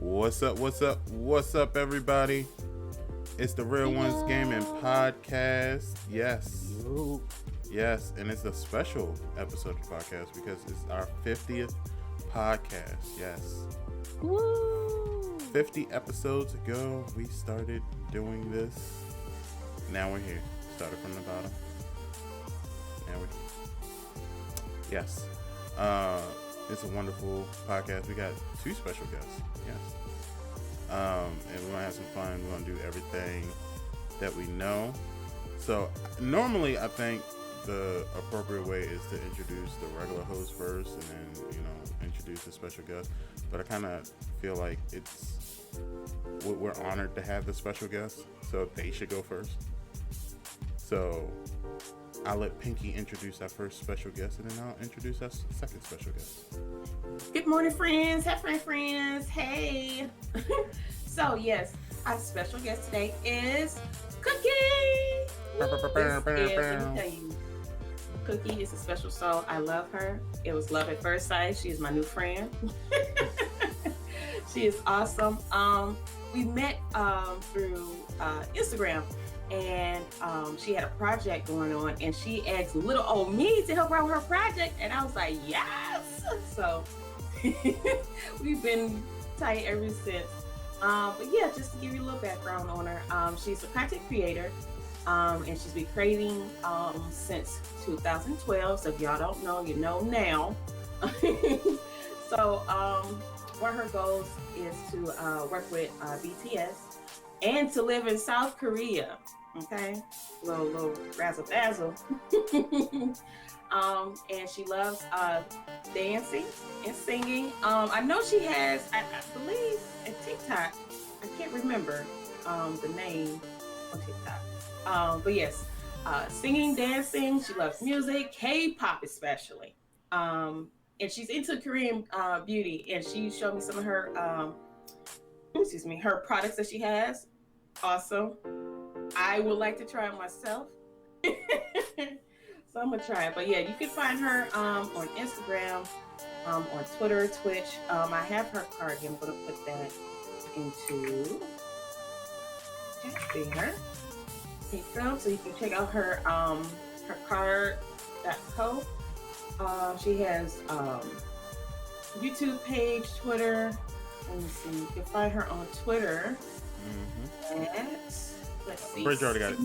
What's up? What's up? What's up, everybody? It's the Real Ones Gaming podcast. Yes. Yes, and it's a special episode of the podcast because it's our 50th podcast. Yes. Woo! 50 episodes ago, we started doing this. Now we're here. Started from the bottom. Now we're here. Yes. It's a wonderful podcast. We got two special guests. Yes. And we're going to have some fun. We're going to do everything that we know. So normally I think the appropriate way is to introduce the regular host first and then, introduce the special guest. But I kind of feel like we're honored to have the special guest, so they should go first. So I'll let Pinky introduce our first special guest, and then I'll introduce our second special guest. Good morning, friends. Hey, friends. Hey. So, yes, our special guest today is Cooky. Let me tell you, Cooky is a special soul. I love her. It was love at first sight. She is my new friend. She is awesome. We met through Instagram. And she had a project going on, and she asked little old me to help her out with her project, and I was like, yes. So we've been tight ever since. But yeah, just to give you a little background on her, she's a content creator, and she's been creating since 2012. So if y'all don't know, you know now. So one of her goals is to work with BTS and to live in South Korea. Okay, little razzle dazzle. And she loves dancing and singing. I know she has, I believe, a TikTok. I can't remember the name on TikTok. But yes, singing, dancing. She loves music, K-pop especially. And she's into Korean beauty. And she showed me some of her, her products that she has. Awesome. I would like to try it myself. So I'm gonna try it. But yeah, you can find her on Instagram, on Twitter, Twitch. I have her card here. I'm gonna put that into there. There you go. So you can check out her card.co. She has YouTube page, Twitter. Let me see. You can find her on Twitter. Let's see. Bridge already got it.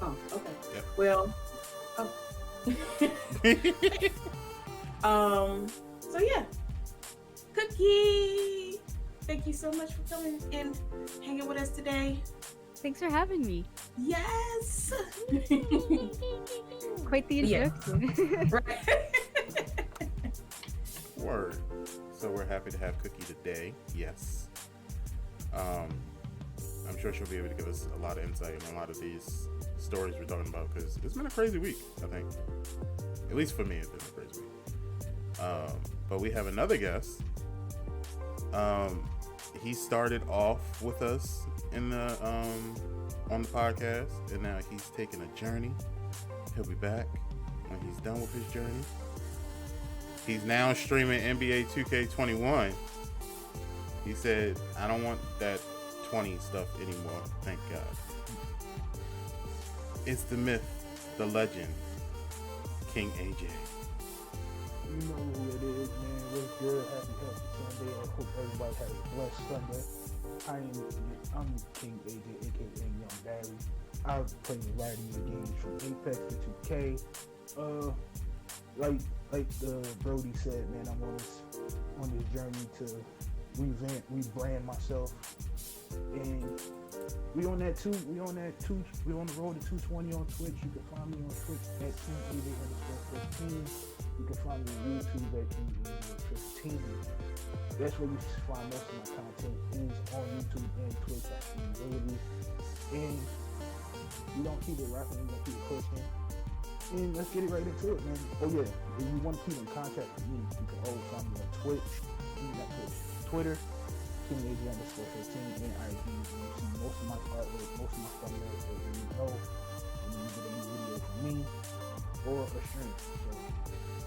Oh, okay. Yep. Well, so yeah. Cooky, thank you so much for coming and hanging with us today. Thanks for having me. Yes. Quite the introduction. Yeah. Right. Word. So we're happy to have Cooky today. Yes. I'm sure she'll be able to give us a lot of insight on a lot of these stories we're talking about, because it's been a crazy week, I think. At least for me, it's been a crazy week. But we have another guest. He started off with us in the on the podcast, and now he's taking a journey. He'll be back when he's done with his journey. He's now streaming NBA 2K21. He said, I don't want that 20 stuff anymore, thank God. It's the myth, the legend, King AJ. You know who it is, man. What's good? Happy Sunday. I hope everybody has a blessed Sunday. I'm King AJ, aka Young Barry. I play a variety of games from Apex to 2K. Like Brody said, man, I'm on this journey to rebrand myself, and we on that too. We on the road to 220 on Twitch. You can find me on Twitch at @KingAJ_15. You can find me on YouTube at KingAJ15. That's where you find most of my content is on YouTube and Twitch at KingAJ. And we don't keep it rapping, we don't keep it pushing. And let's get it right into it, man. Oh yeah, if you want to keep in contact with me, you can always find me on Twitch. Twitter, KingAJ_15, and IG. You see most of my artwork, most of my thumbnails that you know when you get a new video from me or a stream. So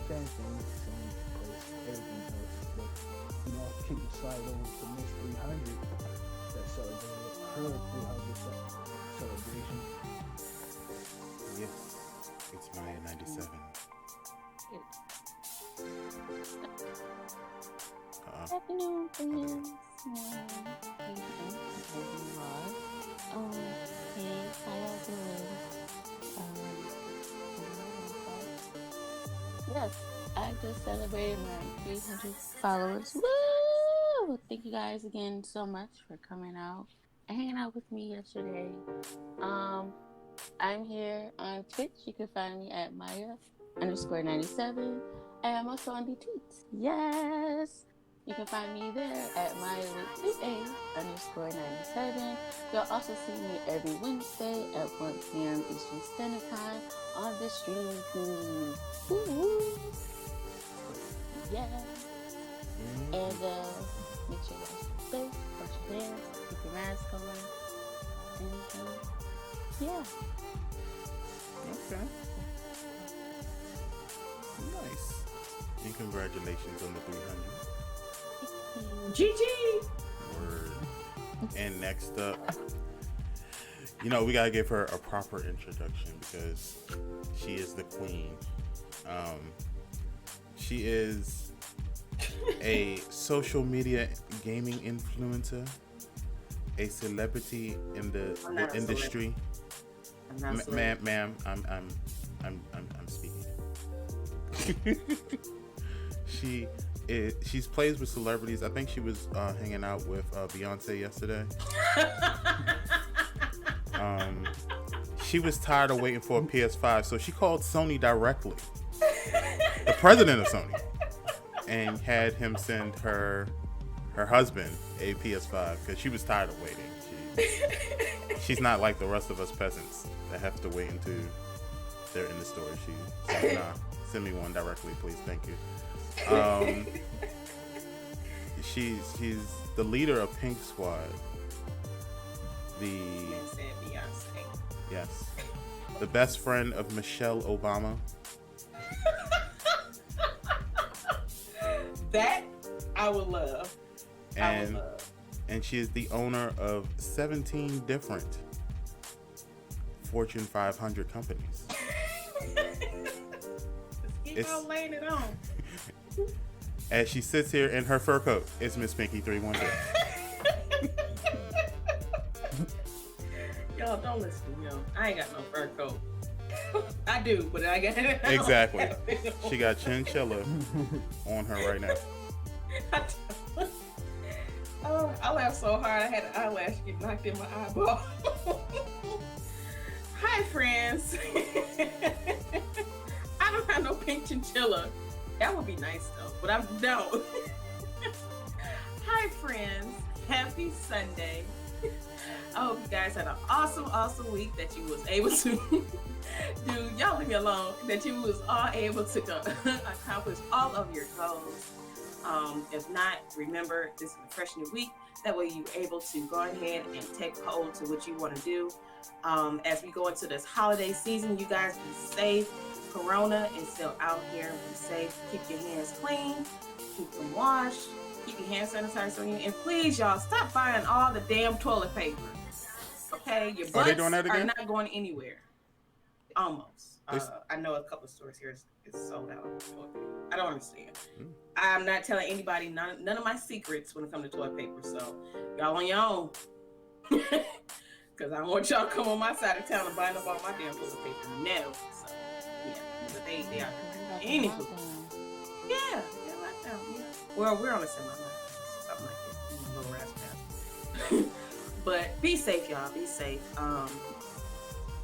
same thing, same place, everything else. but kick the slide over to Miss 300 that celebrated her 300th celebration. Yes, it's Maya 97. Afternoon, friends. Hey, how y'all doing? Yes, I just celebrated my 300 followers. Woo! Thank you guys again so much for coming out and hanging out with me yesterday. I'm here on Twitch. You can find me at Maya_97. And I'm also on the tweets. Yes! You can find me there at Maya_97. You'll also see me every Wednesday at 1 p.m. Eastern Standard Time on the streaming feed. Woo-woo! Yeah. And make sure you guys stay safe, wash your hands, keep your mask on, and yeah. Okay. Nice. And congratulations on the 300. GG. Word. And next up, we gotta give her a proper introduction because she is the queen. She is a social media gaming influencer, a celebrity in the industry. Ma'am, I'm speaking. She's plays with celebrities. I think she was hanging out with Beyonce yesterday. She was tired of waiting for a PS5, so she called Sony directly, the president of Sony, and had him send her husband a PS5 because she was tired of waiting. She's not like the rest of us peasants that have to wait until they're in the store. She said, nah, send me one directly, please, thank you. She's the leader of Pink Squad. Yes, the best friend of Michelle Obama. That I would love. And she is the owner of 17 different Fortune 500 companies. Keep on laying it on. As she sits here in her fur coat, it's Miss Pinky 312. Y'all don't listen to me. I ain't got no fur coat. I do, but I got exactly. She got chinchilla on her right now. Oh, I laughed so hard I had an eyelash get knocked in my eyeball. Hi, friends. I don't have no pink chinchilla. That would be nice though, but I don't. Hi, friends. Happy Sunday. I hope you guys had an awesome week that you was able to do. Y'all leave me alone. That you was all able to accomplish all of your goals. If not, remember this is a fresh new week. That way you're able to go ahead and take hold to what you want to do. As we go into this holiday season, you guys be safe. Corona is still out here. Be safe. Keep your hands clean. Keep them washed. Keep your hand sanitizer on you. And please, y'all, stop buying all the damn toilet paper. Okay? Your butts are not going anywhere. Almost. I know a couple of stores here is sold out. I don't understand. I'm not telling anybody none of my secrets when it comes to toilet paper. So y'all on your own. Because I don't want y'all to come on my side of town and buying up all my damn toilet paper. No. So yeah, but they are. Anywho. Yeah, they're locked down. Yeah. Well, we're on a semi-lockdown, something like that. A little rasp. But be safe, y'all. Be safe.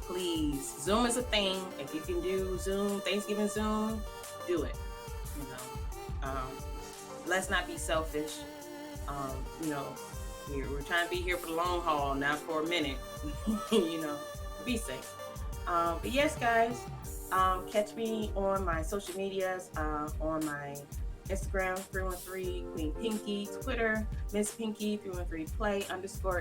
Please, Zoom is a thing. If you can do Zoom, Thanksgiving Zoom, do it. Let's not be selfish. We're trying to be here for the long haul, not for a minute. Be safe. But yes, guys, catch me on my social medias, on my Instagram, 313 Queen Pinky, Twitter, Miss Pinky 313 Play _,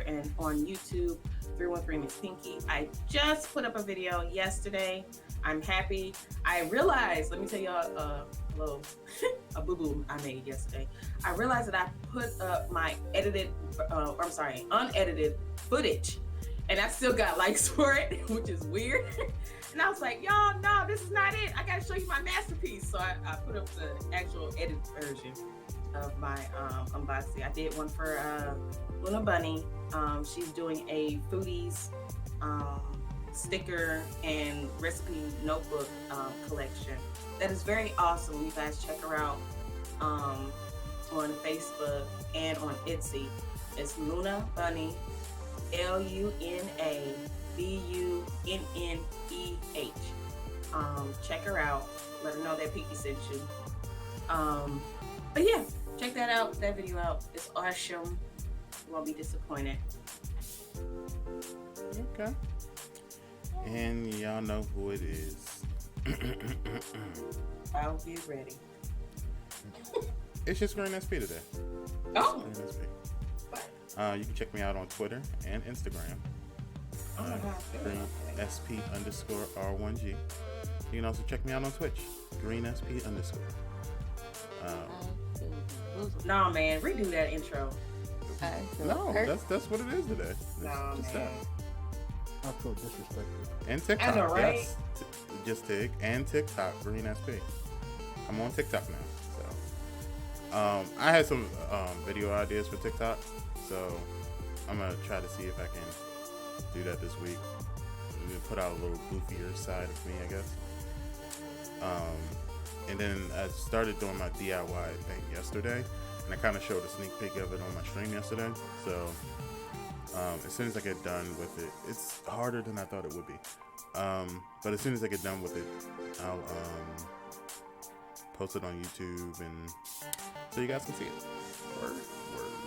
and on YouTube, 313 Miss Pinky. I just put up a video yesterday. I'm happy. I realized, let me tell y'all a boo-boo I made yesterday. I realized that I put up my unedited footage, and I still got likes for it, which is weird. And I was like, y'all, no, this is not it. I gotta show you my masterpiece. So I put up the actual edited version of my unboxing. I did one for Luna Bunny. She's doing a foodies sticker and recipe notebook collection that is very awesome. You guys check her out on Facebook and on Etsy. It's Luna Bunny, LunaBunneh. Check her out. Let her know that Pinky sent you. But yeah, check that out. That video out. It's awesome. You won't be disappointed. Okay. And y'all know who it is. I'll be ready. It's just Greensp today. Oh. Greensp. You can check me out on Twitter and Instagram. Oh my God. Greensp_R1G. You can also check me out on Twitch. Greensp_. Nah, man, redo that intro. No, that's what it is today. Nah, Just man. I feel disrespected. And TikTok. I know, right? Yes. Just Tig and TikTok. Greensp. I'm on TikTok now. So, I had some video ideas for TikTok. So, I'm gonna try to see if I can do that this week. I'm gonna put out a little goofier side of me, I guess. And then I started doing my DIY thing yesterday, and I kind of showed a sneak peek of it on my stream yesterday. So as soon as I get done with it, it's harder than I thought it would be. But as soon as I get done with it, I'll post it on YouTube, and so you guys can see it. Word.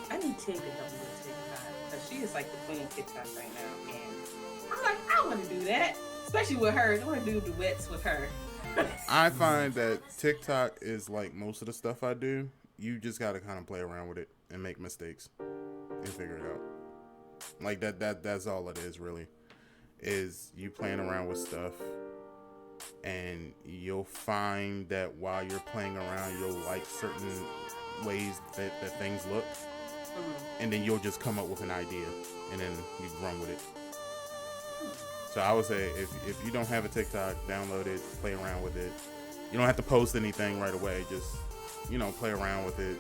I need Tig to help me with TikTok, because she is like the queen of TikTok right now, and I'm like, I want to do that, especially with her. I want to do duets with her. I find that TikTok is like most of the stuff I do. You just gotta kind of play around with it and make mistakes and figure it out. Like that's all it is, really. Is you playing around with stuff, and you'll find that while you're playing around, you'll like certain ways that things look, and then you'll just come up with an idea, and then you run with it. So I would say if you don't have a TikTok, download it, play around with it. You don't have to post anything right away. Just, play around with it,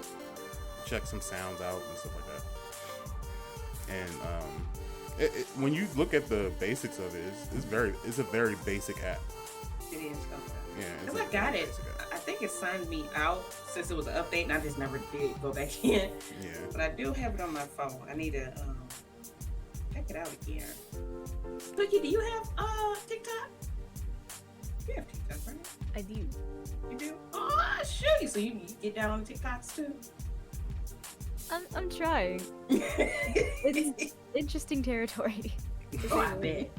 check some sounds out and stuff like that. And when you look at the basics of it, it's a very basic app. It is. Okay. Yeah. Because I got it. I think it signed me out since it was an update, and I just never did go back in. Yeah. But I do have it on my phone. I need to check it out again. Cooky, do you have TikTok? You have TikTok, right? I do. You do? Oh, shoot! So you get down on the TikToks too? I'm trying. It's interesting territory. Oh, I bet.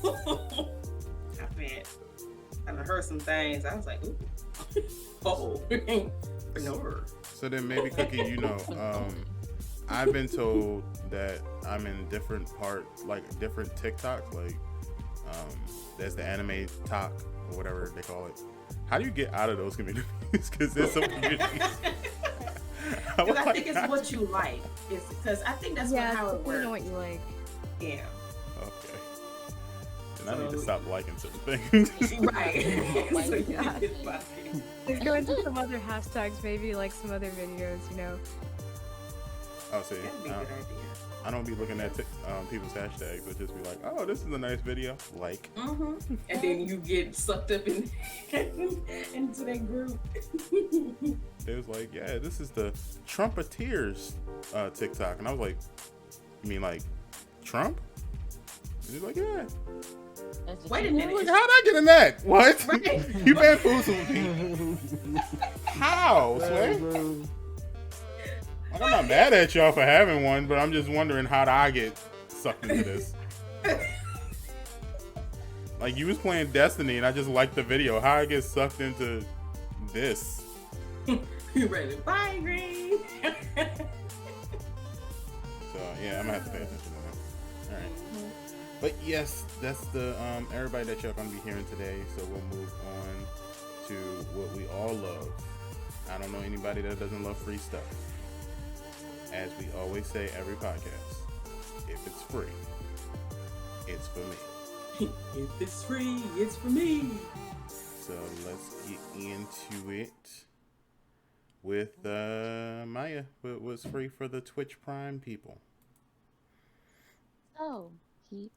I bet. I done heard some things. I was like, ooh. Oh. No. So then maybe Cooky, I've been told that I'm in different different TikToks, there's the anime talk or whatever they call it. How do you get out of those communities? Because there's some communities. Because I think it's what you like. It's because I think that's how it works. You know what you like. Yeah. Okay. And I need to stop liking certain things. Right. So God. Let's go into some other hashtags, maybe like some other videos, Oh, see, That'd be a good idea. I don't be looking at people's hashtags. I'll just be like, oh, this is a nice video. Like. Mm-hmm. And then you get sucked up into that group. It was like, yeah, this is the Trumpeteers TikTok. And I was like, you mean like Trump? And he's like, yeah. Wait a minute. Like, how'd I get in that? What? Right. You bamboozled me. How, Sway? Like, I'm not mad at y'all for having one, but I'm just wondering how did I get sucked into this? Like, you was playing Destiny and I just liked the video. How I get sucked into this? You ready? Bye, Green. So yeah, I'm gonna have to pay attention to that. All right. But yes, that's the everybody that y'all gonna be hearing today. So we'll move on to what we all love. I don't know anybody that doesn't love free stuff. As we always say every podcast, if it's free, it's for me. If it's free, it's for me. So let's get into it with Maya. What was free for the Twitch Prime people? So, he,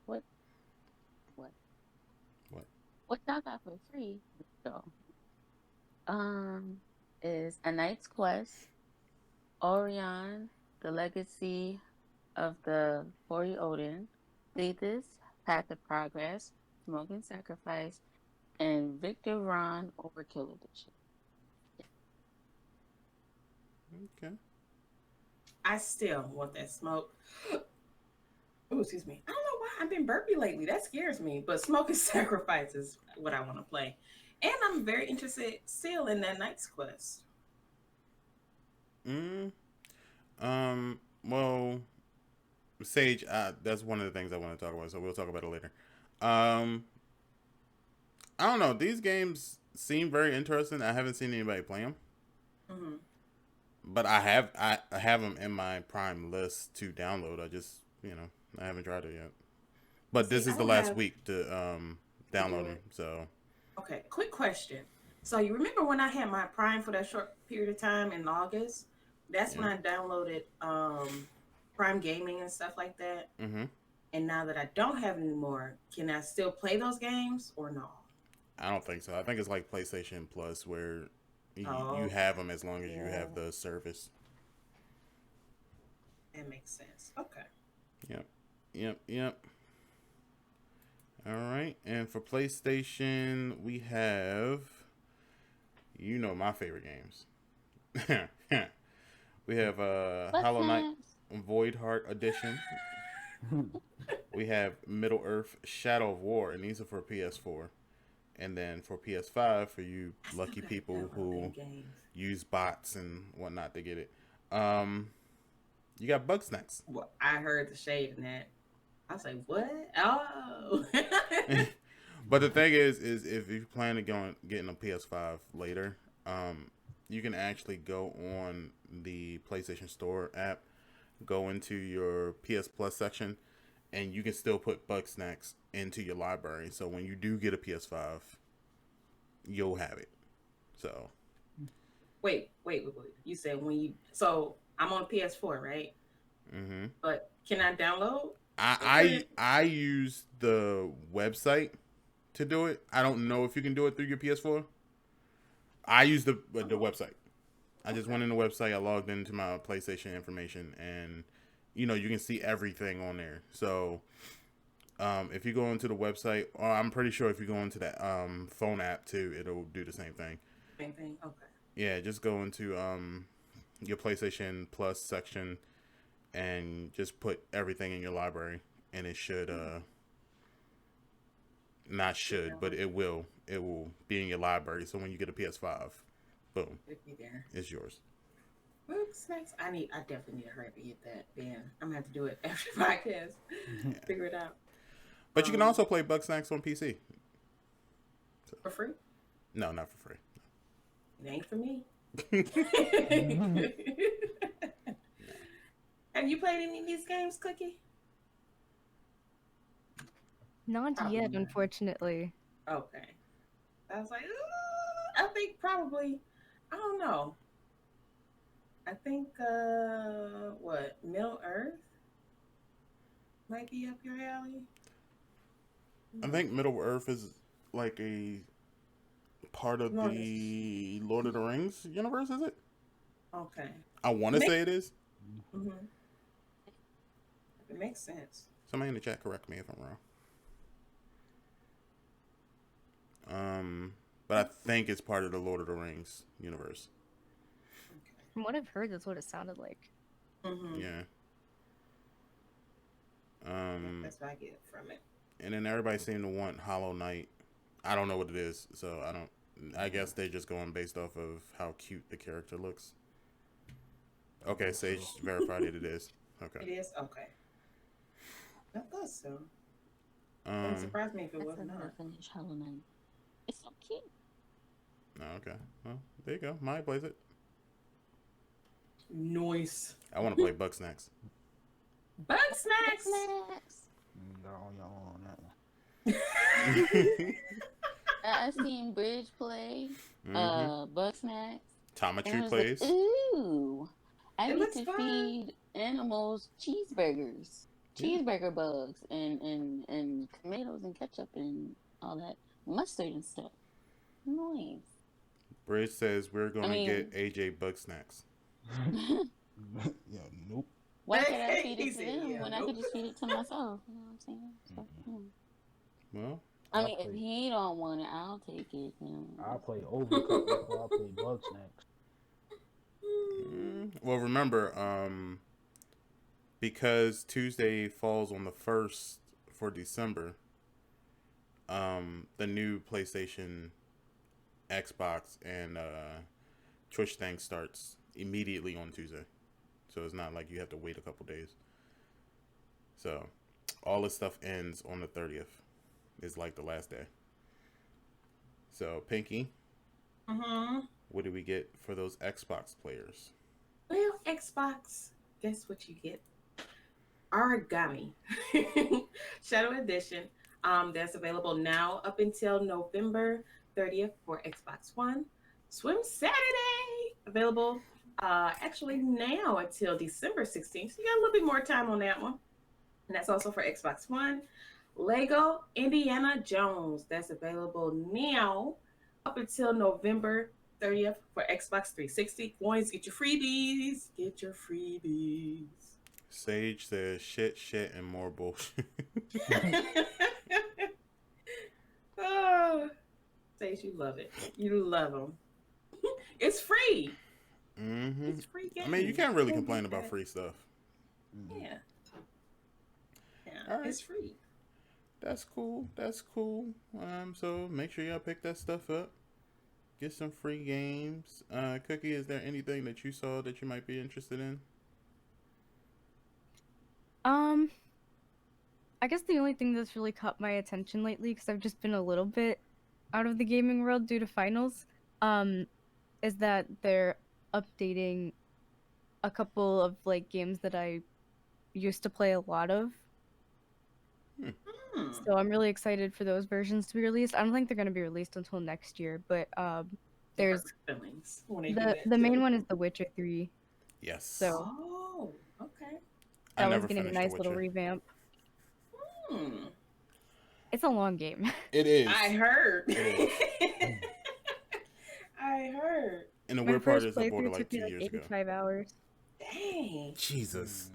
what, what, What? what y'all got for free? So, is A Knight's Quest, Orion, The Legacy of the Hoary Odin, Thetis, Path of Progress, Smoke and Sacrifice, and Victor Ron Overkill Edition. Okay. I still want that smoke. Oh, excuse me. I don't know why I've been burpy lately. That scares me. But Smoke and Sacrifice is what I want to play. And I'm very interested still in that Knight's Quest. Well, Sage, that's one of the things I want to talk about, so we'll talk about it later. I don't know. These games seem very interesting. I haven't seen anybody play them. Mm-hmm. But I have them in my Prime list to download. I haven't tried it yet. But this is the last week to download them. So okay, quick question. So you remember when I had my Prime for that short period of time in August? That's when I downloaded Prime Gaming and stuff like that. Mm-hmm. And now that I don't have it anymore, can I still play those games or no? I don't think so. I think it's like PlayStation Plus where you have them as long as you have the service. That makes sense. Okay. Yep. All right. And for PlayStation, we have, my favorite games. We have Hollow Knight Void Heart Edition. We have Middle Earth Shadow of War, and these are for PS4. And then for PS5, for you lucky people who use bots and whatnot to get it, you got Bugsnax. Well, I heard the shade in that. I was like, what? Oh. But the thing is if you plan to getting a PS5 later, you can actually go on the PlayStation Store app, go into your PS Plus section, and you can still put Bugsnax into your library. So when you do get a PS5, you'll have it. So. Wait. You said so I'm on PS4, right? Mm-hmm. But can I download? I use the website to do it. I don't know if you can do it through your PS4. I use the website. I just went in the website. I logged into my PlayStation information, and you can see everything on there. So if you go into the website, or I'm pretty sure if you go into that phone app too, it'll do the same thing. Same thing. Okay. Yeah, just go into your PlayStation Plus section and just put everything in your library, and it should not should, but it will be in your library. So when you get a PS5, boom, it'll be there. It's yours. Bugsnax. I definitely need to hurry up and get that. Then I'm gonna have to do it after the podcast. Figure it out. But you can also play Bugsnax on PC. So. For free? No, not for free. It ain't for me. Have you played any of these games, Cooky? Not yet, unfortunately. Okay. I was like, I think probably, I don't know. I think, Middle Earth might be up your alley. I think Middle Earth is like a part of the Lord of the Rings universe, is it? Okay. I want to say it is. Mm-hmm. It makes sense. Somebody in the chat correct me if I'm wrong. But I think it's part of the Lord of the Rings universe. Okay. From what I've heard, that's what it sounded like. Mm-hmm. Yeah. That's what I get from it. And then everybody seemed to want Hollow Knight. I don't know what it is, so I guess they're just going based off of how cute the character looks. Okay, Sage verified it is. Okay. It is? Okay. I thought so. It wouldn't surprise me if it I was still gotta not. finish Hollow Knight. It's so cute. Oh, okay. Well, there you go. Maya plays it. Noise. I want to play Bugsnax. Bug snacks. Snacks. Y'all on your own on that one. I seen Bridge play, Bugsnax, and I Tometry was like, plays. ooh, I It need looks to fun. feed animals cheeseburgers, Yeah. cheeseburger bugs, and tomatoes and ketchup and all that mustard and stuff. Nice. Bridge says we're going I to mean, get AJ Bugsnax. Yeah, nope. why should I feed He it to said, them yeah, when I nope. could just feed it to myself? You know what I'm saying? So, Well, I I mean, if play- he don't want it, I'll take it. You know. I play Overcooked before I play Bugsnax. well, remember, because Tuesday falls on the 1st for December, the new PlayStation, Xbox, and Twitch thing starts immediately on Tuesday. So it's not like you have to wait a couple days. So all this stuff ends on the 30th. Is like the last day. So Pinky, what do we get for those Xbox players? Well, Xbox, guess what you get? Origami Shadow Edition. That's available now up until November 30th for Xbox One. Swim Saturday available actually now until December 16th. So you got a little bit more time on that one. And that's also for Xbox One. Lego Indiana Jones. That's available now up until November 30th for Xbox 360. Coins, get your freebies. Get your freebies. Sage says shit, and more bullshit. Oh, Sage, you love it. You love them. It's free. It's free game. I mean, you can't really complain about free stuff. Yeah. Yeah, All right. it's free. That's cool. That's cool. So make sure y'all pick that stuff up. Get some free games. Cookie, is there anything that you saw that you might be interested in? I guess the only thing that's really caught my attention lately, because I've just been a little bit out of the gaming world due to finals, is that they're updating a couple of like games that I used to play a lot of. So I'm really excited for those versions to be released. I don't think they're going to be released until next year, but there's feelings when they do that the too. main one is The Witcher 3. Yes. So Oh, okay. I that never one's getting a finished nice The little Witcher. revamp. Hmm. It's a long game. It is. I heard. It is. I heard. And the My weird part first is I bought it playthrough like took 2 me like years ago. 85 hours. Dang. Jesus.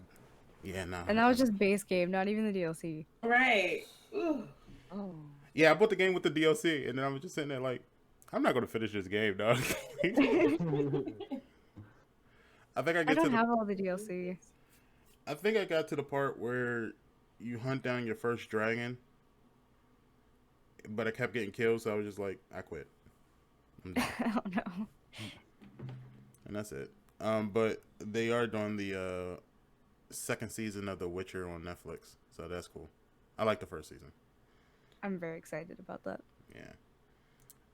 Yeah, nah. And that was just base game, not even the DLC. Right. Ooh. Oh. Yeah, I bought the game with the DLC, and then I was just sitting there like, I'm not going to finish this game, dog. I think I don't have all the DLC. I think I got to the part where you hunt down your first dragon, but I kept getting killed, so I was just like, I quit. I'm done. I don't know. And that's it. But they are doing the second season of The Witcher on Netflix, so that's cool. I like the first season. I'm very excited about that. Yeah,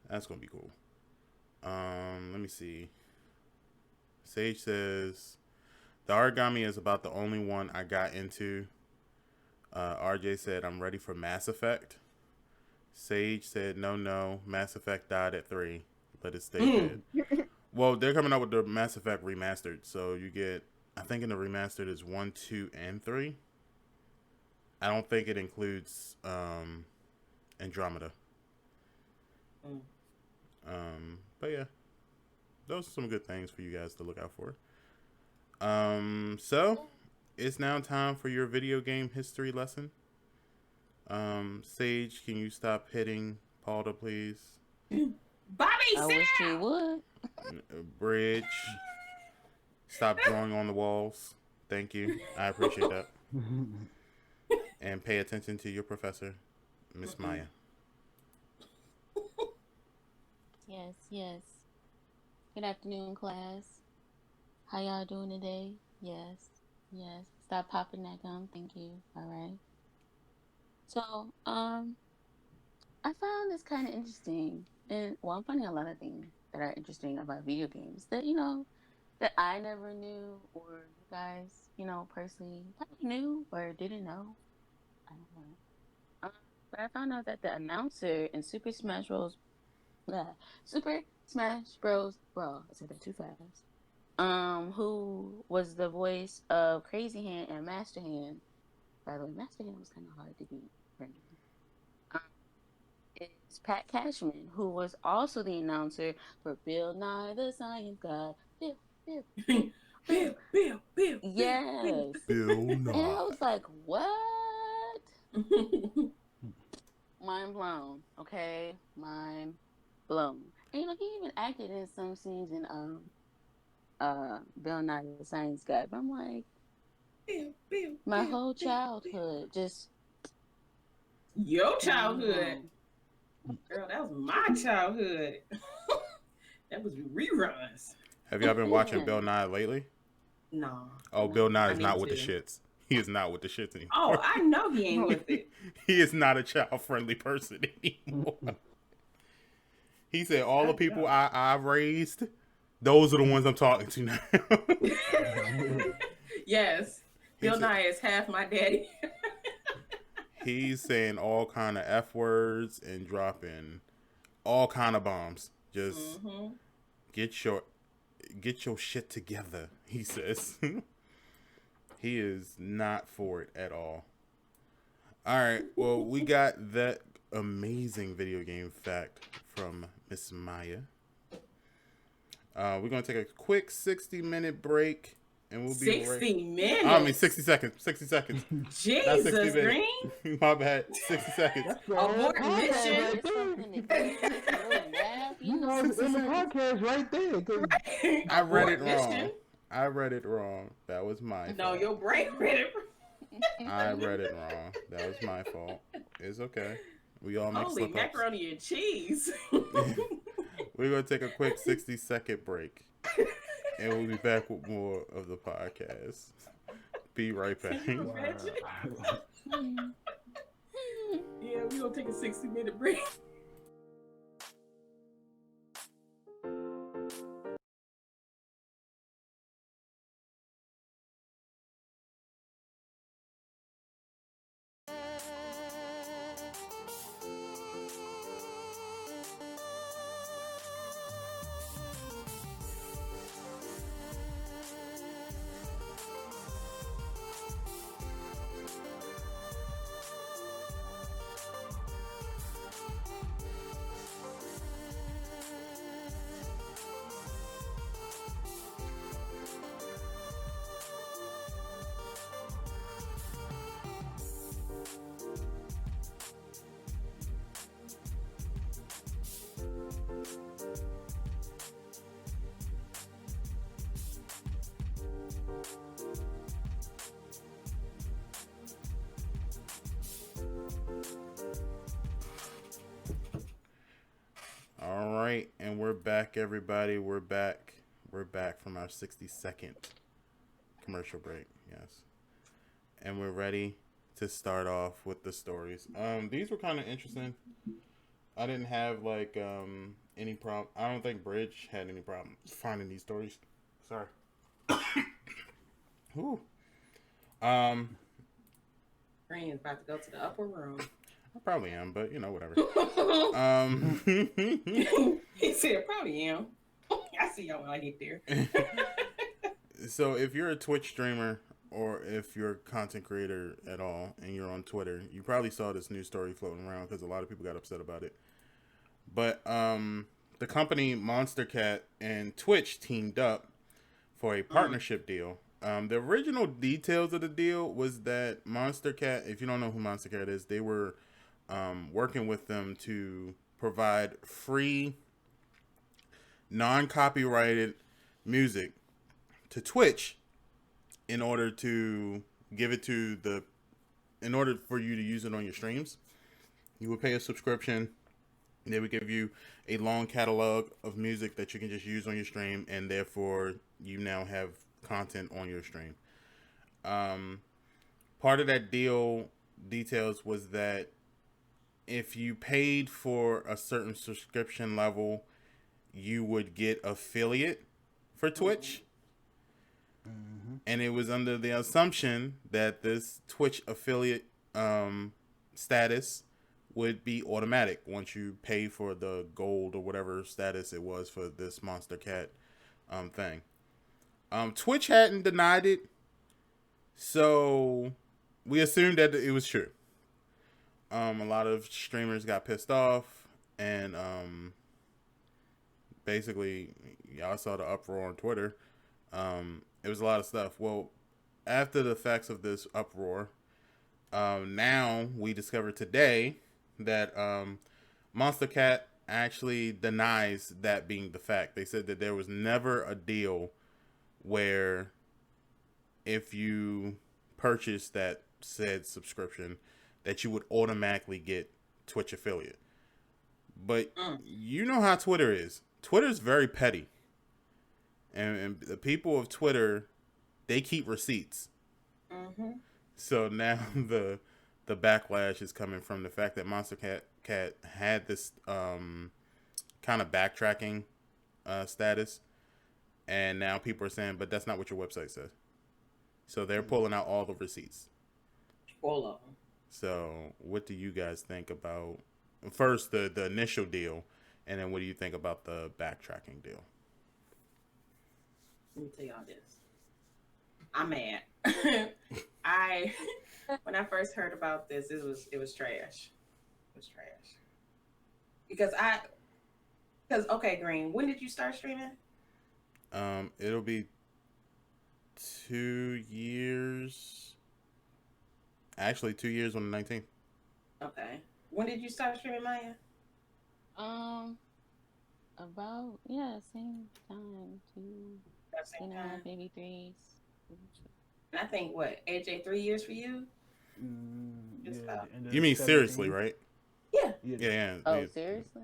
that's gonna be cool. Let me see. Sage says the origami is about the only one I got into. RJ said I'm ready for Mass Effect. Sage said no, Mass Effect died at 3, but it stayed dead. Well, they're coming out with the Mass Effect remastered, so you get, I think in the remastered is 1, 2, and 3. I don't think it includes Andromeda. But yeah, those are some good things for you guys to look out for. So it's now time for your video game history lesson. Sage, can you stop hitting Paula, please? Bobby, I sit wish you down. would. Bridge, stop drawing on the walls. Thank you. I appreciate that. And pay attention to your professor, Miss Maya. Yes, yes. Good afternoon, class. How y'all doing today? Yes, yes. Stop popping that gum. Thank you. All right. So, I found this kind of interesting, and well, I'm finding a lot of things that are interesting about video games that that I never knew, or you guys, personally probably knew or didn't know. I don't know. Um, but I found out that the announcer in Super Smash Bros. Brawl, I said that too fast. Who was the voice of Crazy Hand and Master Hand? By the way, Master Hand was kind of hard to beat for me. Um, is Pat Cashman, who was also the announcer for Bill Nye the Science Guy. Bill, Bill, Bill, Bill. Yes. Bill And I Nye. was like, what? Mind blown. Okay, mind blown. And he even acted in some scenes in Bill Nye the Science Guy. But I'm like, my whole childhood just Your mind childhood, blown. girl, that was my childhood. That was reruns. Have y'all been watching Bill Nye lately? No. Oh, No. Bill Nye I is need not with the to. shits. He is not with the shits anymore. Oh, I know he ain't with it. He is not a child-friendly person anymore. He said, all the people I've raised, those are the ones I'm talking to now. Yes. Bill Nye is half my daddy. He's saying all kind of F words and dropping all kind of bombs. Just get your shit together, he says. He is not for it at all. All right, well, we got that amazing video game fact from Miss Maya. We're going to take a quick 60-minute break, and we'll be 60 minutes? I mean, 60 seconds. 60 seconds. Jesus, 60 Green? My bad. 60 seconds. Abort mission. You know, in the podcast right there. I read it wrong. I read it wrong. That was my fault. No, your brain read it. I read it wrong. That was my fault. It's okay. We all make Holy slip-ups. macaroni and cheese. We're going to take a quick 60-second break. And we'll be back with more of the podcast. Be right back. Yeah, we're going to take a 60-minute break. All right, and we're back, everybody. We're back. We're back from our 60-second commercial break. Yes, and we're ready to start off with the stories. These were kind of interesting. I didn't have like any problem. I don't think Bridge had any problem finding these stories. Sorry. Whew. Green is about to go to the upper room. I probably am, but whatever. He said, probably am. I see y'all when I get there. So if you're a Twitch streamer or if you're a content creator at all and you're on Twitter, you probably saw this news story floating around because a lot of people got upset about it. But the company Monster Cat and Twitch teamed up for a partnership deal. The original details of the deal was that Monster Cat, if you don't know who Monster Cat is, they were working with them to provide free, non-copyrighted music to Twitch in order to give it to in order for you to use it on your streams. You would pay a subscription. They would give you a long catalog of music that you can just use on your stream, and therefore you now have content on your stream. Part of that deal details was that if you paid for a certain subscription level, you would get affiliate for Twitch. And it was under the assumption that this Twitch affiliate status would be automatic once you pay for the gold or whatever status it was for this Monster Cat thing. Twitch hadn't denied it, so we assumed that it was true. A lot of streamers got pissed off, and basically, y'all saw the uproar on Twitter. It was a lot of stuff. Well, after the facts of this uproar, now we discovered today that Monster Cat actually denies that being the fact. They said that there was never a deal where if you purchase that said subscription that you would automatically get Twitch affiliate. But you know how Twitter is. Twitter's very petty. And the people of Twitter, they keep receipts. Mm-hmm. So now the backlash is coming from the fact that Monster Cat had this kind of backtracking status. And now people are saying, but that's not what your website says. So they're pulling out all the receipts. All of them. So what do you guys think about, first, the initial deal, and then what do you think about the backtracking deal? Let me tell y'all this. I'm mad. When I first heard about this, it was trash. It was trash. Because okay, Green, when did you start streaming? It'll be 2 years. Actually, 2 years on the 19th. Okay. When did you start streaming, Maya? About same time, Same time. maybe 3. And I think AJ, 3 years for you? You mean seriously, right? Yeah. Yeah. Oh, seriously?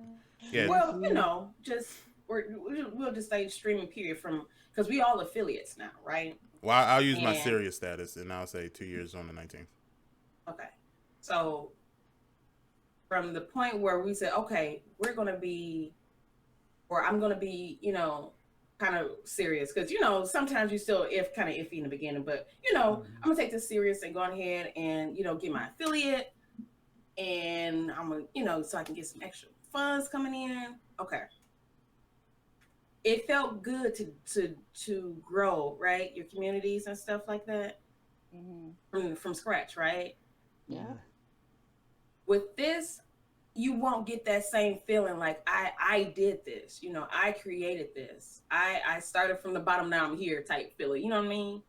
Yeah. Well, just we'll just say streaming period because we all affiliates now, right? Well, I'll use my serious status, and I'll say 2 years on the 19th. Okay. So from the point where we said, okay, I'm going to be, kind of serious. Because, sometimes you still kind of iffy in the beginning. But, I'm going to take this serious and go ahead and, get my affiliate. And I'm going to, so I can get some extra funds coming in. Okay. It felt good to grow, right? Your communities and stuff like that. From scratch, right? Yeah. With this, you won't get that same feeling like I did this, I created this. I started from the bottom, now I'm here type feeling, you know what I mean?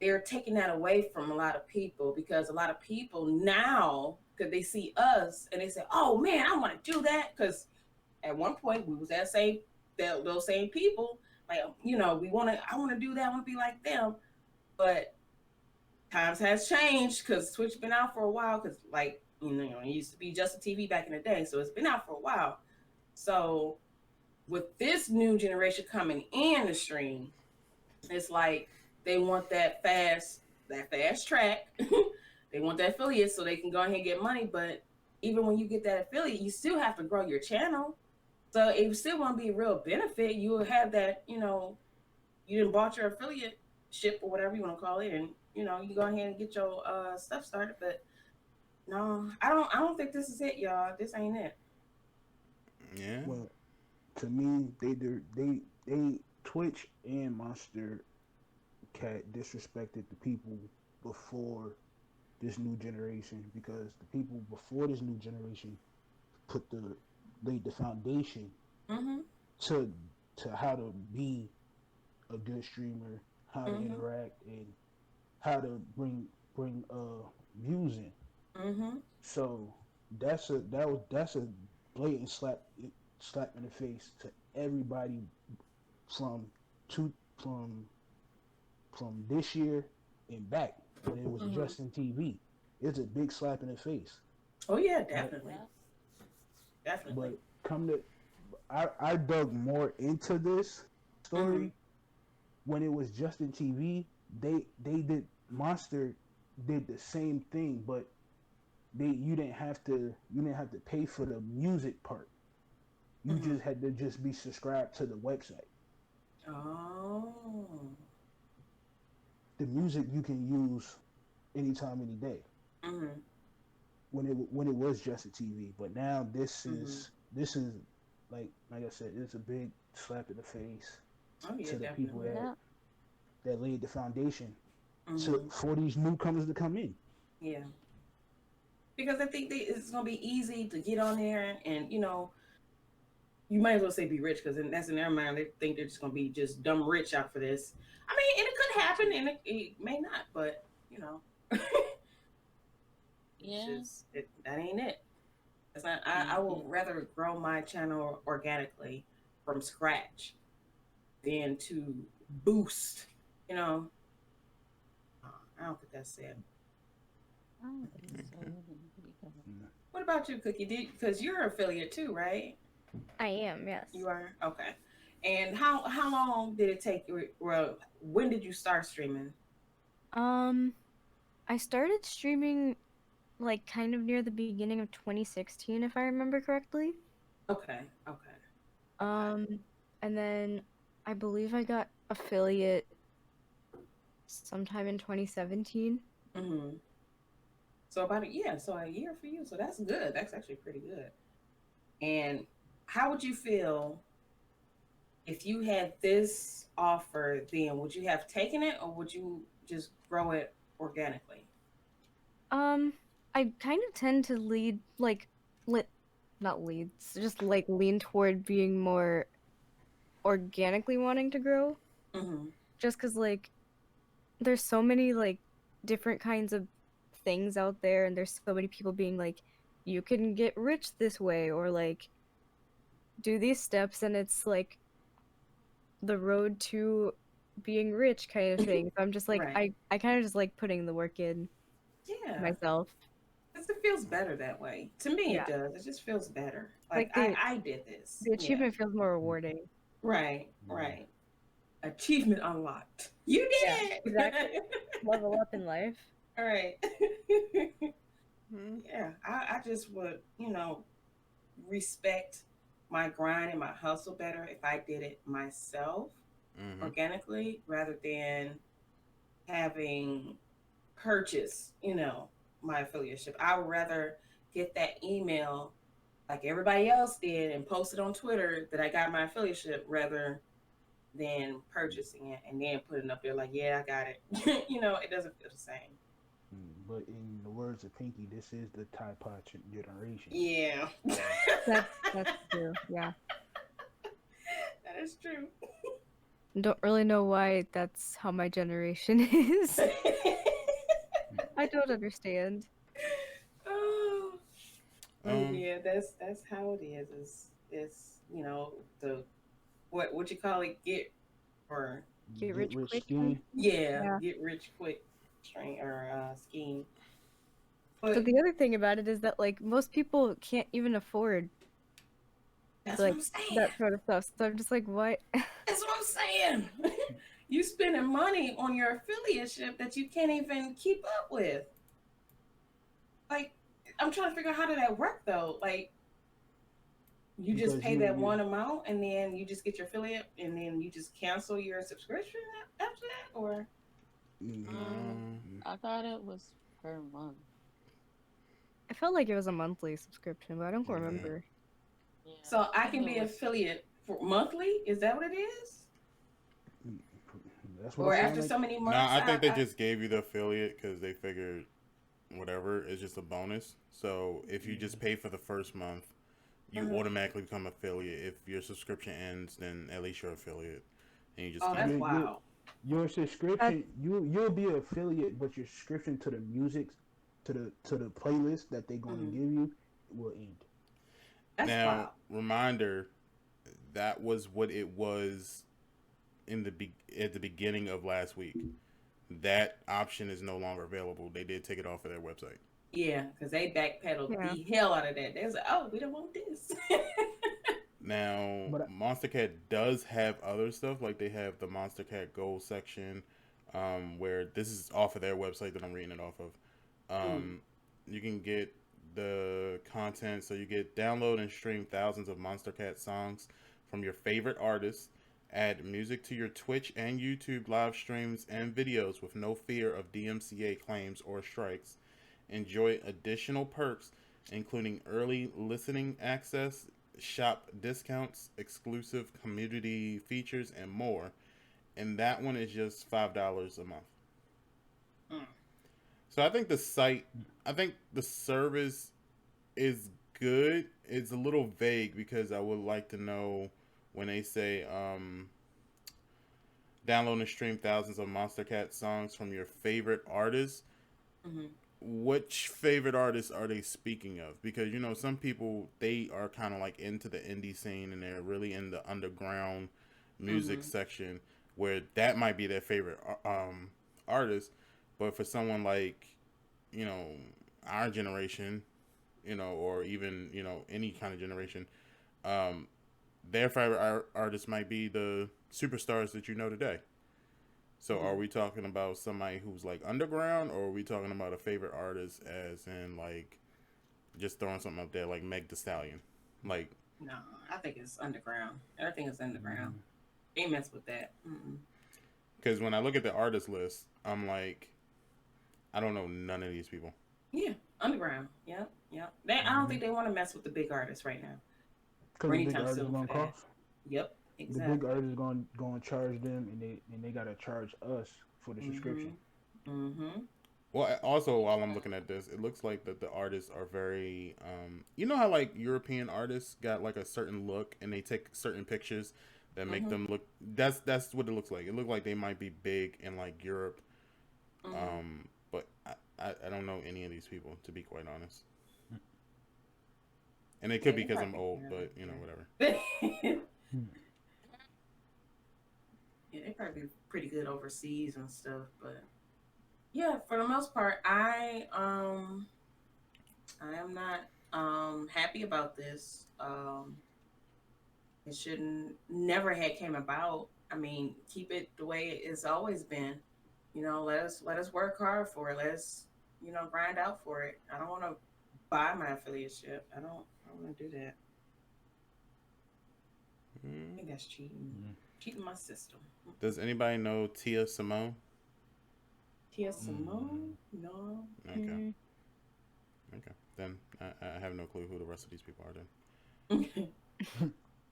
They're taking that away from a lot of people because a lot of people now, because they see us and they say, oh man, I want to do that. Because at one point we was those same people, like, I want to do that, I want to be like them. But times has changed because Twitch been out for a while because it used to be just a TV back in the day. So it's been out for a while. So with this new generation coming in the stream, it's like they want that fast track. They want that affiliate so they can go ahead and get money. But even when you get that affiliate, you still have to grow your channel. So it still won't be a real benefit. You will have that, you didn't bought your affiliate ship or whatever you want to call it. And, you go ahead and get your stuff started. But no, I don't think this is it, y'all. This ain't it. Yeah. Well, to me, they Twitch and Monster Cat disrespected the people before this new generation because the people before this new generation laid the foundation to how to be a good streamer, how to interact, and how to bring views in. So that's a blatant slap in the face to everybody from this year and back when it was just in TV. It's a big slap in the face. Oh yeah, definitely. Definitely. But I dug more into this story when it was just in TV. Monster did the same thing, but you didn't have to pay for the music part. You Mhm. just had to just be subscribed to the website. Oh. The music you can use anytime, any day. Mhm. When it was just a TV, but now Mhm. this is like I said, it's a big slap in the face Oh yeah, to the people definitely. Yeah. that laid the foundation Mhm. for these newcomers to come in. Yeah. Because I think it's gonna be easy to get on there, and you might as well say be rich, because that's in their mind. They think they're just gonna be just dumb rich out for this. I mean, and it could happen, and it may not, but it's Yeah. just that ain't it. It's not. I Mm-hmm. will rather grow my channel organically from scratch than to boost. You know, I don't think that's it. I don't think so. Because Mm. What about you, Cookie? Because you're an affiliate too, right? I am, yes. You are, okay. And how long did it take you? Well, when did you start streaming? I started streaming like kind of near the beginning of 2016, if I remember correctly. Okay, okay, okay. Um, and then I believe I got affiliate sometime in 2017. Mm-hmm. So about so a year for you. So that's good. That's actually pretty good. And how would you feel if you had this offer? Then would you have taken it, or would you just grow it organically? I kind of tend to lead not lead, just like lean toward being more organically wanting to grow, Mm-hmm. just because like there's so many like different kinds of things out there, and there's so many people being like, you can get rich this way, or like do these steps, and it's like the road to being rich kind of thing. So I'm just like, Right. I kind of just like putting the work in Yeah. myself. Because it feels better that way. To me, Yeah, it does. It just feels better. Like like I did this. the Yeah. achievement feels more rewarding. Right. Yeah. Right. Achievement unlocked. You Yeah, did exactly. it. Level up in life. All right. Hmm. Yeah. I just would, respect my grind and my hustle better if I did it myself Hmm. organically rather than having purchased, my affiliateship. I would rather get that email like everybody else did and post it on Twitter that I got my affiliateship rather than purchasing it and then putting up there like, yeah, I got it. It doesn't feel the same. But in the words of Pinky, this is the Tide Pod generation. Yeah. That's true. Yeah. That is true. Don't really know why that's how my generation is. I don't understand. Oh, but Um. yeah, that's how it is. It's the what you call it, get or Get Get rich rich quick. scheme. yeah, Yeah. get rich quick train or scheme. But But the other thing about it is that like most people can't even afford that's what like I'm saying. that sort of stuff. So I'm just like, what? That's what I'm saying. You spending money on your affiliateship that you can't even keep up with. Like, I'm trying to figure out how did that work though. Like, you just Because pay that one amount and then you just get your affiliate and then you just cancel your subscription after that, or um, No. I thought it was per month. I felt like it was a monthly subscription, but I don't Yeah. remember. Yeah, so I I think can it be was. affiliate for monthly? Is that what it is? that's what it Or sounds after like. so many Nah, months, I think they just gave you the affiliate because they figured whatever is just a bonus. So if you just pay for the first month, you automatically become affiliate. If your subscription ends, then at least you're affiliate, and you just oh, keep that's it. wild. Your That's subscription, you'll be an affiliate, but your subscription to the music, to the playlist that they're going to Mhm. give you will end. That's Now, wild. reminder, that was what it was at the beginning of last week. That option is no longer available. They did take it off of their website. Yeah, because they backpedaled yeah. the hell out of that. They was like, oh, we don't want this. Now, But Monster Cat does have other stuff, like they have the Monster Cat Gold section, where this is off of their website that I'm reading it off of. Mm. You can get the content. So you get download and stream thousands of Monster Cat songs from your favorite artists. Add music to your Twitch and YouTube live streams and videos with no fear of DMCA claims or strikes. Enjoy additional perks, including early listening access, shop discounts, exclusive community features, and more. And that one is just $5 a month. Mm. So I think the service is good. It's a little vague because I would like to know when they say download and stream thousands of Monster Cat songs from your favorite artists. Mm-hmm. Which favorite artists are they speaking of? Because you know some people, they are kind of like into the indie scene and they're really in the underground music section where that might be their favorite artist. But for someone like, you know, our generation, you know, or even, you know, any kind of generation, their favorite artist might be the superstars that you know today. So are we talking about somebody who's like underground, or are we talking about a favorite artist as in like just throwing something up there like Meg Thee Stallion? Like, No, I think it's underground. Everything is underground. Ain't mess with that. because when I look at the artist list, I'm like, I don't know none of these people. Yeah, underground. Yep. I don't think they want to mess with the big artists right now. Because the big artists gonna cost. Yep, exactly. The big artists gonna charge them, and they gotta charge us for the subscription. Well, also while I'm looking at this, it looks like that the artists are very, you know how like European artists got like a certain look and they take certain pictures that make them look. That's what it looks like. It looks like they might be big in like Europe, but I don't know any of these people, to be quite honest. And it could be because I'm old, but you know, whatever. Yeah, they probably be pretty good overseas and stuff, but yeah, for the most part, I am not happy about this. It shouldn't never had came about. I mean, keep it the way it's always been. You know, let us work hard for it. Let's, you know, grind out for it. I don't want to buy my affiliateship. I don't want to do that. I think that's cheating. Cheating my system. Does anybody know Tia Simone? Tia Simone? No. Okay. Okay. Then I have no clue who the rest of these people are then.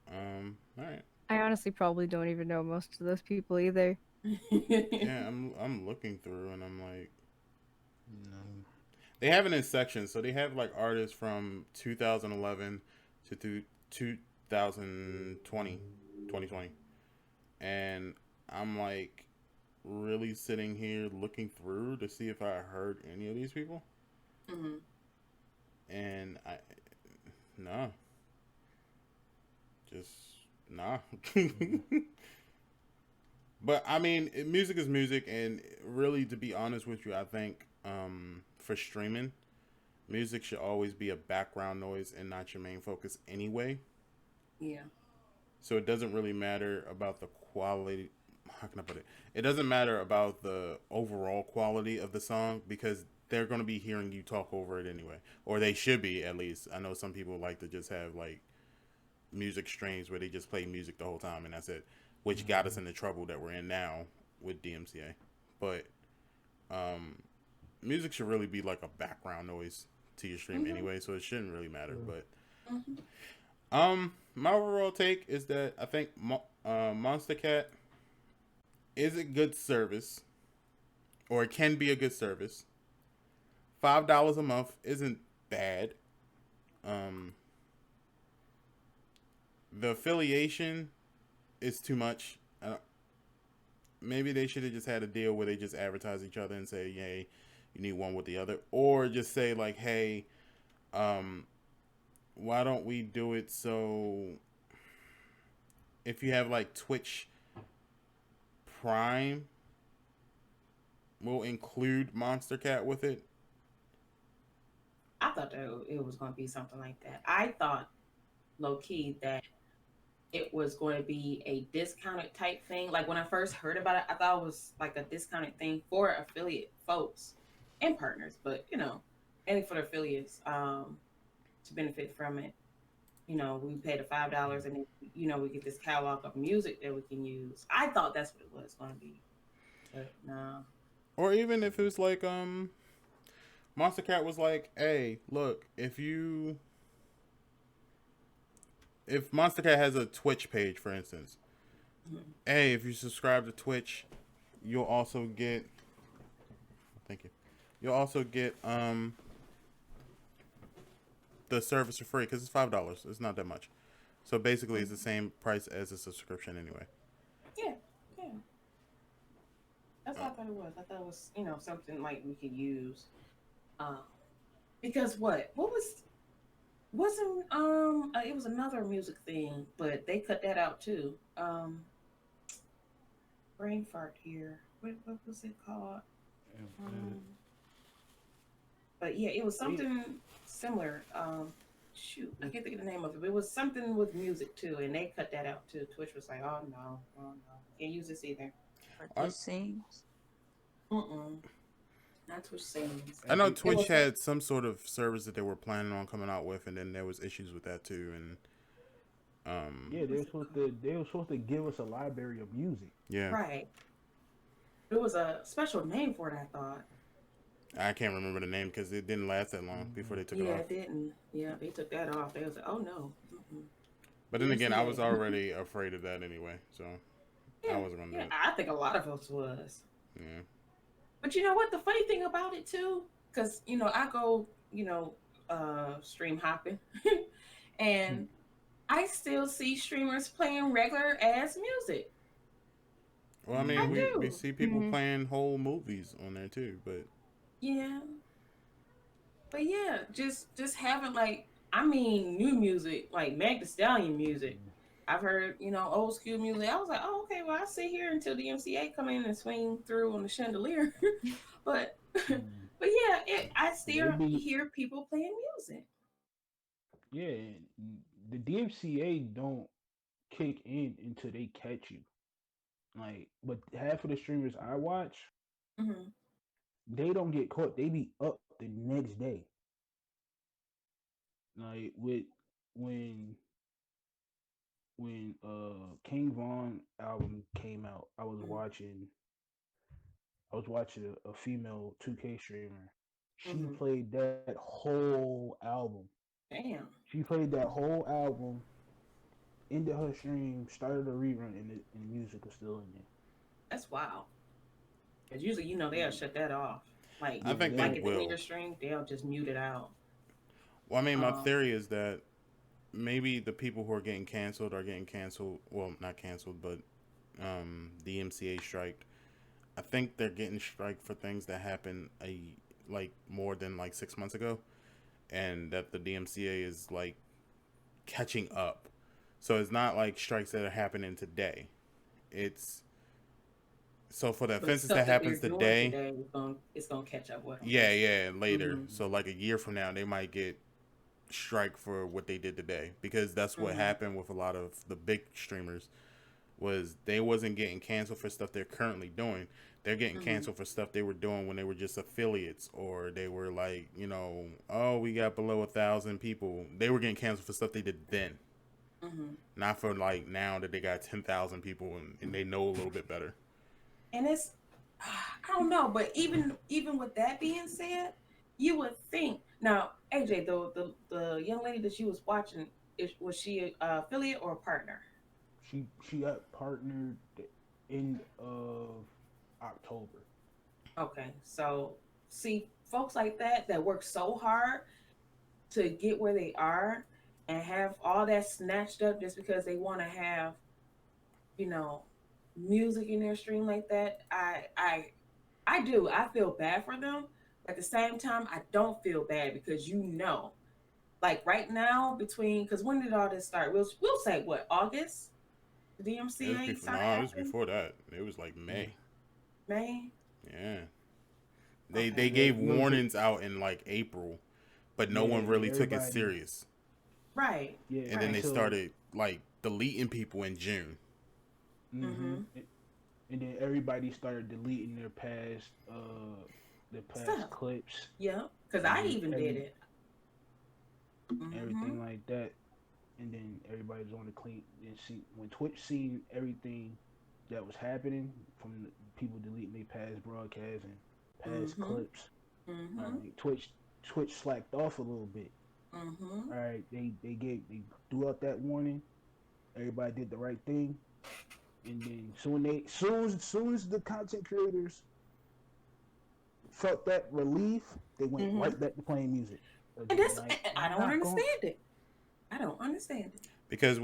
All right. I honestly probably don't even know most of those people either. Yeah, I'm looking through and I'm like, no. They have it in sections, so they have like artists from 2011 to 2020, and I'm like really sitting here looking through to see if I heard any of these people, and nah, just nah. But I mean, music is music, and really, to be honest with you, I think for streaming, music should always be a background noise and not your main focus anyway. Yeah. So it doesn't really matter about the quality. How can I put it? It doesn't matter about the overall quality of the song because they're going to be hearing you talk over it anyway, or they should be at least. I know some people like to just have like music streams where they just play music the whole time and that's it, which got us into trouble that we're in now with DMCA. But music should really be like a background noise to your stream anyway, so it shouldn't really matter. But my overall take is that I think Monster Cat is a good service, or it can be a good service. $5 a month isn't bad. The affiliation is too much. Maybe they should have just had a deal where they just advertise each other and say, "Hey, you need one with the other," or just say like, "Hey, why don't we do it so if you have like Twitch Prime, we'll include Monster Cat with it." I thought that it was going to be something like that. I thought, low key, that it was going to be a discounted type thing. Like when I first heard about it, I thought it was like a discounted thing for affiliate folks and partners. But you know, mainly for the affiliates, to benefit from it. We pay the $5, and then, we get this catalog of music that we can use. I thought that's what it was going to be, but no. Or even if it was like Monster Cat was like, hey, look, if Monster Cat has a Twitch page, for instance, Mhm. hey, if you subscribe to Twitch, you'll also get thank you. You'll also get the service for free because it's $5. It's not that much. So basically, it's the same price as a subscription anyway. Yeah, yeah. That's what I thought it was. I thought it was, something like we could use. Um, because what was wasn't it was another music thing, but they cut that out too. Brain fart here. What was it called? Um, but yeah, it was something similar. Shoot, I can't think of the name of it, but it was something with music too, and they cut that out too. Twitch was like, oh no, can't use this either. Or I, just sings. Mm-mm, not Twitch sings. I know It Twitch was had some sort of service that they were planning on coming out with, and then there was issues with that too. And Yeah, they were supposed to give us a library of music. yeah, right. There was a special name for it, I thought. I can't remember the name because it didn't last that long before they took it Yeah, off. it didn't. Yeah, they took that off. They was like, oh no. Mm-mm. But then again, I was DMCA. already afraid of that anyway, so I Yeah, wasn't gonna do yeah. it. I think a lot of us was. Yeah. But you know what? The funny thing about it too, because I go, stream hopping, and I still see streamers playing regular ass music. Well, I I mean, we do. see people playing whole movies on there too, but Yeah. But yeah, just having like, I mean, new music, like Meg Thee Stallion music. I've heard, old school music. I was like, oh, okay, well, I sit here until the MCA come in and swing through on the chandelier. but but yeah, I They still be hear people playing music. yeah, the DMCA don't kick in until they catch you. Like, but half of the streamers I watch, Hmm. they don't get caught. They be up the next day. Like with when King Von album came out, I was watching a female 2K streamer. She Hmm. played that whole album. Damn, She played that whole album, ended her stream, started a rerun, and the music was still in there. that's wild. Because usually, they'll Yeah, shut that off. Like, I yeah, think they like at the end of will. your stream, they'll just mute it out. Well, I mean, my Um, theory is that maybe the people who are getting canceled are getting canceled. Well, not canceled, but the MCA strike. I think they're getting strike for things that happened like more than like 6 months ago, and that the DMCA is like catching up. So it's not like strikes that are happening today. It's so for the so the offenses stuff that that they're happens doing today. today is gonna catch up with them, Yeah, basically. yeah, later. Hmm. So like a year from now, they might get strike for what they did today because that's what Hmm. happened with a lot of the big streamers was they wasn't getting canceled for stuff they're currently doing. They're getting Hmm. canceled for stuff they were doing when they were just affiliates or they were like, oh, we got below 1,000 people. They were getting canceled for stuff they did then, Hmm. not for like now that they got 10,000 people and they know a little bit better. And it's, I don't know, but even with that being said, you would think now, AJ, the young lady that you was watching, was she a affiliate or a partner? she got partnered the end of October. Okay, so see, folks like that work so hard to get where they are and have all that snatched up just because they want to have, you know, music in their stream like that. I do. I feel bad for them. But at the same time, I don't feel bad because like right now between because when did all this start? We'll say what, August? The It was DMCA before. started No, it was acting before that. It was like Yeah, May. May. Yeah, they Okay. yeah, gave warnings out in like April, but no yeah, one and then really took it everybody, serious. Right. yeah, And then they Right. until started like deleting people in June. mm-hmm, Mhm. and then everybody started deleting their past the past stuff. clips, Yeah, because I even did it. everything like that, and then everybody's on the clean. And see when Twitch seen everything that was happening from the people deleting their past broadcasts and past clips, Twitch slacked off a little bit. All right, they threw out that warning. Everybody did the right thing, and then soon as the content creators felt that relief, they went right back to playing music. And that's I don't understand it. I don't understand it. Because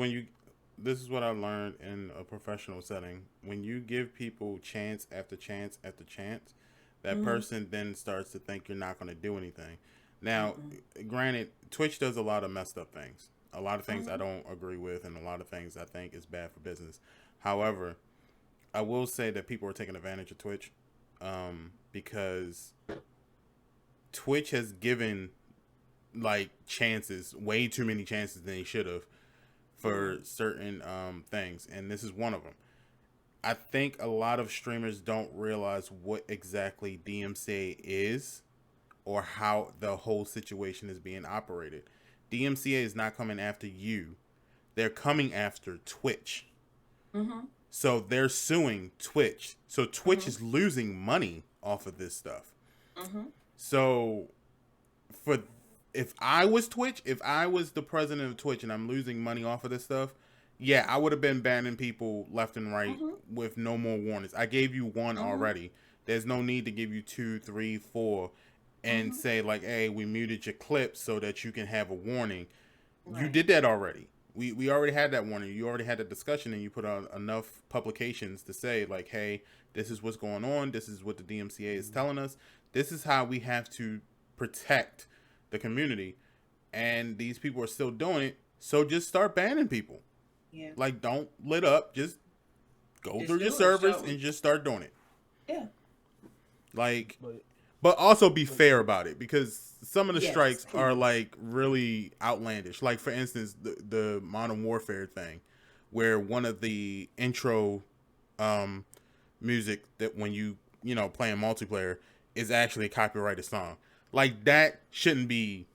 this is what I learned in a professional setting. When you give people chance after chance after chance, that person then starts to think you're not going to do anything. Now, granted, Twitch does a lot of messed up things. A lot of things I don't agree with, and a lot of things I think is bad for business. However, I will say that people are taking advantage of Twitch because Twitch has given like chances, way too many chances than they should have for certain things, and this is one of them. I think a lot of streamers don't realize what exactly DMCA is or how the whole situation is being operated. DMCA is not coming after you. They're coming after Twitch. So they're suing Twitch. So Twitch is losing money off of this stuff. So if I was Twitch, if I was the president of Twitch and I'm losing money off of this stuff, yeah, I would have been banning people left and right with no more warnings. I gave you one already. There's no need to give you 2, 3, 4 and say like, hey, we muted your clip so that you can have a warning. You did that already. We already had that warning. You already had the discussion, and you put out enough publications to say like, hey, this is what's going on. This is what the DMCA is telling us. This is how we have to protect the community, and these people are still doing it. So just start banning people. Yeah. Like, don't lit up. Just go through your servers and just start doing it. Yeah. Like, but also be fair about it, because some of the strikes are like really outlandish. Like, for instance, the Modern Warfare thing, where one of the intro music that when you playing multiplayer is actually a copyrighted song. Like, that shouldn't be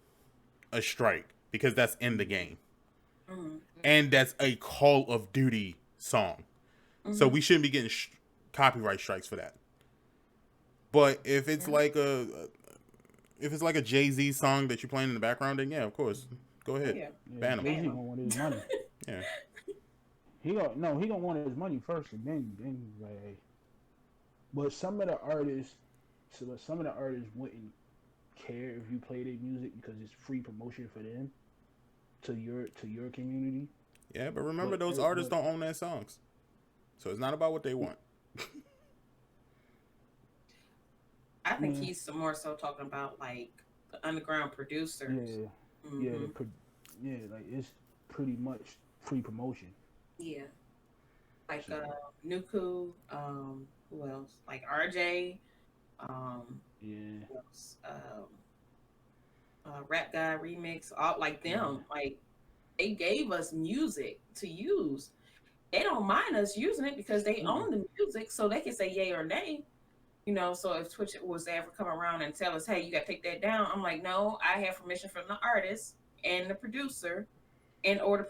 a strike because that's in the game. And that's a Call of Duty song. So we shouldn't be getting copyright strikes for that. But if it's like a Jay-Z song that you're playing in the background, then yeah, of course, go ahead, ban him. He gonna want his money. Yeah. He gonna want his money first, and then like, hey. But some of the artists wouldn't care if you play their music because it's free promotion for them to your community. Yeah, but remember, those artists don't own their songs, so it's not about what they want. I think he's more so talking about like the underground producers. Like it's pretty much free promotion. Yeah, like Nuku, who else? Like RJ, who else? Rap Guy Remix, all like them. Like, they gave us music to use. They don't mind us using it because they own the music, so they can say yay or nay. So if Twitch was to ever come around and tell us, hey, you got to take that down, I'm like, no, I have permission from the artist and the producer or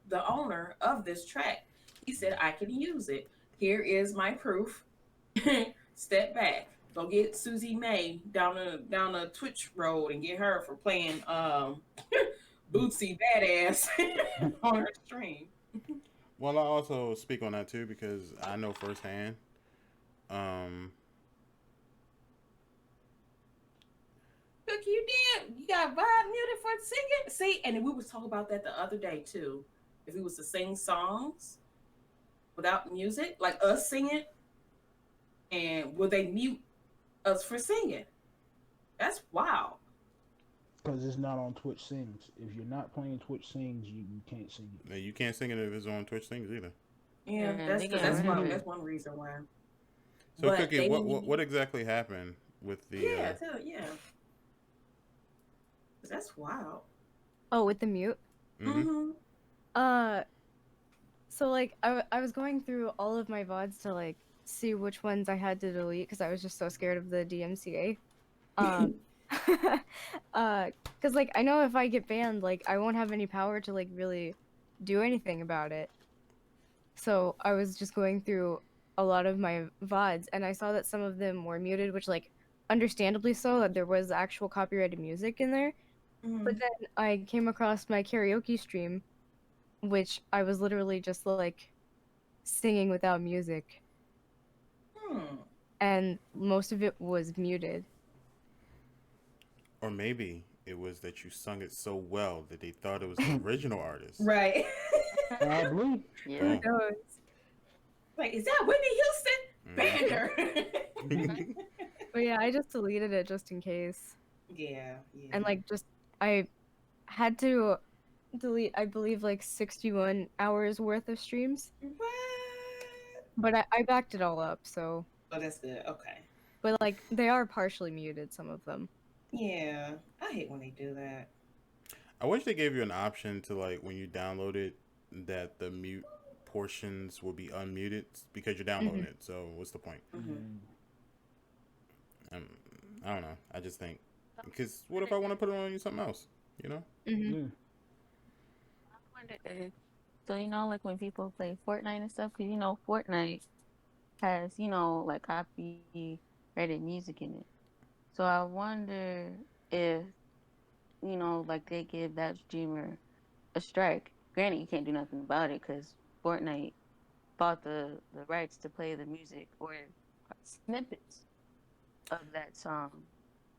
the owner of this track. He said, I can use it. Here is my proof. Step back. Go get Susie May down the Twitch road and get her for playing Bootsy Badass on her stream. Well, I also speak on that too because I know firsthand. Look, you got vibe muted for singing. See, and we was talking about that the other day too. If we was to sing songs without music, like us singing, and will they mute us for singing? That's wild. Because it's not on Twitch Sings. If you're not playing Twitch Sings, you can't sing it. Yeah, you can't sing it if it's on Twitch Sings either. Yeah, that's one reason why. So, Cooky, what exactly happened with the? Yeah. That's wild. Oh, with the mute. Mm-hmm. So like I was going through all of my VODs to like see which ones I had to delete because I was just so scared of the DMCA. Um, because like I know if I get banned, like I won't have any power to like really do anything about it. So I was just going through a lot of my VODs and I saw that some of them were muted, which like understandably so, that there was actual copyrighted music in there. But Mhm. then I came across my karaoke stream, which I was literally just like singing without music, Hmm. and most of it was muted. Or maybe it was that you sung it so well that they thought it was the original artist. Right. Probably. Who Yeah. Boom. knows? Like, is that Whitney Houston? Mhm. Banner. But yeah, I just deleted it just in case. Yeah, yeah. And like just I had to delete I believe like 61 hours worth of streams. What? But I backed it all up, so Oh, that's good. Okay. but like they are partially muted, some of them. Yeah, I hate when they do that. I wish they gave you an option to like when you download it that the mute portions will be unmuted because you're downloading it. So what's the point? Hmm. Um, I don't know. I just think because what if I want to put it on you something else? You know? Mhm. Yeah. I wonder if, so like when people play Fortnite and stuff, because Fortnite has like copyrighted music in it. So I wonder if like they give that streamer a strike. Granted, you can't do nothing about it because Fortnite bought the rights to play the music or snippets of that song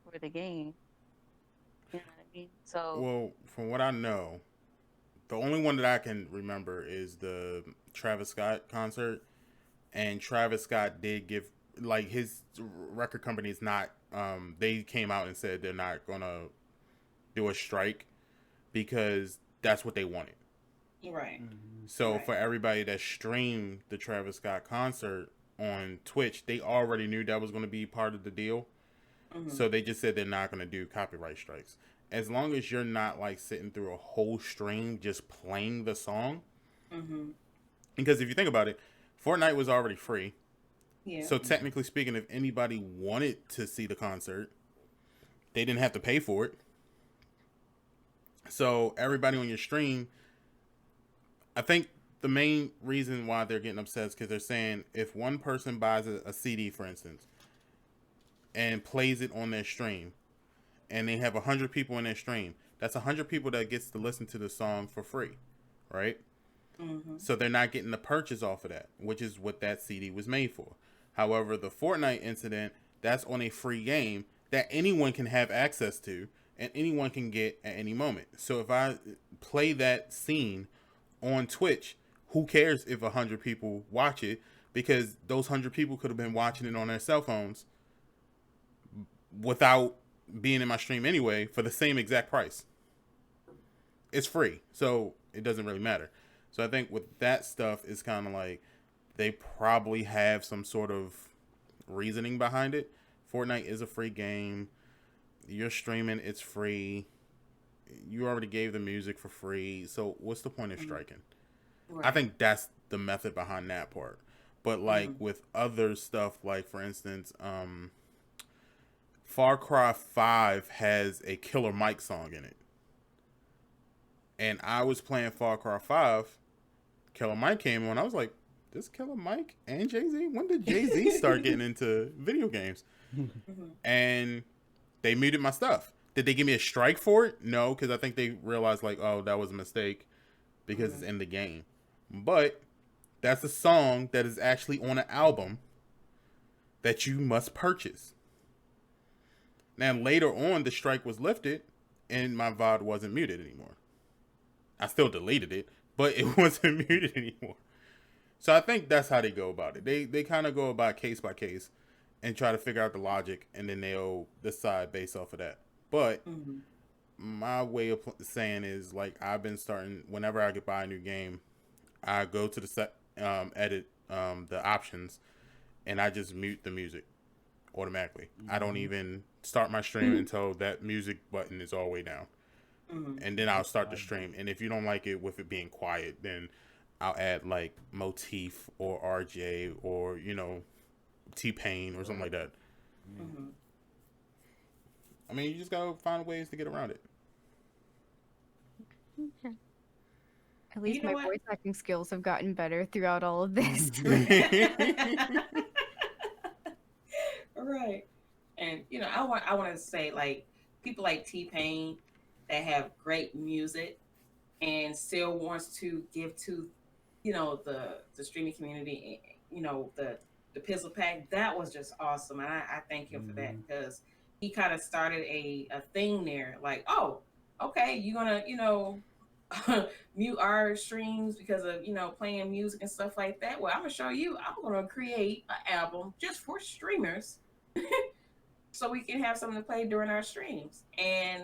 for the game. You know what I mean? So Well, from what I know, the only one that I can remember is the Travis Scott concert, and Travis Scott did give like his record company is not. They came out and said they're not gonna do a strike because that's what they wanted. Right. So Right. for everybody that streamed the Travis Scott concert on Twitch, they already knew that was going to be part of the deal. Hmm. So they just said they're not going to do copyright strikes. As long as you're not like sitting through a whole stream just playing the song. Hmm. Because if you think about it, Fortnite was already free. Yeah. So technically speaking, if anybody wanted to see the concert, they didn't have to pay for it. So everybody on your stream, I think the main reason why they're getting upset is because they're saying if one person buys a CD, for instance, and plays it on their stream, and they have 100 people in their stream, that's 100 people that gets to listen to the song for free, right? Hmm. So they're not getting the purchase off of that, which is what that CD was made for. However, the Fortnite incident, that's on a free game that anyone can have access to and anyone can get at any moment. So if I play that scene on Twitch, who cares if 100 people watch it? Because those 100 people could have been watching it on their cell phones without being in my stream anyway for the same exact price. It's free, so it doesn't really matter. So I think with that stuff, it's kind of like they probably have some sort of reasoning behind it. Fortnite is a free game. You're streaming, it's free. You already gave the music for free. So what's the point of striking? Right. I think that's the method behind that part. But like with other stuff, like for instance, Far Cry 5 has a Killer Mike song in it. And I was playing Far Cry 5. Killer Mike came on. I was like, this Killer Mike and Jay-Z? When did Jay-Z start getting into video games? And they muted my stuff. Did they give me a strike for it? No, because I think they realized like, oh, that was a mistake because it's in the game. But that's a song that is actually on an album that you must purchase. Now later on, the strike was lifted, and my VOD wasn't muted anymore. I still deleted it, but it wasn't muted anymore. So I think that's how they go about it. They kind of go about case by case and try to figure out the logic, and then they'll decide based off of that. But my way of saying is like I've been starting whenever I get buy a new game, I go to the edit the options, and I just mute the music automatically. I don't even start my stream until that music button is all the way down. And then I'll start the stream. And if you don't like it with it being quiet, then I'll add like motif or RJ or T-Pain or something like that. Yeah. Mm-hmm. I mean, you just gotta find ways to get around it. At You least know my what? voice acting skills have gotten better throughout all of this. Right. And I want to say, like, people like T-Pain that have great music and still wants to give to the streaming community, the Pizzle Pack. That was just awesome, and I thank him for that, Mm-hmm. because he kind of started a thing there, like, oh, okay, you're gonna mute our streams because of playing music and stuff like that. Well, I'm gonna show you. I'm gonna create an album just for streamers so we can have something to play during our streams. And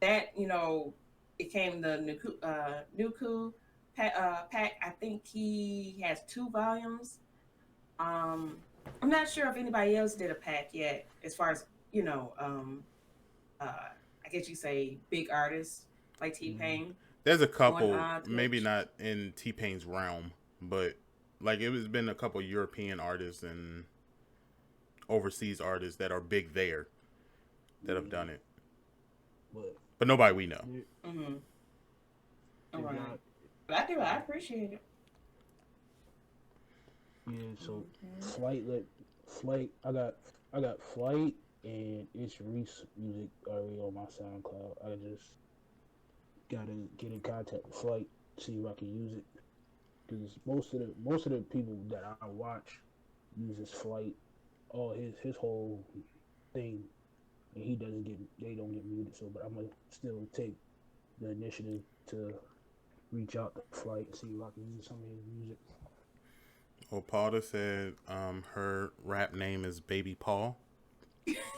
that became the Nuku pack. I think he has 2 volumes. I'm not sure if anybody else did a pack yet, as far as I guess you say big artists like T Mm-hmm. Pain There's a on couple, maybe Twitch. not in T-Pain's realm, but like it has been a couple European artists and overseas artists that are big there that have Yeah. done it, But but nobody we know. Mm-hmm. All if right, y'all, but I appreciate it. yeah. So Okay. flight, like flight. I got flight, and it's Reese music already on my SoundCloud. I just gotta get in contact with flight, see if I can use it. Because most of the people that I watch uses flight, all his whole thing, and they don't get muted. So, but I'm gonna still take the initiative to reach out to flight and see if I can use some of his music. Well, Paula said her rap name is Baby Paul.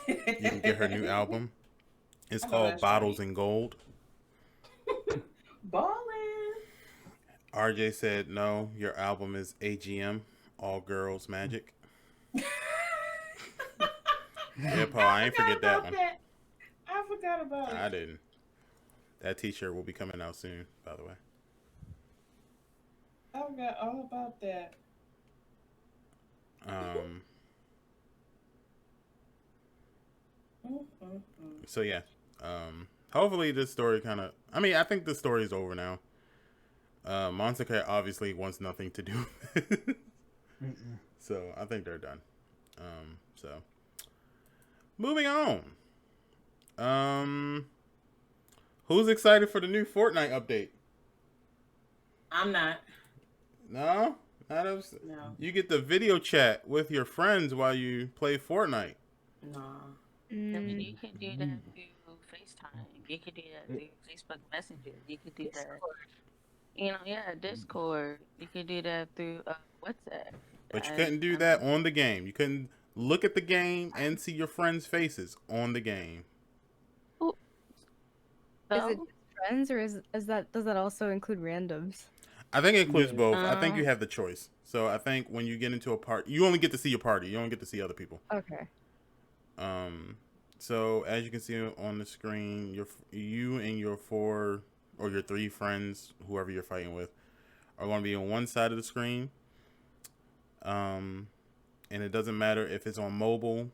You can get her new album. It's I know called that's Bottles right. and Gold. Ballin'. RJ said no, your album is AGM, All Girls Magic. Yeah, Paul, I I ain't forgot forget that about one. that. I forgot about I it. didn't. That T-shirt will be coming out soon, by the way. I forgot all about that. Um. Mm-mm-mm. So yeah. Hopefully this story kind of. I mean, I think the story's over now. Monster Cat obviously wants nothing to do with it. Mm-mm. So I think they're done. So moving on. Um, who's excited for the new Fortnite update? I'm not. No, not us. No. You get the video chat with your friends while you play Fortnite. No. I mean, Mm, you can do that through FaceTime. You can do that It, through Facebook Messenger. You can do that, Discord. yeah, Discord. You can do that through WhatsApp. But you I, couldn't do I that mean, on the game. You couldn't look at the game and see your friends' faces on the game. who- Is it so, just friends, or is that does that also include randoms? I think it includes yeah, both. I think you um, have the choice. So I think when you get into a party, you only get to see your party. You don't get to see other people. Okay. Um, so as you can see on the screen, you and your 4 or your 3 friends, whoever you're fighting with, are going to be on one side of the screen. Um, and it doesn't matter if it's on mobile,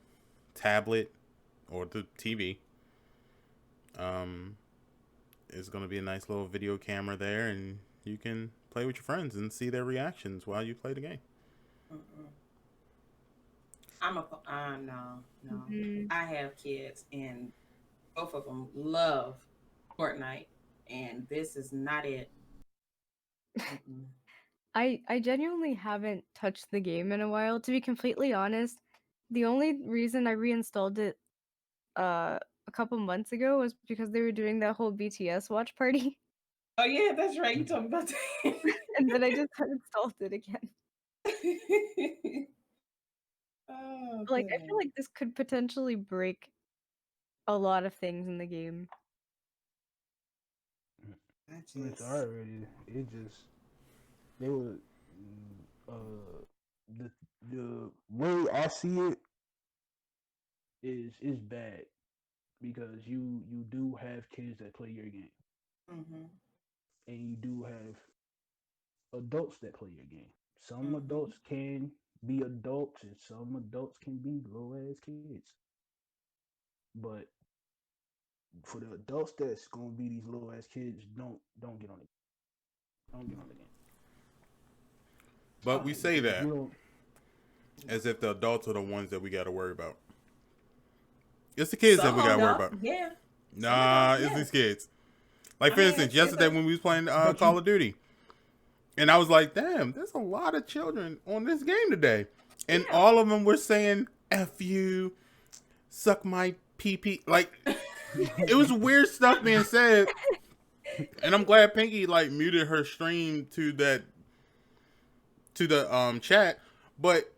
tablet, or the TV. Um, it's going to be a nice little video camera there, and you can play with your friends and see their reactions while you play the game. Mm-mm. No, no. Mhm. I have kids, and both of them love Fortnite, and this is not it. Mm-mm. I genuinely haven't touched the game in a while. To be completely honest, the only reason I reinstalled it a couple months ago was because they were doing that whole BTS watch party, Oh yeah, that's right. You talking about that? and then I just uninstalled it again. Oh Like, I feel goodness. like this could potentially break a lot of things in the game. I it's just already. It just they were uh the the way I see it is bad because you do have kids that play your game, mm-hmm, and you do have adults that play your game. Some mm-hmm, adults can be adults, and some adults can be little ass kids. But for the adults that's gonna be these little ass kids, don't get on it. Don't get on the game. But we say Because that you don't. as if the adults are the ones that we got to worry about. It's the kids that we got to worry about. Yeah. Nah, it's these kids. Like, for instance, yesterday when we was playing Call of Duty, and I was like, damn, there's a lot of children on this game today. And all of them were saying, F you, suck my pee-pee. Like, it was weird stuff being said. And I'm glad Pinky, like, muted her stream to the chat. But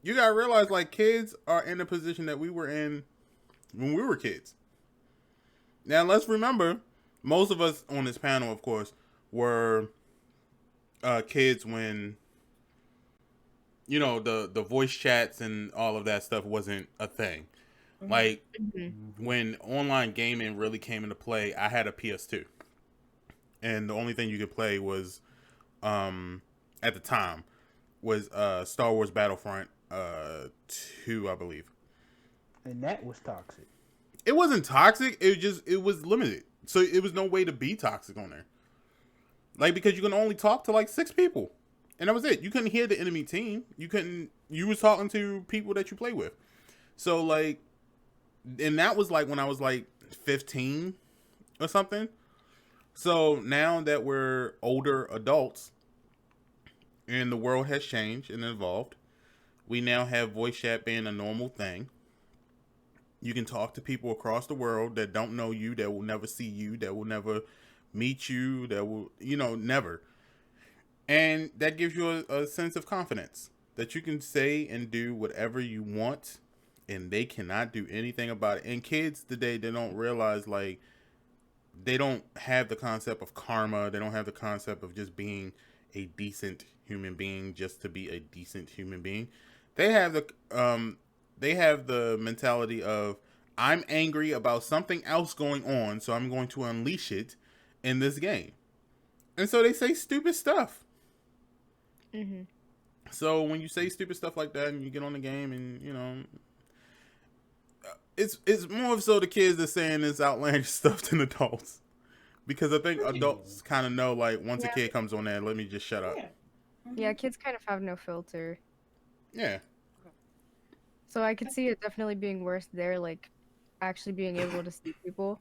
you gotta realize, like, kids are in the position that we were in when we were kids. Now, let's remember, most of us on this panel, of course, were kids when, you know, the voice chats and all of that stuff wasn't a thing. Mm-hmm. Like, when online gaming really came into play, I had a PS2. And the only thing you could play was, at the time, was Star Wars Battlefront 2, I believe. And that was toxic. It wasn't toxic. It was limited. So it was no way to be toxic on there. Like, because you can only talk to like 6 people. And that was it. You couldn't hear the enemy team. You was talking to people that you play with. So like, and that was like when I was like 15 or something. So now that we're older adults and the world has changed and evolved, we now have voice chat being a normal thing. You can talk to people across the world that don't know you, that will never see you, that will never meet you, that will, never. And that gives you a sense of confidence that you can say and do whatever you want, and they cannot do anything about it. And kids today, they don't realize, like, they don't have the concept of karma. They don't have the concept of just being a decent human being just to be a decent human being. They have the mentality of, I'm angry about something else going on, so I'm going to unleash it in this game. And so they say stupid stuff. Mm-hmm. So when you say stupid stuff like that and you get on the game and, it's more of so the kids that saying this outlandish stuff than adults. Because I think adults kind of know, like, once a kid comes on there, let me just shut up. Yeah, kids kind of have no filter. Yeah. So I could see it definitely being worse there, like, actually being able to see people.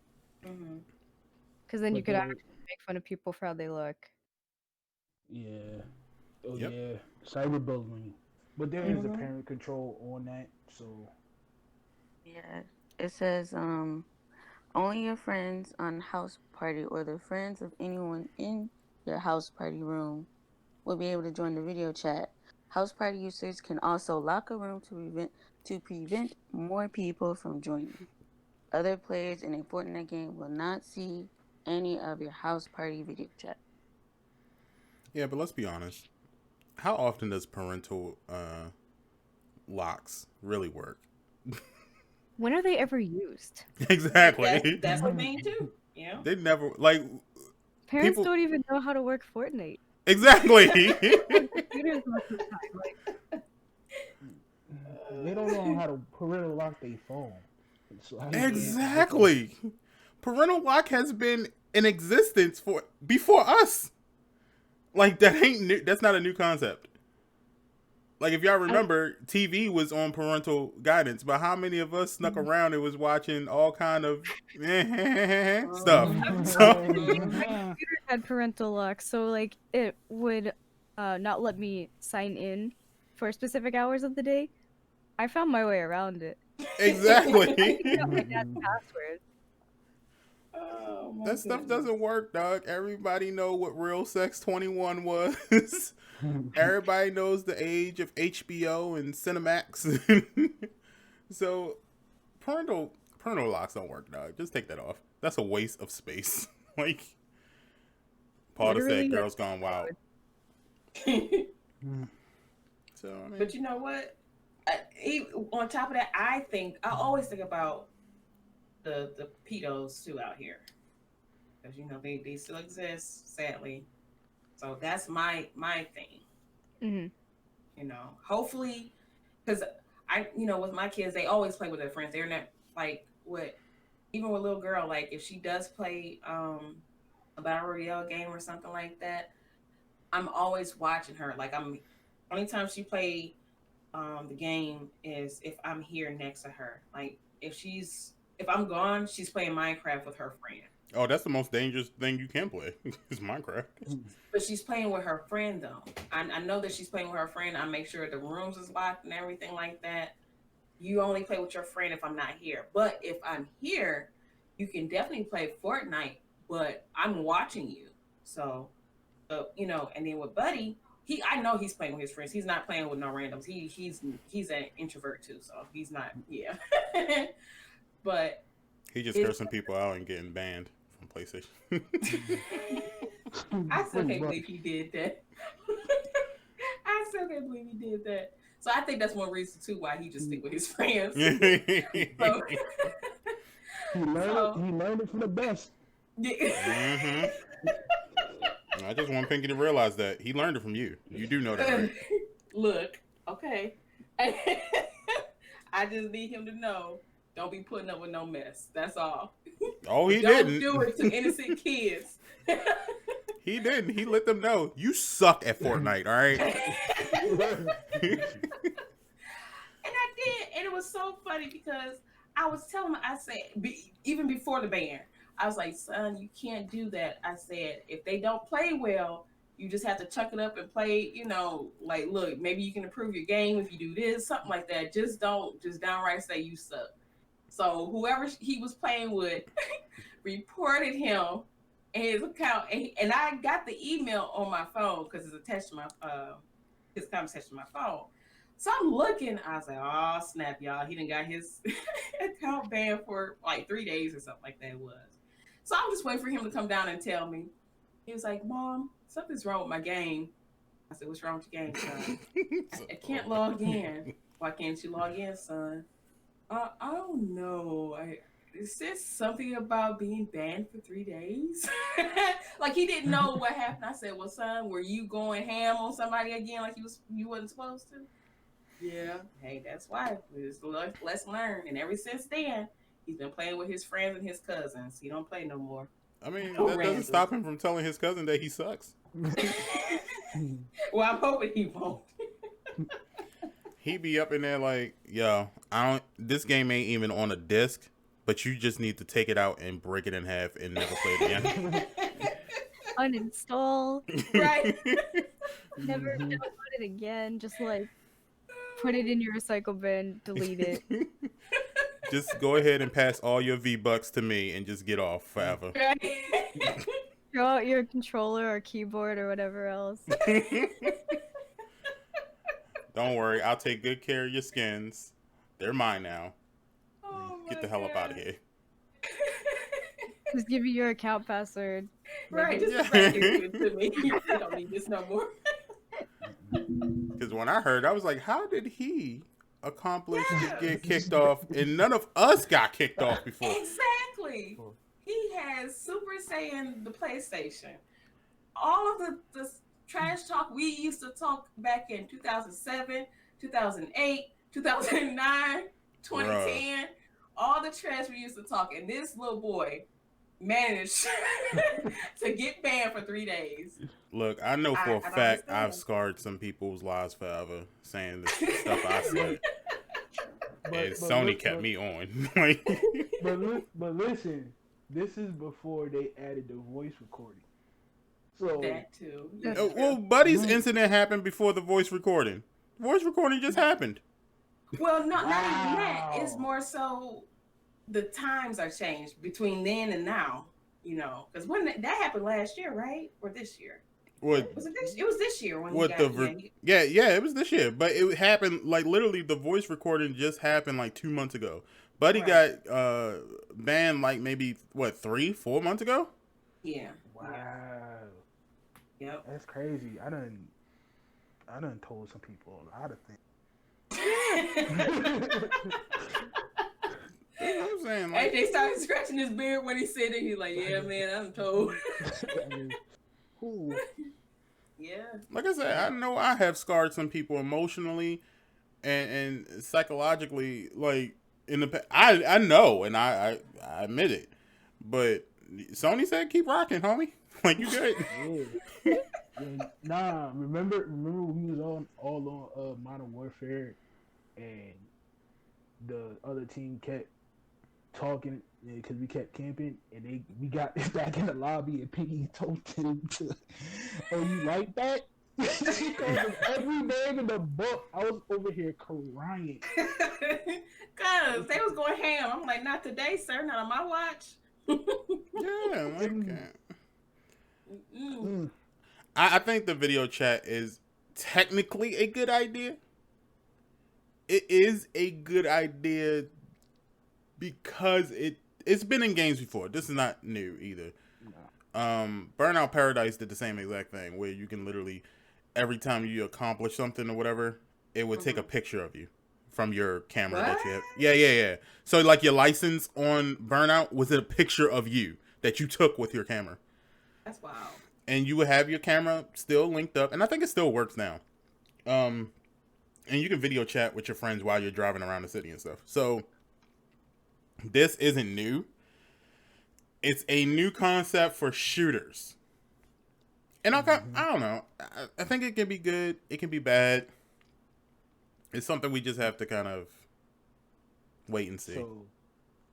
Because then you could actually make fun of people for how they look. Yeah. Oh, yeah. Cyberbullying. But there is a parent control on that, so... Yeah. It says, only your friends on house party or the friends of anyone in your house party room will be able to join the video chat. House party users can also lock a room to prevent more people from joining. Other players in a Fortnite game will not see any of your house party video chat. Yeah, but let's be honest. How often does parental locks really work? When are they ever used? Exactly. That's the thing too. Yeah. They never, like, parents don't even know how to work Fortnite. Exactly. They don't know how to parental lock their phone. So exactly. Parental lock has been in existence before us. Like, that ain't new. That's not a new concept. Like, if y'all remember, TV was on parental guidance, but how many of us snuck around and was watching all kind of stuff? My computer had parental lock, so like it would not let me sign in for specific hours of the day. I found my way around it. Exactly. I got my dad's password. That stuff doesn't work, dog. Everybody know what Real Sex 21 was. Everybody knows the age of HBO and Cinemax. So parental locks don't work, dog. Just take that off. That's a waste of space. Like Paul said, girls gone wild. So I mean, but you know what? On top of that, I always think about the pedos too out here, because they still exist, sadly. So that's my thing. hopefully, because with my kids, they always play with their friends. They're not like even with little girl, like if she does play a battle royale game or something like that, I'm always watching her. Like only time she play the game is if I'm here next to her. Like if I'm gone, she's playing Minecraft with her friend. Oh, that's the most dangerous thing you can play. Is Minecraft. But she's playing with her friend though. I know that she's playing with her friend. I make sure the rooms is locked and everything like that. You only play with your friend if I'm not here. But if I'm here, you can definitely play Fortnite, but I'm watching you. So, and then with Buddy, I know he's playing with his friends. He's not playing with no randoms. He's an introvert too, so he's not. Yeah, but he just cursing people out and getting banned from PlayStation. I still can't believe he did that. I still can't believe he did that. So I think that's one reason too why he just stick with his friends. So, he learned it from the best. Mm-hmm. I just want Pinky to realize that he learned it from you. You do know that, right? Look, okay. I just need him to know, don't be putting up with no mess. That's all. Oh, he didn't. Don't do it to innocent kids. He didn't. He let them know, you suck at Fortnite, all right? And I did. And it was so funny because I was telling him, I said, even before the ban, I was like, son, you can't do that. I said, if they don't play well, you just have to chuck it up and play, like, look, maybe you can improve your game if you do this, something like that. Just don't just downright say you suck. So whoever he was playing with reported him and his account. And I got the email on my phone because it's attached to my, his conversation to my phone. So I'm looking, I was like, oh, snap, y'all. He done got his account banned for like 3 days or something like that it was. So I'm just waiting for him to come down and tell me. He was like, Mom, something's wrong with my game. I said, what's wrong with your game, son? I can't log in. Why can't you log in, son? I don't know. It says something about being banned for 3 days. Like he didn't know what happened. I said, well, son, were you going ham on somebody again like you wasn't supposed to? Yeah. Hey, that's why. Let's learn. And ever since then, he's been playing with his friends and his cousins. He don't play no more. I mean, that doesn't stop him from telling his cousin that he sucks. Well, I'm hoping he won't. He be up in there like, yo, this game ain't even on a disc, but you just need to take it out and break it in half and never play it again. Uninstall. Right. Never download it again. Just like put it in your recycle bin, delete it. Just go ahead and pass all your V-Bucks to me and just get off forever. Right. Throw out your controller or keyboard or whatever else. Don't worry, I'll take good care of your skins. They're mine now. Oh Get the hell up out of here. Just give me your account password. Right, just give it to me. I don't need this no more. Because when I heard, I was like, how did he accomplish to get kicked off and none of us got kicked off before? Exactly. He has Super Saiyan the PlayStation. All of the trash talk we used to talk back in 2007, 2008, 2009, 2010. All the trash we used to talk. And this little boy managed to get banned for 3 days. Look, I know for a fact I've scarred some people's lives forever saying the stuff I said. And Sony kept me on. but listen, this is before they added the voice recording. So that too. Well, Buddy's incident happened before the voice recording. Voice recording just happened. Well, not even that. It's more so the times are changed between then and now. Because when that happened last year, right? Or this year? What? It was this year when what he got it was this year. But it happened like literally the voice recording just happened like 2 months ago. Buddy got banned like maybe 3-4 months ago. Yeah. Wow. Yep. That's crazy. I done told some people a lot of things. You know what I'm saying? Like, AJ started scratching his beard when he said it. He's like, yeah, man, I'm told. Yeah. Like I said, I know I have scarred some people emotionally and psychologically. Like in the I know, and I admit it. But Sony said, "Keep rocking, homie. Like you good." Yeah. Yeah, nah, remember when we was all on Modern Warfare and the other team kept talking because we kept camping and we got back in the lobby and Piggy told him to, oh, you like that? She called him every name in the book. I was over here crying. Cause they was going ham. I'm like, not today, sir. Not on my watch. Yeah, like Mm-mm. I think the video chat is technically a good idea. It is a good idea because it's been in games before. This is not new either. Burnout Paradise did the same exact thing where you can literally every time you accomplish something or whatever, it would take a picture of you from your camera that you have. Yeah. So like your license on Burnout was a picture of you that you took with your camera. That's wild. And you would have your camera still linked up, and I think it still works now. And you can video chat with your friends while you're driving around the city and stuff. So this isn't new. It's a new concept for shooters. And I don't know. I think it can be good. It can be bad. It's something we just have to kind of wait and see. So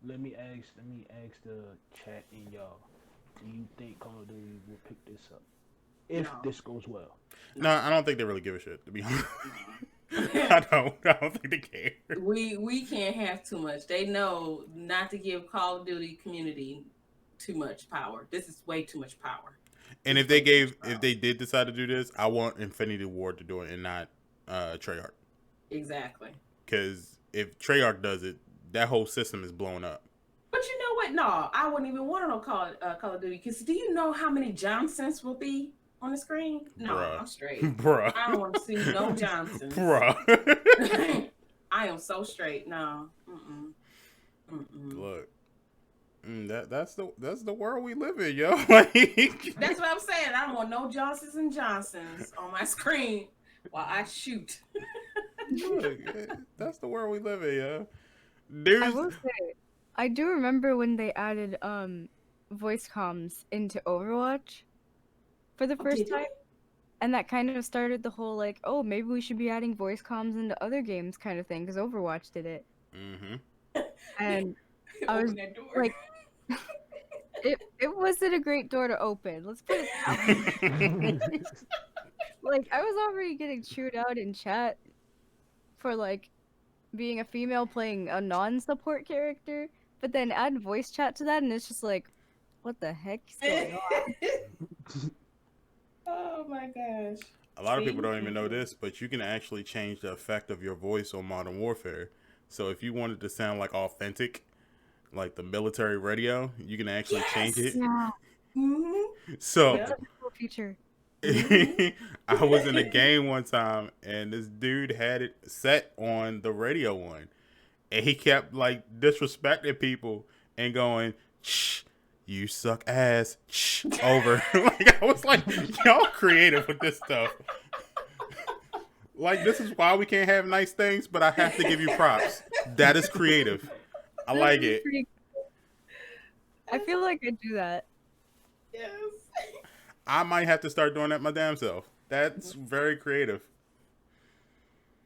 let me ask the chat and y'all. Do you think Call of Duty will pick this up if this goes well? No, I don't think they really give a shit, to be honest. I don't think they care. We can't have too much. They know not to give Call of Duty community too much power. This is way too much power. And if they did decide to do this, I want Infinity Ward to do it and not Treyarch. Exactly. Because if Treyarch does it, that whole system is blown up. But you know what? No, I wouldn't even want to know Call of Duty. Because do you know how many Johnsons will be on the screen? No, Bruh. I'm straight. Bruh. I don't want to see no Johnsons. Bruh. I am so straight. No. Look. That's the world we live in, yo. Like, that's what I'm saying. I don't want no Johnsons and Johnsons on my screen while I shoot. Look, that's the world we live in, yo. I will say, I do remember when they added voice comms into Overwatch for the first time. And that kind of started the whole, like, oh, maybe we should be adding voice comms into other games kind of thing, because Overwatch did it. And I was like, it wasn't a great door to open. Let's put it that way. Like, I was already getting chewed out in chat for, like, being a female playing a non-support character, but then add voice chat to that, and it's just like, what the heck is going on? Oh my gosh. A lot of people don't even know this, but you can actually change the effect of your voice on Modern Warfare. So if you wanted to sound like authentic, like the military radio, you can actually change it. Yeah. So That's a cool feature. I was in a game one time, and this dude had it set on the radio one, and he kept like disrespecting people and going, "Shh, you suck ass." Shh, over. Like I was like, y'all creative with this stuff. Like this is why we can't have nice things, but I have to give you props. That is creative. I like it. I feel like I do that. Yes. I might have to start doing that my damn self. That's very creative.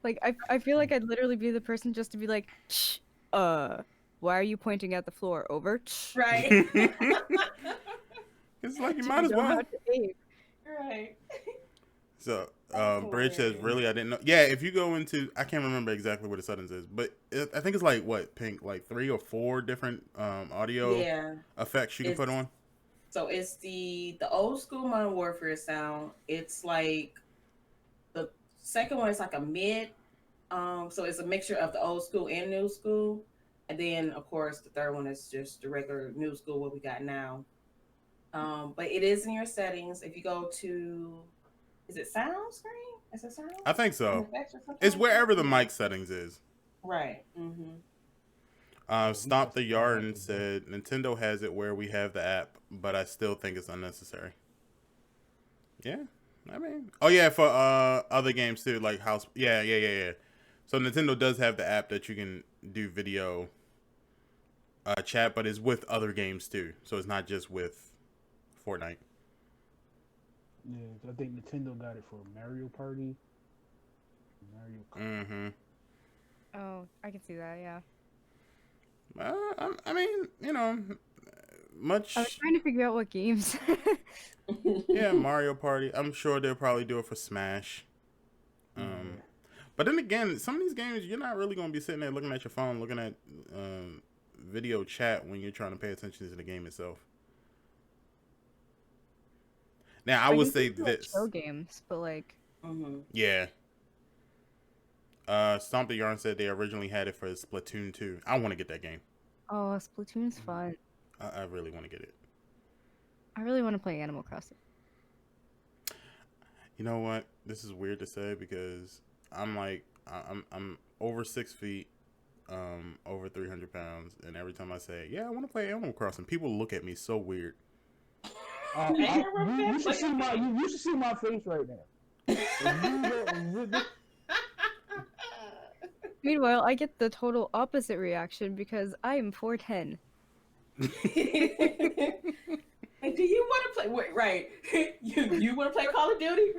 Like, I feel like I'd literally be the person just to be like, shh, why are you pointing at the floor? Over? Right. It's like you might as well. Right. So, Bridge says, really, I didn't know. Yeah, if you go into, I can't remember exactly what the settings is, but I think it's like, what, Pink, like 3 or 4 different audio effects you can put on? So it's the old school Modern Warfare sound. It's like the second one is like a mid. So it's a mixture of the old school and new school. And then of course the third one is just the regular new school, what we got now. But it is in your settings. If you go to, is it sound screen? Is it sound? I think so. It's wherever the mic settings is. Right. Stomp the Yarn said, Nintendo has it where we have the app, but I still think it's unnecessary. Yeah, I mean, oh yeah, for other games too, like House. Yeah. So Nintendo does have the app that you can do video chat, but it's with other games too. So it's not just with Fortnite. Yeah, I think Nintendo got it for Mario Party. Mario Kart. Mm-hmm. Oh, I can see that. Yeah. I mean, you know, much. I was trying to figure out what games. Yeah, Mario Party. I'm sure they'll probably do it for Smash. But then again, some of these games you're not really gonna be sitting there looking at your phone, looking at video chat when you're trying to pay attention to the game itself. Now, I would say this. Show games, but like. Yeah. Stomp the Yarn said they originally had it for Splatoon 2. I want to get that game. Oh, Splatoon's fun. I really want to get it. I really want to play Animal Crossing. You know what? This is weird to say because I'm like I'm over 6 feet, over 300 pounds, and every time I say, yeah, I want to play Animal Crossing, people look at me so weird. You should see my face right now. Meanwhile, I get the total opposite reaction because I am 4'10". And do you want to play? Wait, right? You want to play Call of Duty?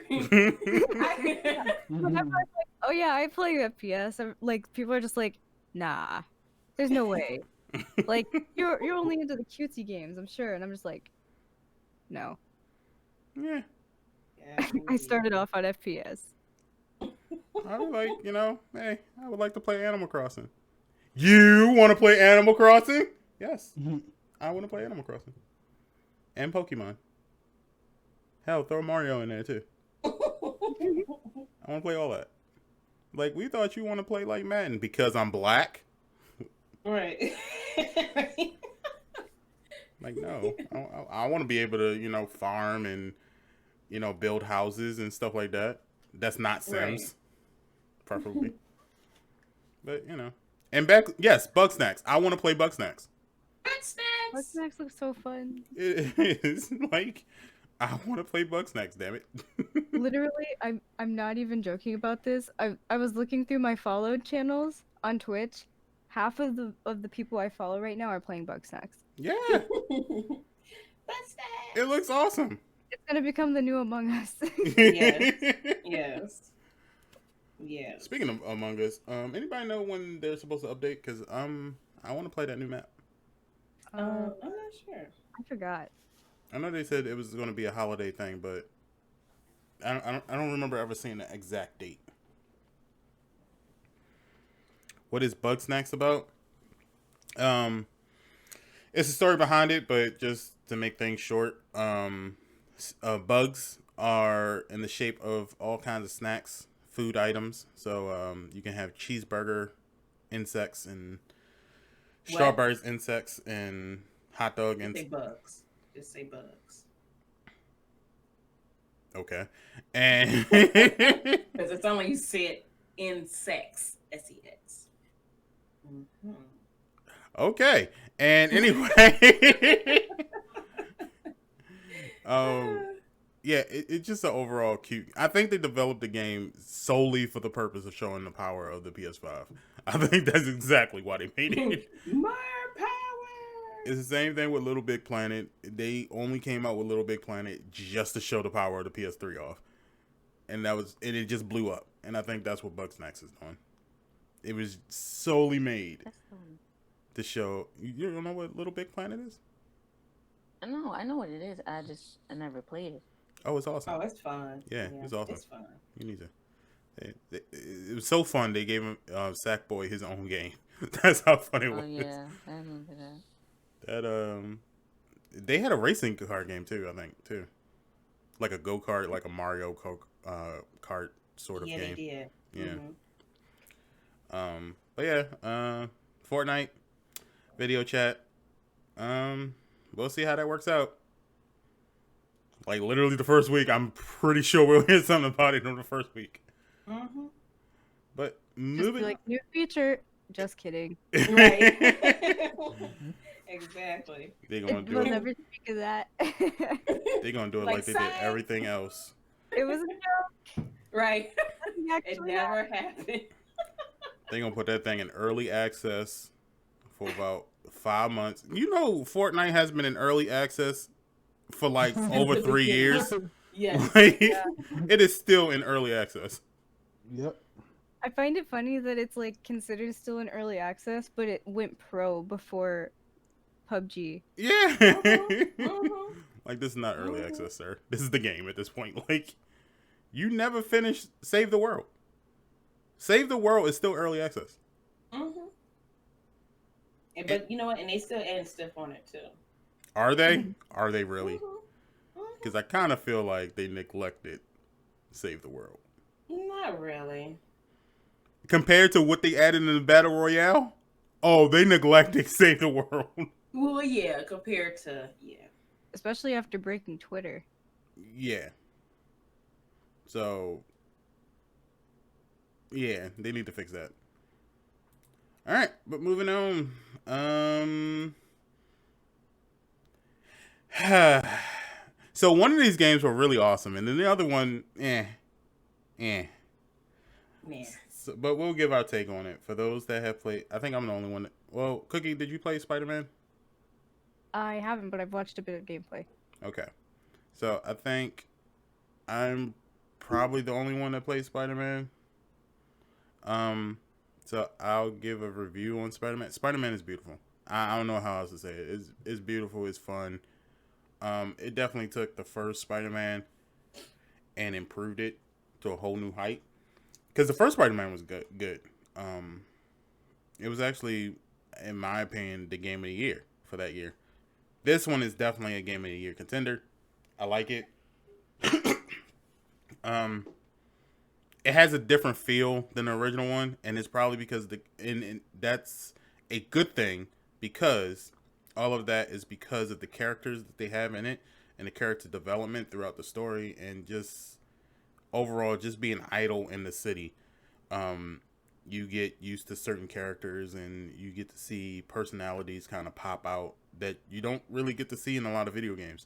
Whenever I'm like, oh yeah, I play FPS. Like people are just like, nah, there's no way. Like you're only into the cutesy games, I'm sure, and I'm just like, no. Yeah. I started off on FPS. I would like, you know, hey, I would like to play Animal Crossing. You want to play Animal Crossing? Yes. I want to play Animal Crossing. And Pokemon. Hell, throw Mario in there too. I want to play all that. Like, we thought you want to play like Madden because I'm black. Right. Like, no. I want to be able to, you know, farm and, you know, build houses and stuff like that. That's not Sims. Right. Preferably. But, you know. And yes, Bugsnax. I want to play Bugsnax. Bugsnax looks so fun. It is. Like, I want to play Bugsnax, damn it. Literally, I'm not even joking about this. I was looking through my followed channels on Twitch. Half of the people I follow right now are playing Bugsnax. Yeah. Bugsnax. It looks awesome. It's gonna become the new Among Us. Yes. Yes. Speaking of Among Us, anybody know when they're supposed to update? Because I want to play that new map. I'm not sure. I forgot. I know they said it was going to be a holiday thing, but I don't remember ever seeing the exact date. What is Bugsnax about? It's a story behind it, but just to make things short, bugs are in the shape of all kinds of snacks, food items. So you can have cheeseburger insects and strawberries insects and hot dog insects. Say bugs. Just say bugs. Okay. And because it's only you said insects. S-E-X. Mm-hmm. Okay. And anyway, yeah, it's just an overall cute. I think they developed the game solely for the purpose of showing the power of the PS5. I think that's exactly why they made it. More power. It's the same thing with Little Big Planet. They only came out with Little Big Planet just to show the power of the PS3 off, and it just blew up. And I think that's what Bugsnax is doing. It was solely made to show. You don't know what Little Big Planet is? No, I know what it is. I never played it. Oh, it's awesome. Oh, it's fun. Yeah, it's awesome. It's fun. You need to. It was so fun. They gave him Sackboy his own game. That's how fun it was. Oh yeah, I remember that. They had a racing car game too. I think too, like a go-kart, like a Mario kart sort of game. Yeah, they did. Yeah. Mm-hmm. But yeah, Fortnite video chat. We'll see how that works out. Like literally the first week, I'm pretty sure we'll hear something about it in the first week. Mm-hmm. But moving like new feature. Just kidding. Right. Exactly. They're gonna do we'll it. Never speak of that. They're gonna do it like they did everything else. It was Right. It actually never happened. They gonna put that thing in early access for about 5 months. You know, Fortnite has been in early access for like Since over the 3 beginning. years. Yes. Like, it is still in early access. Yep. I find it funny that it's like considered still in early access, but it went pro before PUBG. Yeah. Mhm. Like, this is not early Mhm. access, sir. This is the game at this point. Like, you never finished Save the World. Save the World is still early access. Mhm. But you know what? And they still adding stuff on it too. Are they? Are they really? Mhm. Because I kind of feel like they neglected Save the World. Not really. Compared to what they added in the Battle Royale, oh, they neglected Save the World. Well, yeah, compared to Especially after breaking Twitter. Yeah. So, yeah, they need to fix that. All right, but moving on. So one of these games were really awesome, and then the other one, eh. man. So, but we'll give our take on it. For those that have played, I think I'm the only one that, well, Cookie, did you play Spider-Man? I haven't, but I've watched a bit of gameplay. Okay. So I think I'm probably the only one that plays Spider-Man. So I'll give a review on Spider-Man. Spider-Man is beautiful. I don't know how else to say it. It's beautiful. It's fun. It definitely took the first Spider-Man and improved it to a whole new height. Because the first Spider-Man was good. It was actually, in my opinion, the game of the year for that year. This one is definitely a game of the year contender. I like it. It has a different feel than the original one, and it's probably because and that's a good thing, because all of that is because of the characters that they have in it and the character development throughout the story, and just overall just being idle in the city. You get used to certain characters, and you get to see personalities kind of pop out that you don't really get to see in a lot of video games.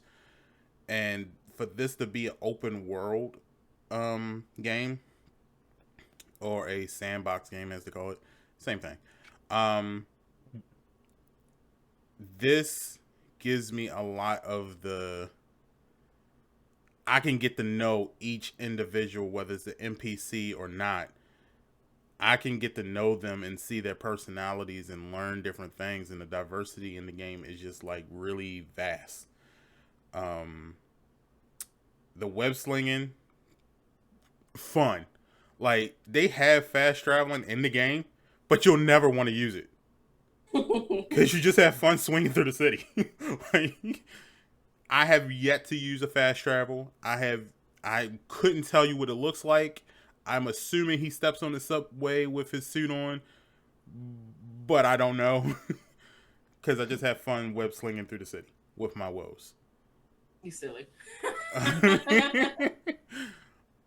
And for this to be an open world game, or a sandbox game as they call it, same thing. This gives me a lot of I can get to know each individual, whether it's an NPC or not. I can get to know them and see their personalities and learn different things, and the diversity in the game is just like really vast. The web slinging, fun. Like, they have fast traveling in the game, but you'll never want to use it because you just have fun swinging through the city. Like, I have yet to use a fast travel. I couldn't tell you what it looks like. I'm assuming he steps on the subway with his suit on, but I don't know because I just have fun web slinging through the city with my woes. You silly.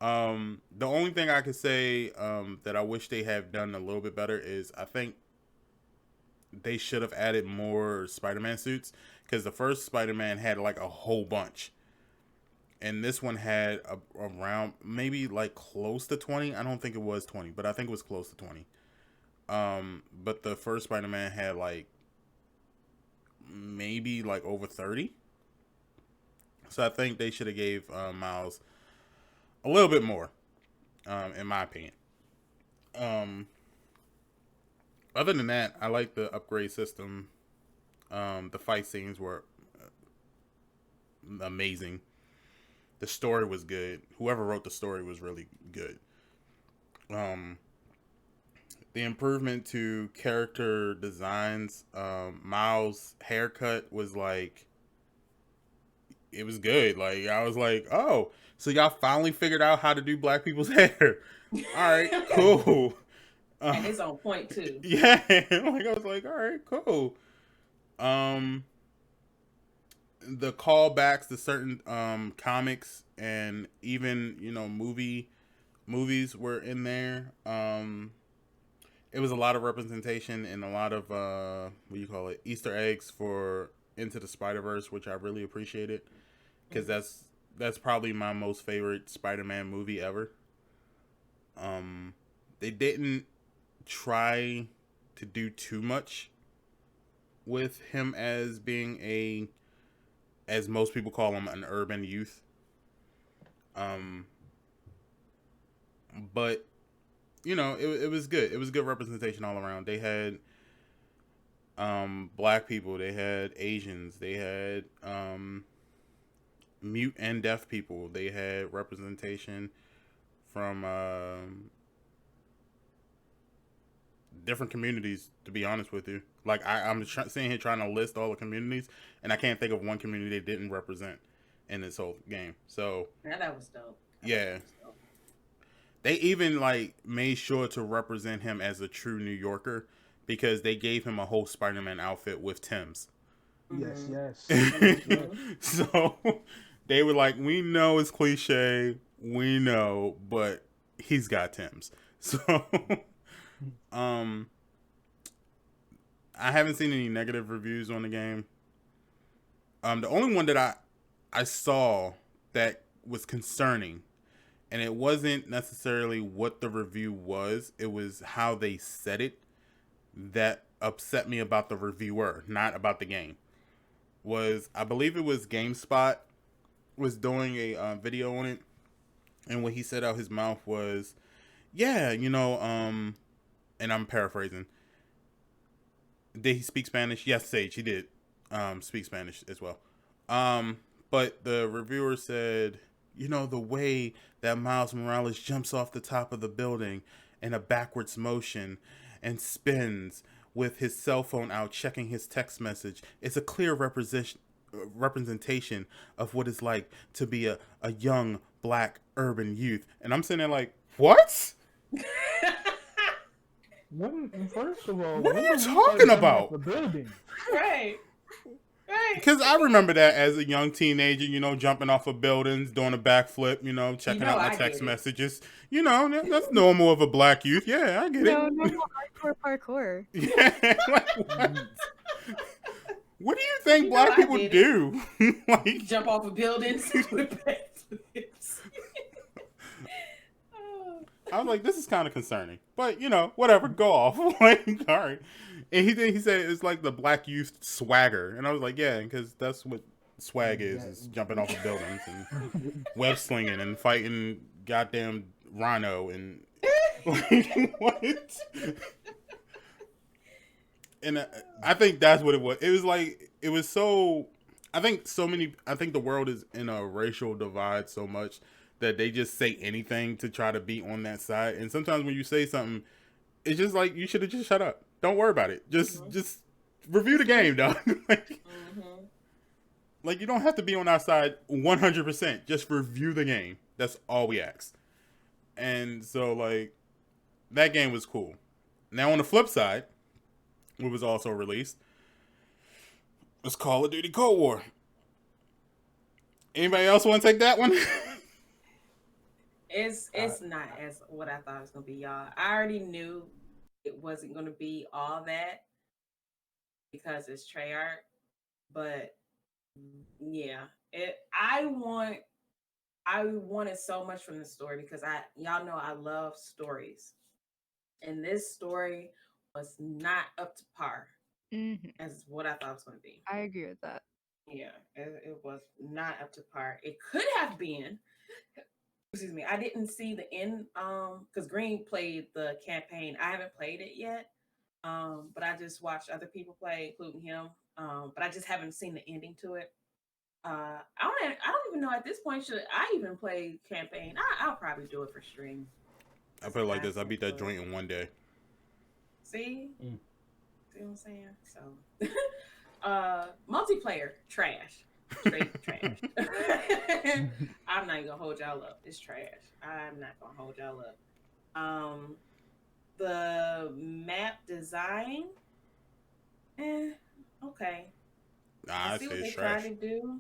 The only thing I could say that I wish they have done a little bit better is, I think they should have added more Spider-Man suits, because the first Spider-Man had like a whole bunch, and this one had around maybe like close to 20. I don't think it was 20, but I think it was close to 20. But the first Spider-Man had like maybe like over 30. So I think they should have gave Miles a little bit more, in my opinion. Other than that, I like the upgrade system. The fight scenes were amazing. The story was good. Whoever wrote the story was really good. The improvement to character designs, Miles' haircut was like, it was good. Like, I was like, oh, so y'all finally figured out how to do black people's hair. All right, cool. And it's on point too. Yeah, like, I was like, all right, cool. The callbacks to certain comics, and even, movies were in there. It was a lot of representation and a lot of Easter eggs for Into the Spider-Verse, which I really appreciated, because that's that's probably my most favorite Spider-Man movie ever. They didn't try to do too much with him as being as most people call him, an urban youth. But it was good. It was good representation all around. They had black people, they had Asians, they had mute and deaf people, they had representation from different communities, to be honest with you. Like I'm sitting here trying to list all the communities, and I can't think of one community they didn't represent in this whole game. So yeah, that was dope. Yeah. They even made sure to represent him as a true New Yorker, because they gave him a whole Spider-Man outfit with Tim's. Yes, yes. So they were like, we know it's cliche, we know, but he's got Tim's. So I haven't seen any negative reviews on the game. The only one that I saw that was concerning, and it wasn't necessarily what the review was, it was how they said it that upset me about the reviewer, not about the game. I believe it was GameSpot was doing a video on it, and what he said out his mouth was, yeah, and I'm paraphrasing. Did he speak Spanish? Yes, Sage, he did speak Spanish as well. But the reviewer said, the way that Miles Morales jumps off the top of the building in a backwards motion and spins with his cell phone out checking his text message, it's a clear representation of what it's like to be a young black urban youth. And I'm sitting there like, what? First of all, what are you talking about? The building. Right. Because I remember that as a young teenager, jumping off of buildings, doing a backflip, checking out my text messages. That's normal of a black youth. Yeah, I get it. No, normal parkour. Yeah. What do you think black people do? Jump off of buildings with backflips. I was like, this is kind of concerning. But, whatever, go off. All right. And he said it's like the black youth swagger. And I was like, yeah, because that's what swag is jumping off of buildings and web slinging and fighting goddamn rhino and what? And I think that's what it was. It was I think the world is in a racial divide so much that they just say anything to try to be on that side. And sometimes when you say something, it's just like, you should have just shut up. Don't worry about it. Just review the game, dog. You don't have to be on our side 100%. Just review the game. That's all we ask. And so, that game was cool. Now, on the flip side, what was also released was Call of Duty Cold War. Anybody else want to take that one? It's not as what I thought it was going to be, y'all. I already knew it wasn't going to be all that because it's Treyarch, but yeah, I wanted so much from the story because y'all know I love stories, and this story was not up to par as what I thought it was going to be. I agree with that. Yeah, it was not up to par. It could have been. Excuse me, I didn't see the end because Green played the campaign. I haven't played it yet, but I just watched other people play, including him. But I just haven't seen the ending to it. I don't even know at this point should I even play campaign. I'll probably do it for stream. I put it like this: I beat that joint in one day. See what I'm saying? So, multiplayer trash. Straight trash. I'm not gonna hold y'all up. It's trash. I'm not gonna hold y'all up. The map design, okay. I see say what they it's trash. try to do.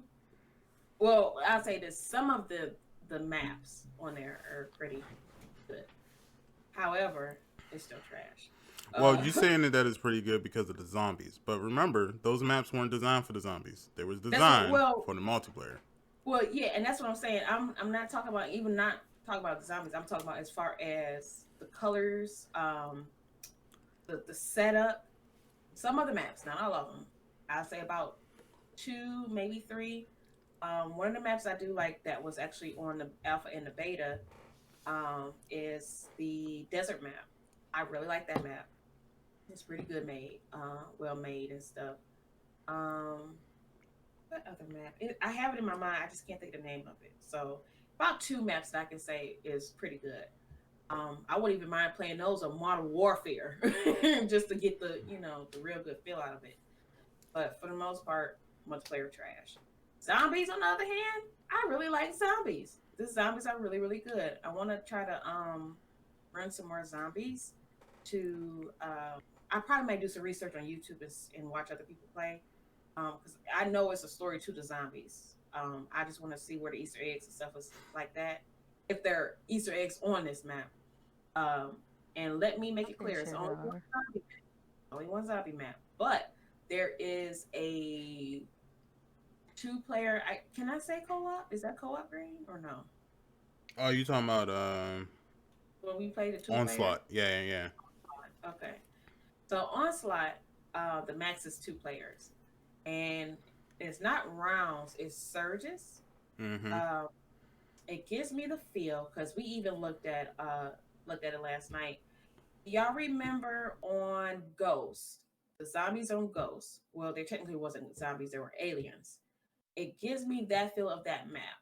Well, I'll say this: some of the maps on there are pretty good. However, it's still trash. Well, you're saying that is pretty good because of the zombies. But remember, those maps weren't designed for the zombies. They was designed for the multiplayer. Well, yeah, and that's what I'm saying. I'm not talking about even not talking about the zombies. I'm talking about as far as the colors, the setup. Some of the maps, not all of them. I'll say about two, maybe three. One of the maps I do like that was actually on the alpha and the beta is the desert map. I really like that map. It's pretty good made, well made and stuff. Um, what other map? I have it in my mind. I just can't think of the name of it. So about two maps that I can say is pretty good. I wouldn't even mind playing those on Modern Warfare just to get the real good feel out of it. But for the most part, multiplayer trash. Zombies, on the other hand, I really like zombies. The zombies are really, really good. I want to try to run some more zombies. To I probably might do some research on YouTube and watch other people play. Because I know it's a story to the zombies. I just want to see where the Easter eggs and stuff is like that. If there are Easter eggs on this map, um, and let me make it Pretty clear, it's sure only there one are. zombie map. Only one zombie map, but there is a two-player. Can I say co-op? Is that co-op green or no? Oh, you talking about When we play the two-player. Onslaught? Yeah, yeah, Okay, so Onslaught, the max is two players, and it's not rounds; it's surges. yeah. Mm-hmm. Um, it gives me the feel because we even looked at it last night. Y'all remember on Ghost, the zombies on Ghost? Well, they technically wasn't zombies; they were aliens. It gives me that feel of that map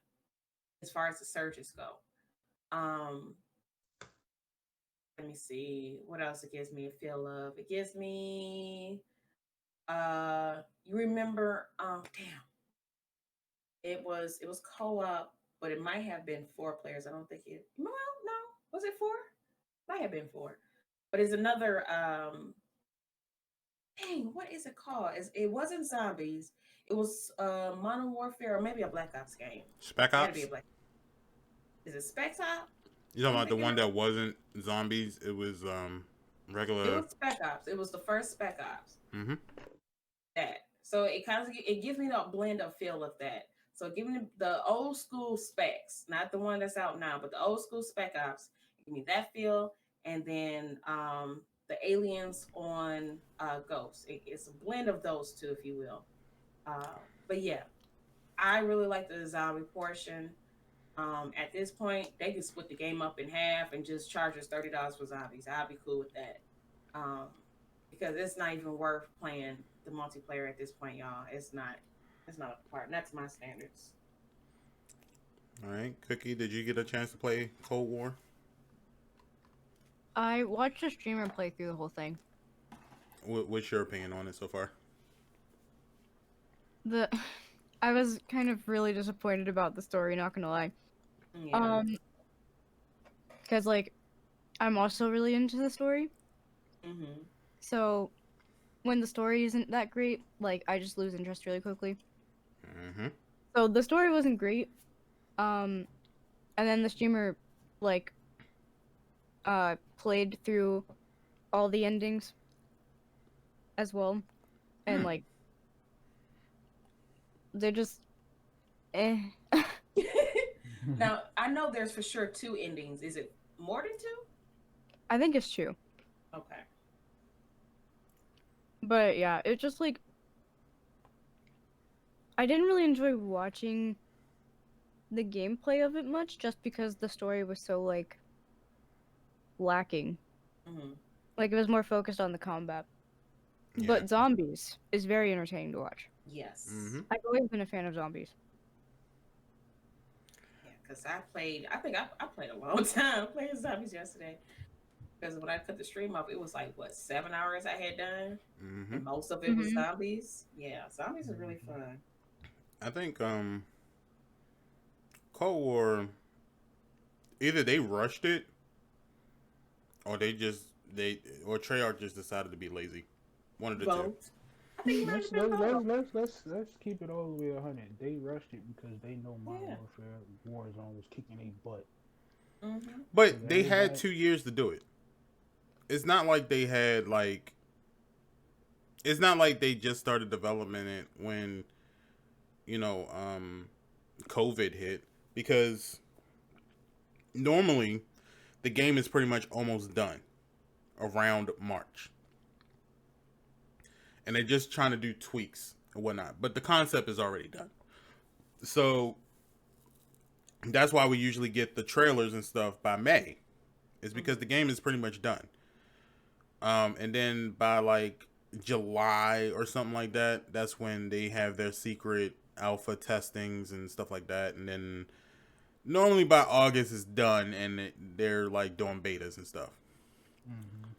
as far as the surges go. Um, let me see what else it gives me a feel of. It gives me you remember damn, it was co-op, but it might have been four players. I don't think it well, no, was it four? Might have been four. But it's another dang, what is it called? It wasn't zombies. It was Modern Warfare or maybe a Black Ops game. Spec It had to be a Ops. Black. Is it Spec Op? You talking I'm about the thinking one of. that wasn't zombies? It was It regular. was Spec Ops. It was the first Spec Ops. Mm-hmm. That so it kind of it gives me that blend of feel of that. So giving the old school specs, not the one that's out now, but the old school Spec Ops, give me that feel, and then the aliens on Ghost. It's a blend of those two, if you will. But yeah, I really like the zombie portion. At this point, they can split the game up in half and just charge us $30 for zombies. I'll be cool with that. Um, because it's not even worth playing the multiplayer at this point, y'all. It's not. It's not a part. That's my standards. All right, Cookie. Did you get a chance to play Cold War? I watched a streamer play through the whole thing. What's your opinion on it so far? The I was kind of really disappointed about the story, not gonna lie. Yeah. Because like I'm also really into the story. Mm-hmm. So when the story isn't that great, like I just lose interest really quickly. Mm-hmm. So the story wasn't great. Um and then the streamer like played through all the endings as well. And like they're just eh. Now I know there's for sure two endings. Is it more than two? I think it's true. Okay. But yeah, it just like I didn't really enjoy watching the gameplay of it much just because the story was so like lacking. Mm-hmm. Like it was more focused on the combat. Yeah. But zombies is very entertaining to watch. Yes. Mm-hmm. I've always been a fan of zombies. Yeah, because I played. I think I played a long time playing zombies yesterday. Because when I cut the stream off, it was like what 7 hours I had done, Mm-hmm. and most of it was Mhm. zombies. Yeah, zombies are really fun. I think Cold War, either they rushed it or or Treyarch just decided to be lazy. One of the two. Both. I think it might Let's have been both. let's keep it all the way 100. They rushed it because they know Modern Yeah. Warfare Warzone was kicking a butt. Mm-hmm. But they had Everybody, 2 years to do it. It's not like they had like. It's not like they just started development it when, you know, COVID hit, because normally the game is pretty much almost done around March. And they're just trying to do tweaks and whatnot. But the concept is already done. So that's why we usually get the trailers and stuff by May. Is because the game is pretty much done. And then by like July or something like that, that's when they have their secret alpha testings and stuff like that. And then normally by August it's done and they're like doing betas and stuff. Mm-hmm.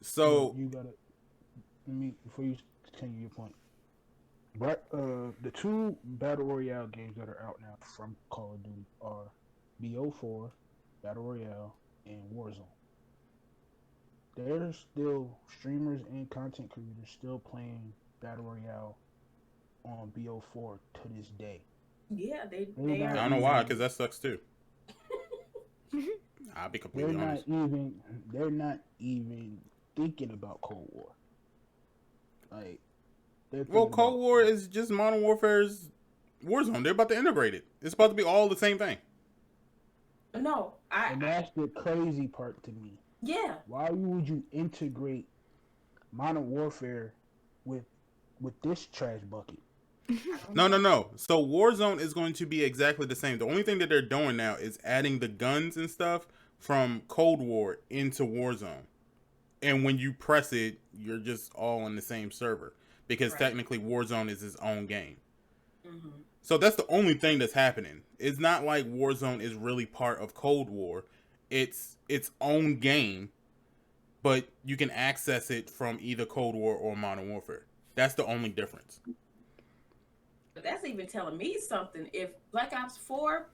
So you gotta before you continue your point. But the two battle royale games that are out now from Call of Duty are BO4 Battle Royale and Warzone. There's still streamers and content creators still playing Battle Royale on BO4 to this day. Yeah, they I are. don't know why, because that sucks too. I'll be completely honest. They're not even thinking about Cold War. Like, well, Cold War is just Modern Warfare's Warzone. They're about to integrate it. It's supposed to be all the same thing. No, and that's the crazy part to me. Yeah. Why would you integrate Modern Warfare with this trash bucket? No. So Warzone is going to be exactly the same. The only thing that they're doing now is adding the guns and stuff from Cold War into Warzone. And when you press it, you're just all on the same server. Because technically Warzone is its own game. Mm-hmm. So that's the only thing that's happening. It's not like Warzone is really part of Cold War. It's its own game, but you can access it from either Cold War or Modern Warfare. That's the only difference. But that's even telling me something. If Black Ops 4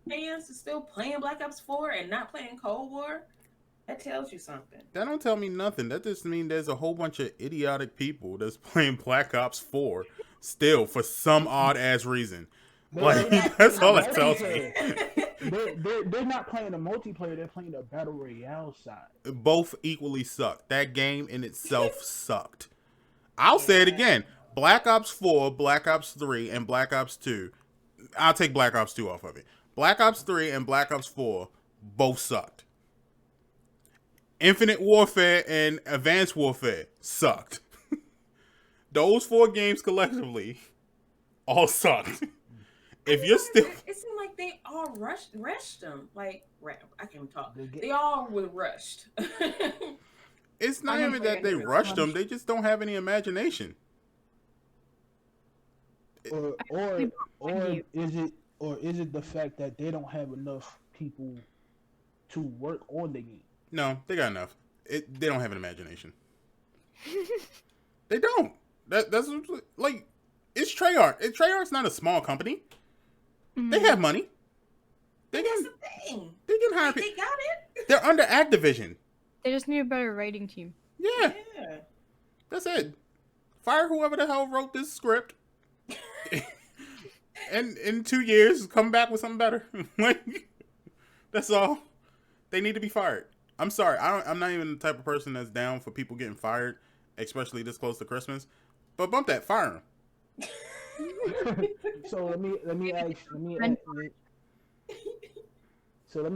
fans are still playing Black Ops 4 and not playing Cold War, that tells you something. That don't tell me nothing. That just means there's a whole bunch of idiotic people that's playing Black Ops 4 still for some odd ass reason. Like, that's all it tells me. They're not playing the multiplayer. They're playing the Battle Royale side. Both equally sucked. That game in itself sucked. I'll say it again. Black Ops 4, Black Ops 3, and Black Ops 2. I'll take Black Ops 2 off of it. Black Ops 3 and Black Ops 4 both sucked. Infinite Warfare and Advanced Warfare sucked. Those 4 games collectively all sucked. If you're still... It seemed like they all rushed them. Like, I can't even talk. They all were rushed. It's not even that they rushed them. They just don't have any imagination. Or is it the fact that they don't have enough people to work on the game? No, they got enough. They don't have an imagination. They don't. That's like, it's Treyarch. Treyarch's not a small company. Mm-hmm. They have money. That's the thing. They can hire people. They got it. They're under Activision. They just need a better writing team. Yeah. That's it. Fire whoever the hell wrote this script. And in 2 years, come back with something better. Like, that's all. They need to be fired. I'm sorry. I'm not even the type of person that's down for people getting fired, especially this close to Christmas. But bump that, fire them. So let me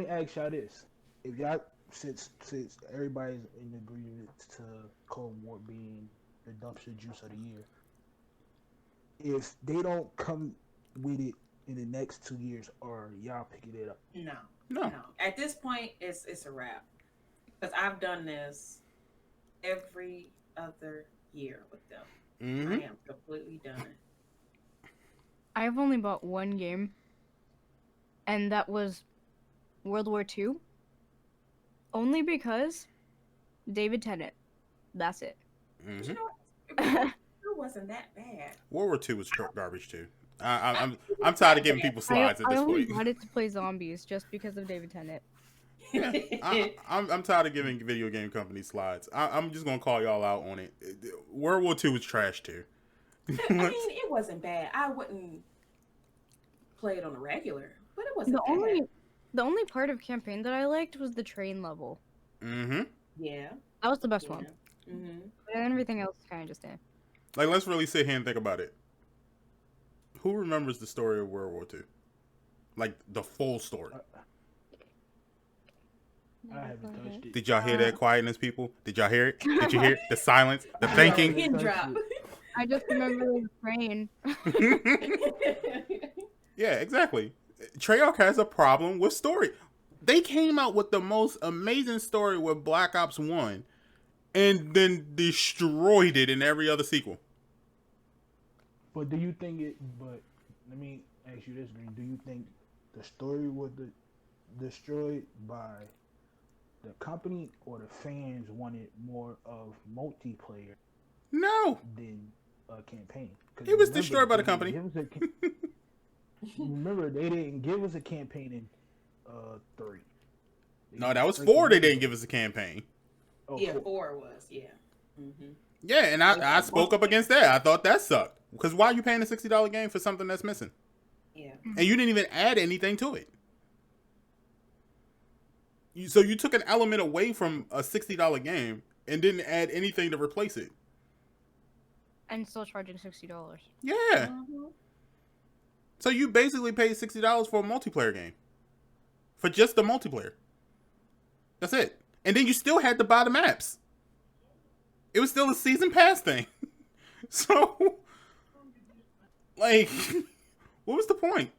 ask y'all this: if y'all, since everybody's in agreement to Cold War being the dumpster juice of the year, if they don't come with it in the next 2 years, are y'all picking it up? No. At this point, it's a wrap. Because I've done this every other year with them. Mm-hmm. I am completely done. I've only bought one game, and that was World War II. Only because David Tennant. That's it. Mm-hmm. You know, it wasn't that bad. World War II was garbage too. I'm tired of giving people slides at this point. I only bought it to play zombies just because of David Tennant. Yeah, I'm tired of giving video game companies slides. I'm just gonna call y'all out on it. World War II was trash too. I mean, it wasn't bad. I wouldn't play it on a regular, but it wasn't bad. The only part of campaign that I liked was the train level. Mm-hmm. Yeah. That was the best one. Mm-hmm. But everything else kind of just did. Like, let's really sit here and think about it. Who remembers the story of World War II? like the full story. I haven't touched it. Did y'all hear that quietness, people? Did y'all hear it? Did you hear it? The silence, the I thinking. haven't Pin touched drop. it. I just remember the train. Yeah, exactly. Treyarch has a problem with story. They came out with the most amazing story with Black Ops 1 and then destroyed it in every other sequel. But do you think it? But let me ask you this, Green. Do you think the story was destroyed by the company or the fans wanted more of multiplayer No. than a campaign? 'Cause It was remember, destroyed by the they company. didn't give us remember, they didn't give us a campaign in 3. No, that was 4 they didn't give us a campaign. Oh, Yeah, 4. 4 was, yeah. Mm-hmm. Yeah, and I spoke up against that. I thought that sucked. Because why are you paying a $60 game for something that's missing? Yeah. And you didn't even add anything to it. So you took an element away from a $60 game and didn't add anything to replace it. And still charging $60. Yeah. Mm-hmm. So you basically paid $60 for a multiplayer game. For just the multiplayer. That's it. And then you still had to buy the maps. It was still a season pass thing. So, like, what was the point?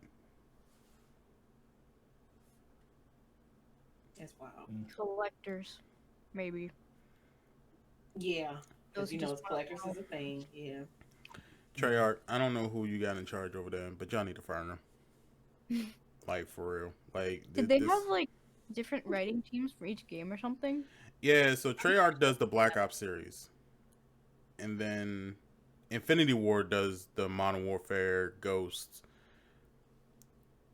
That's wild. Collectors, maybe. Yeah. Those Because, just collectors is a thing. Yeah. Treyarch, I don't know who you got in charge over there, but y'all need to fire them. Like, for real. Like, Did they have like different writing teams for each game or something? Yeah, so Treyarch does the Black Ops series. And then Infinity Ward does the Modern Warfare, Ghosts.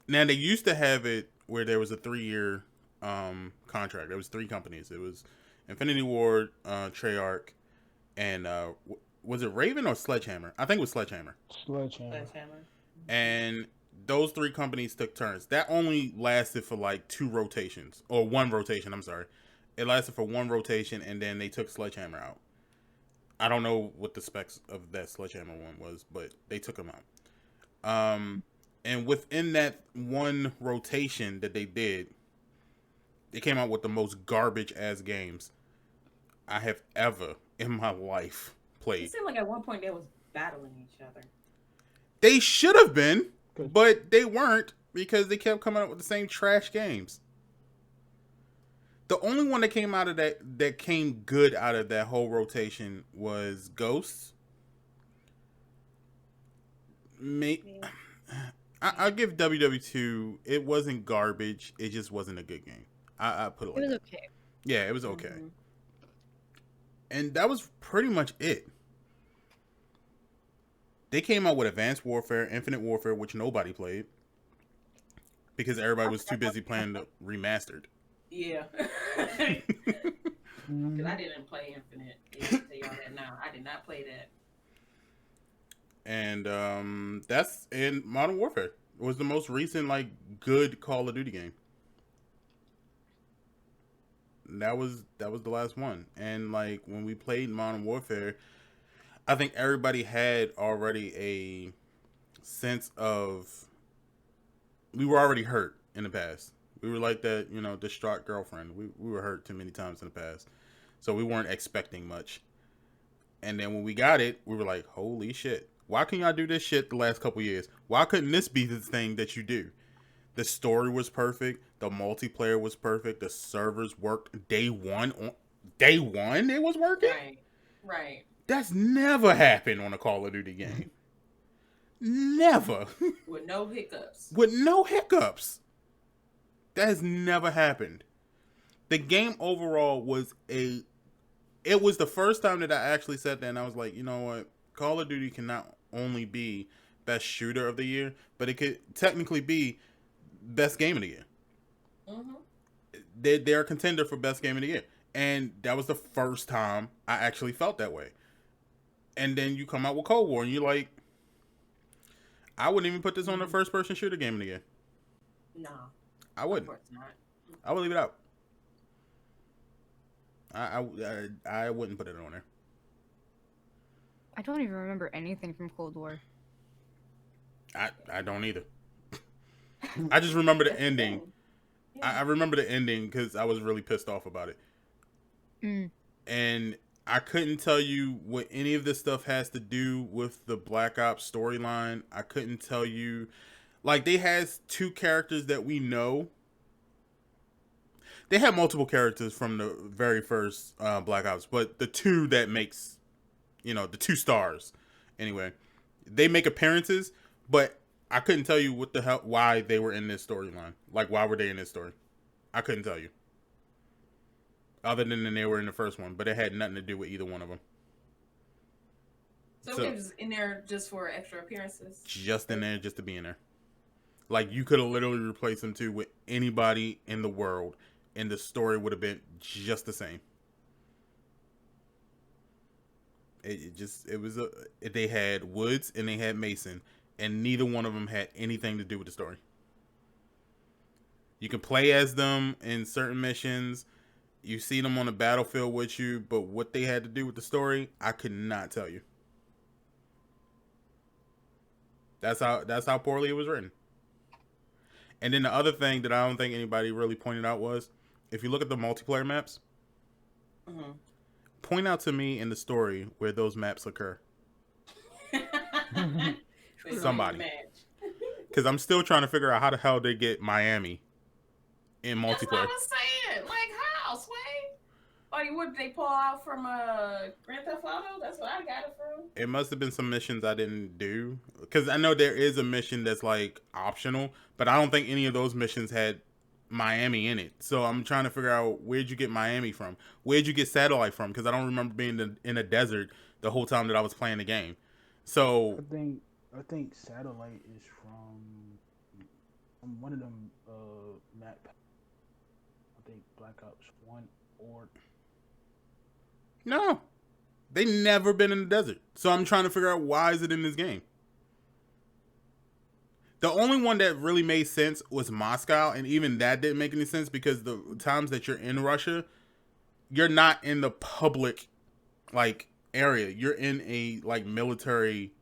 Now, they used to have it where there was a 3-year contract. There was 3 companies. It was Infinity Ward, Treyarch, and was it Raven or Sledgehammer? I think it was Sledgehammer. Sledgehammer. And those 3 companies took turns. That only lasted for like 2 rotations. Or 1 rotation, I'm sorry. It lasted for 1 rotation, and then they took Sledgehammer out. I don't know what the specs of that Sledgehammer one was, but they took him out. And within that 1 rotation that they did, they came out with the most garbage-ass games I have ever in my life played. It seemed like at one point they was battling each other. They should have been, but they weren't because they kept coming up with the same trash games. The only one that came out of that came good out of that whole rotation was Ghosts. I'll give WW2. It wasn't garbage. It just wasn't a good game. I put it like that. It was okay. Yeah, it was okay. Mm-hmm. And that was pretty much it. They came out with Advanced Warfare, Infinite Warfare, which nobody played. Because everybody was too busy playing the remastered. Yeah. Because I didn't play Infinite. Yeah, I'll tell y'all that now. I did not play that. And that's in Modern Warfare. It was the most recent, like, good Call of Duty game. That was the last one. And, like, when we played Modern Warfare, I think everybody had already a sense of... We were already hurt in the past. We were like that, distraught girlfriend. We were hurt too many times in the past. So we weren't expecting much. And then when we got it, we were like, holy shit. Why can y'all do this shit the last couple years? Why couldn't this be the thing that you do? The story was perfect. The multiplayer was perfect. The servers worked day one. Day one, it was working? Right. That's never happened on a Call of Duty game. Never. With no hiccups. With no hiccups. That has never happened. The game overall was it was the first time that I actually sat there and I was like, you know what? Call of Duty can not only be best shooter of the year, but it could technically be best game of the year. Mm-hmm. They're a contender for best game of the year. And that was the first time I actually felt that way. And then you come out with Cold War and you're like, I wouldn't even put this on the first person shooter game of the year. No. I wouldn't. Of course not. I would leave it out. I wouldn't put it on there. I don't even remember anything from Cold War. I don't either. I just remember the That's the ending. thing. I Yeah. remember the ending because I was really pissed off about it. Mm. And I couldn't tell you what any of this stuff has to do with the Black Ops storyline. I couldn't tell you. Like, they has two characters that we know. They have multiple characters from the very first Black Ops, but the two that makes, the two stars, anyway, they make appearances, but I couldn't tell you what the hell, why they were in this storyline. Like, why were they in this story? I couldn't tell you. Other than they were in the first one, but it had nothing to do with either one of them. So it was in there just for extra appearances. Just in there, just to be in there. Like, you could have literally replaced them two with anybody in the world, and the story would have been just the same. They had Woods and they had Mason, and neither one of them had anything to do with the story. You can play as them in certain missions. You see them on the battlefield with you, but what they had to do with the story, I could not tell you. That's how poorly it was written. And then the other thing that I don't think anybody really pointed out was, if you look at the multiplayer maps, point out to me in the story where those maps occur. Somebody. Because I'm still trying to figure out how the hell they get Miami in multiplayer. That's what I was saying. Like, how, Sway? Like, what, they pull out from Grand Theft Auto? That's what I got it from. It must have been some missions I didn't do. Because I know there is a mission that's, like, optional. But I don't think any of those missions had Miami in it. So I'm trying to figure out, where'd you get Miami from? Where'd you get Satellite from? Because I don't remember being in a desert the whole time that I was playing the game. So I think Satellite is from one of them map. I think Black Ops 1 or... No. They never been in the desert. So I'm trying to figure out, why is it in this game? The only one that really made sense was Moscow, and even that didn't make any sense because the times that you're in Russia, you're not in the public, like, area. You're in a, like, military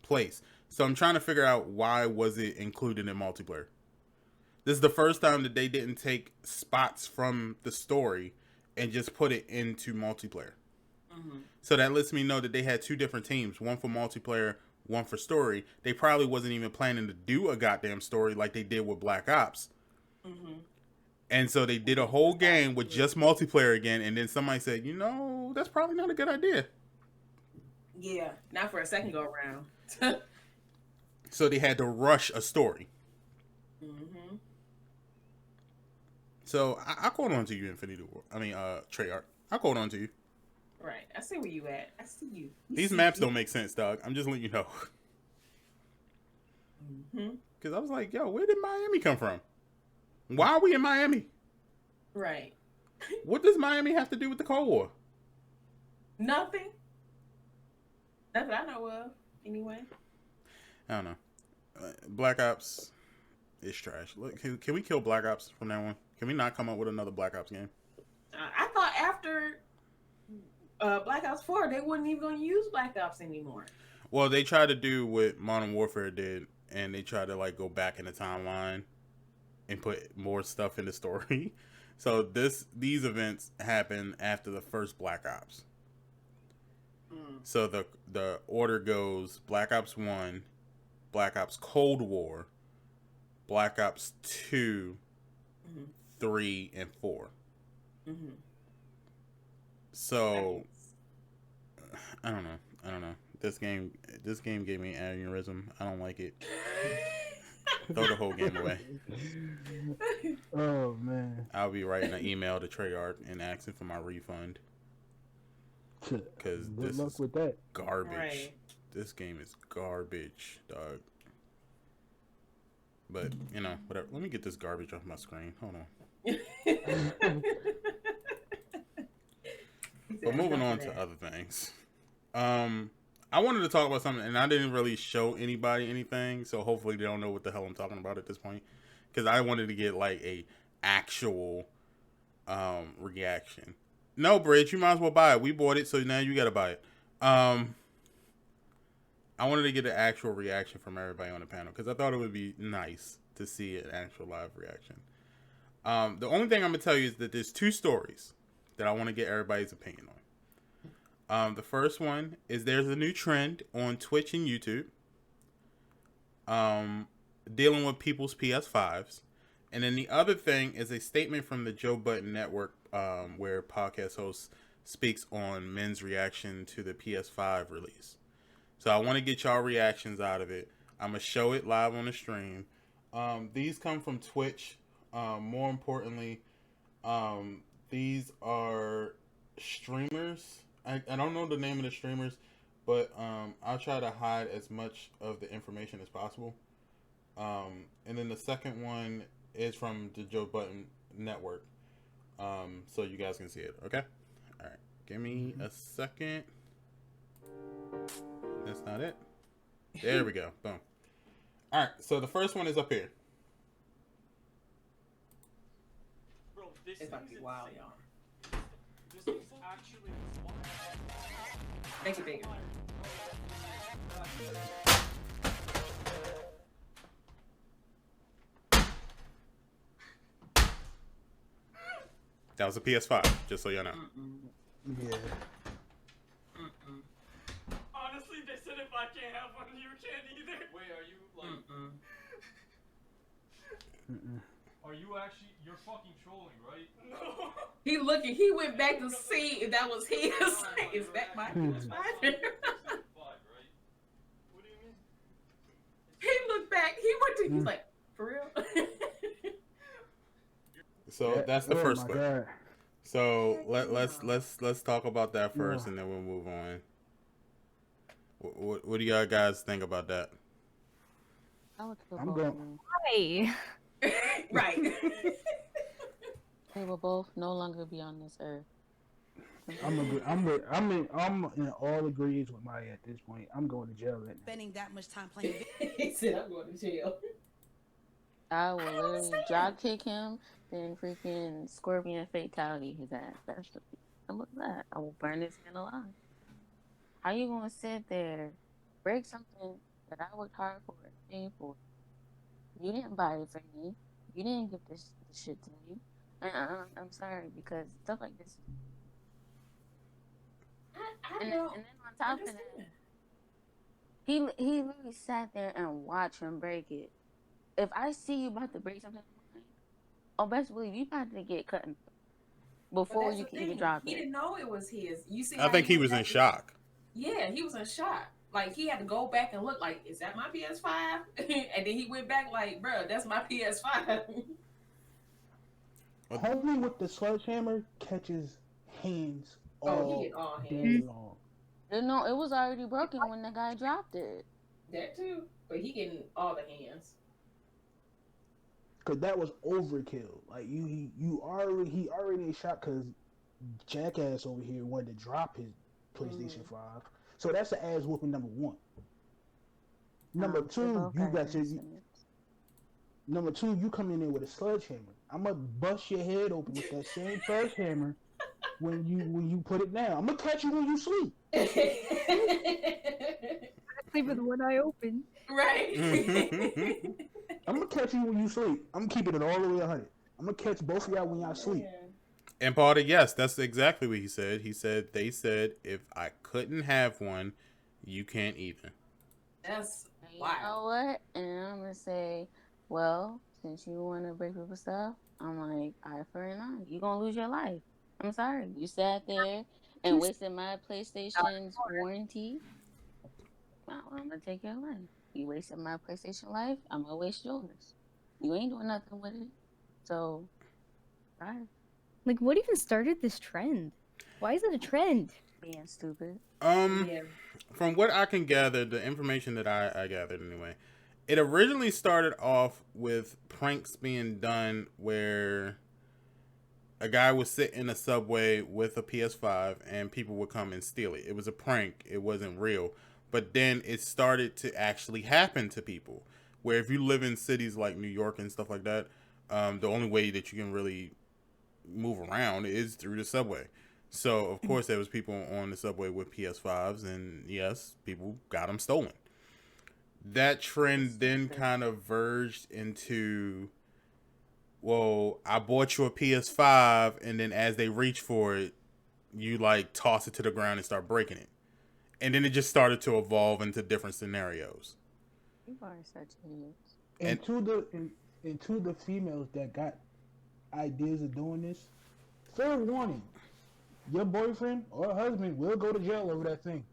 place. So I'm trying to figure out, why was it included in multiplayer? This is the first time that they didn't take spots from the story and just put it into multiplayer. So that lets me know that they had two different teams, one for multiplayer, one for story. They probably wasn't even planning to do a goddamn story like they did with Black Ops. And so they did a whole game with just multiplayer again, and then somebody said, that's probably not a good idea. Yeah, not for a second go around. So they had to rush a story. So I called on to you, Infinity War. I mean, Treyarch. I called on to you. Right. I see where you at. I see you. These maps don't make sense, dog. I'm just letting you know. Because I was like, yo, where did Miami come from? Why are we in Miami? Right. What does Miami have to do with the Cold War? Nothing. That's what I know of, anyway. I don't know. Black Ops is trash. Look, can we kill Black Ops from now on? Can we not come up with another Black Ops game? I thought after Black Ops 4, they wasn't even going to use Black Ops anymore. Well, they tried to do what Modern Warfare did, and they tried to, like, go back in the timeline and put more stuff in the story. So these events happen after the first Black Ops. So the order goes Black Ops 1, Black Ops Cold War, Black Ops 2, 3, and 4. So I don't know. This game gave me an aneurysm. I don't like it. Throw the whole game away. Oh man. I'll be writing an email to Treyarch and asking for my refund. Because good luck with that. Garbage. Right. This game is garbage, dog. But whatever. Let me get this garbage off my screen. Hold on. But moving on to other things. I wanted to talk about something, and I didn't really show anybody anything, so hopefully they don't know what the hell I'm talking about at this point. Because I wanted to get, like, a actual reaction. No, Bridge, you might as well buy it. We bought it, so now you gotta buy it. I wanted to get an actual reaction from everybody on the panel, because I thought it would be nice to see an actual live reaction. The only thing I'm gonna tell you is that there's 2 stories that I want to get everybody's opinion on. The first one is there's a new trend on Twitch and YouTube, dealing with people's PS5s, and then the other thing is a statement from the Joe Budden Network, where podcast host speaks on men's reaction to the PS5 release. So I want to get y'all reactions out of it. I'm gonna show it live on the stream. These come from Twitch. More importantly, these are streamers. I don't know the name of the streamers, but I'll try to hide as much of the information as possible. And then the second one is from the Joe Budden Network, so you guys can see it. Okay? All right. Give me a second. That's not it. There we go. Boom. All right. So the first one is up here. It's about to be wild, y'all. This is actually wild. Make it bigger. That was a PS5, just so y'all know. Yeah. Honestly, they said if I can't have one, you can't either. Wait, are you like? Are you actually? You're fucking trolling, right? No. He went back to see if that was his. Is that my PS5? Right? What do you mean? He looked back. He's like, for real? So that's the first my clip. God. So let's talk about that first, and then we'll move on. What do y'all guys think about that? I would feel I'm both. going- Hi. Right. They will both no longer be on this earth. I'm in all agreements with Maya at this point. I'm going to jail right now. Spending that much time playing He said, I'm going to jail. I will literally drop kick him, then freaking scorpion fatality his ass. That's the simple as that. I will burn his man alive. How you gonna sit there, break something that I worked hard for and paid for? You didn't buy it for me. You didn't give this shit to me. I'm sorry, because stuff like this. I And don't then on top of that, understand. he literally sat there and watched him break it. If I see you about to break something, best believe you about to get cut before That's you the can even thing. drop He it. didn't know it was his. You see? I how think he went was in back and- shock. Yeah, he was in shock. Like he had to go back and look. Like, is that my PS5? And then he went back like, bro, that's my PS5. Homie with the sledgehammer catches hands Oh, all he get all day hands. long. No, it was already broken when the guy dropped it. That too, but he getting all the hands. Cause that was overkill. Like he already in shock because Jackass over here wanted to drop his PlayStation 5. So that's the ass whooping number one. Number two, you got your number two, you come in there with a sledgehammer. I'm gonna bust your head open with that same sledgehammer when you put it down. I'm gonna catch you when you sleep. Sleep with one eye open. Right. I'm gonna catch you when you sleep. I'm keeping it all the way 100. I'm gonna catch both of y'all when y'all sleep. And Paul, yes, that's exactly what he said. They said if I couldn't have one, you can't either. That's You wild. know what? And I'm gonna say, well, since you want to break people's stuff, I'm like, eye for an eye. You gonna lose your life. I'm sorry. You sat there and wasted my PlayStation's warranty. Well, I'm gonna take your life. You wasted my PlayStation life. I'm gonna waste yours. You ain't doing nothing with it. So, bye. Like, what even started this trend? Why is it a trend? Being stupid. Yeah. From what I can gather, the information that I gathered anyway, it originally started off with pranks being done where a guy would sit in a subway with a PS5 and people would come and steal it. It was a prank. It wasn't real. But then it started to actually happen to people. Where if you live in cities like New York and stuff like that, the only way that you can really move around is through the subway. So, of course, there was people on the subway with PS5s, and yes, people got them stolen. that trend then kind of verged into, well, I bought you a PS5, and then as they reach for it, you like toss it to the ground and start breaking it. And then it just started to evolve into different scenarios. You are such idiots. And to the females that got ideas of doing this, fair warning: your boyfriend or husband will go to jail over that thing.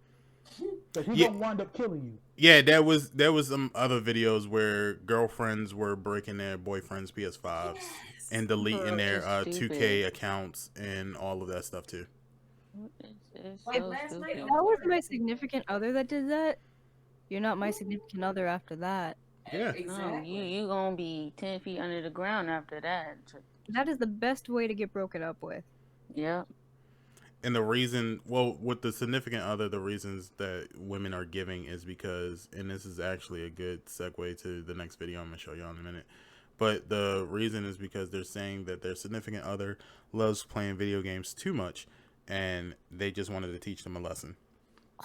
But he's gonna wind up killing you. Yeah, there was some other videos where girlfriends were breaking their boyfriends' PS5s and deleting their 2K accounts and all of that stuff too. It's Like so last night, stupid. If that was my significant other that did that, you're not my significant other after that. Yeah. Exactly. No, you gonna be 10 feet under the ground after that. That is the best way to get broken up with. Yep. And the reason, well, with the significant other, the reasons that women are giving is because, and this is actually a good segue to the next video I'm going to show you in a minute, but the reason is because they're saying that their significant other loves playing video games too much, and they just wanted to teach them a lesson.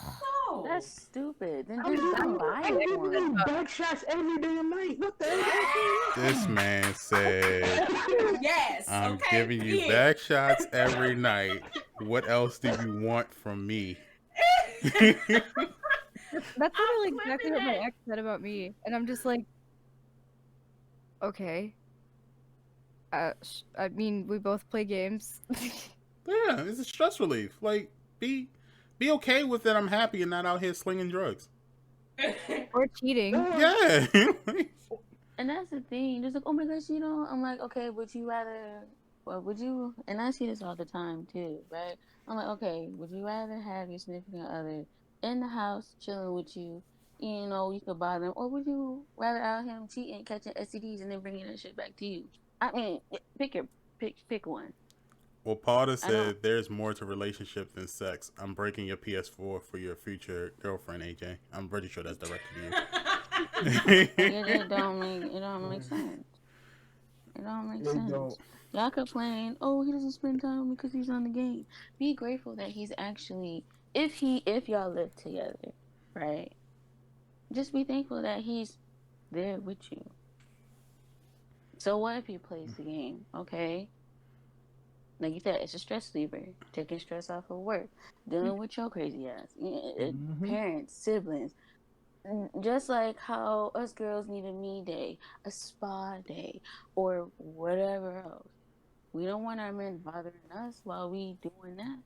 No. That's stupid. Then I'm just don't buy it giving for you him. back shots every damn night. What the hell? This man said, Yes. I'm okay, giving you back shots every night. What else do you want from me? That's literally exactly what my ex said about me, and I'm just like, okay. I mean, we both play games. Yeah, it's a stress relief. Like, be okay with it. I'm happy and not out here slinging drugs. Or cheating. Yeah. And that's the thing. Just like, oh my gosh, you know, I'm like, okay, would you rather, or would you, and I see this all the time too, right? I'm like, okay, would you rather have your significant other in the house chilling with you, you know, you could buy them, or would you rather out him cheating, catching STDs, and then bringing that shit back to you? I mean, pick one. Well, Paula said there's more to relationship than sex. I'm breaking your PS4 for your future girlfriend, AJ. I'm pretty sure that's directed to you. It don't make sense. It don't make sense. Y'all complain, oh, he doesn't spend time because he's on the game. Be grateful that he's actually, if y'all live together, right? Just be thankful that he's there with you. So what if he plays the game, okay? Like you said, it's a stress reliever, taking stress off of work, dealing with your crazy ass, parents, siblings. Just like how us girls need a me day, a spa day, or whatever else. We don't want our men bothering us while we doing that.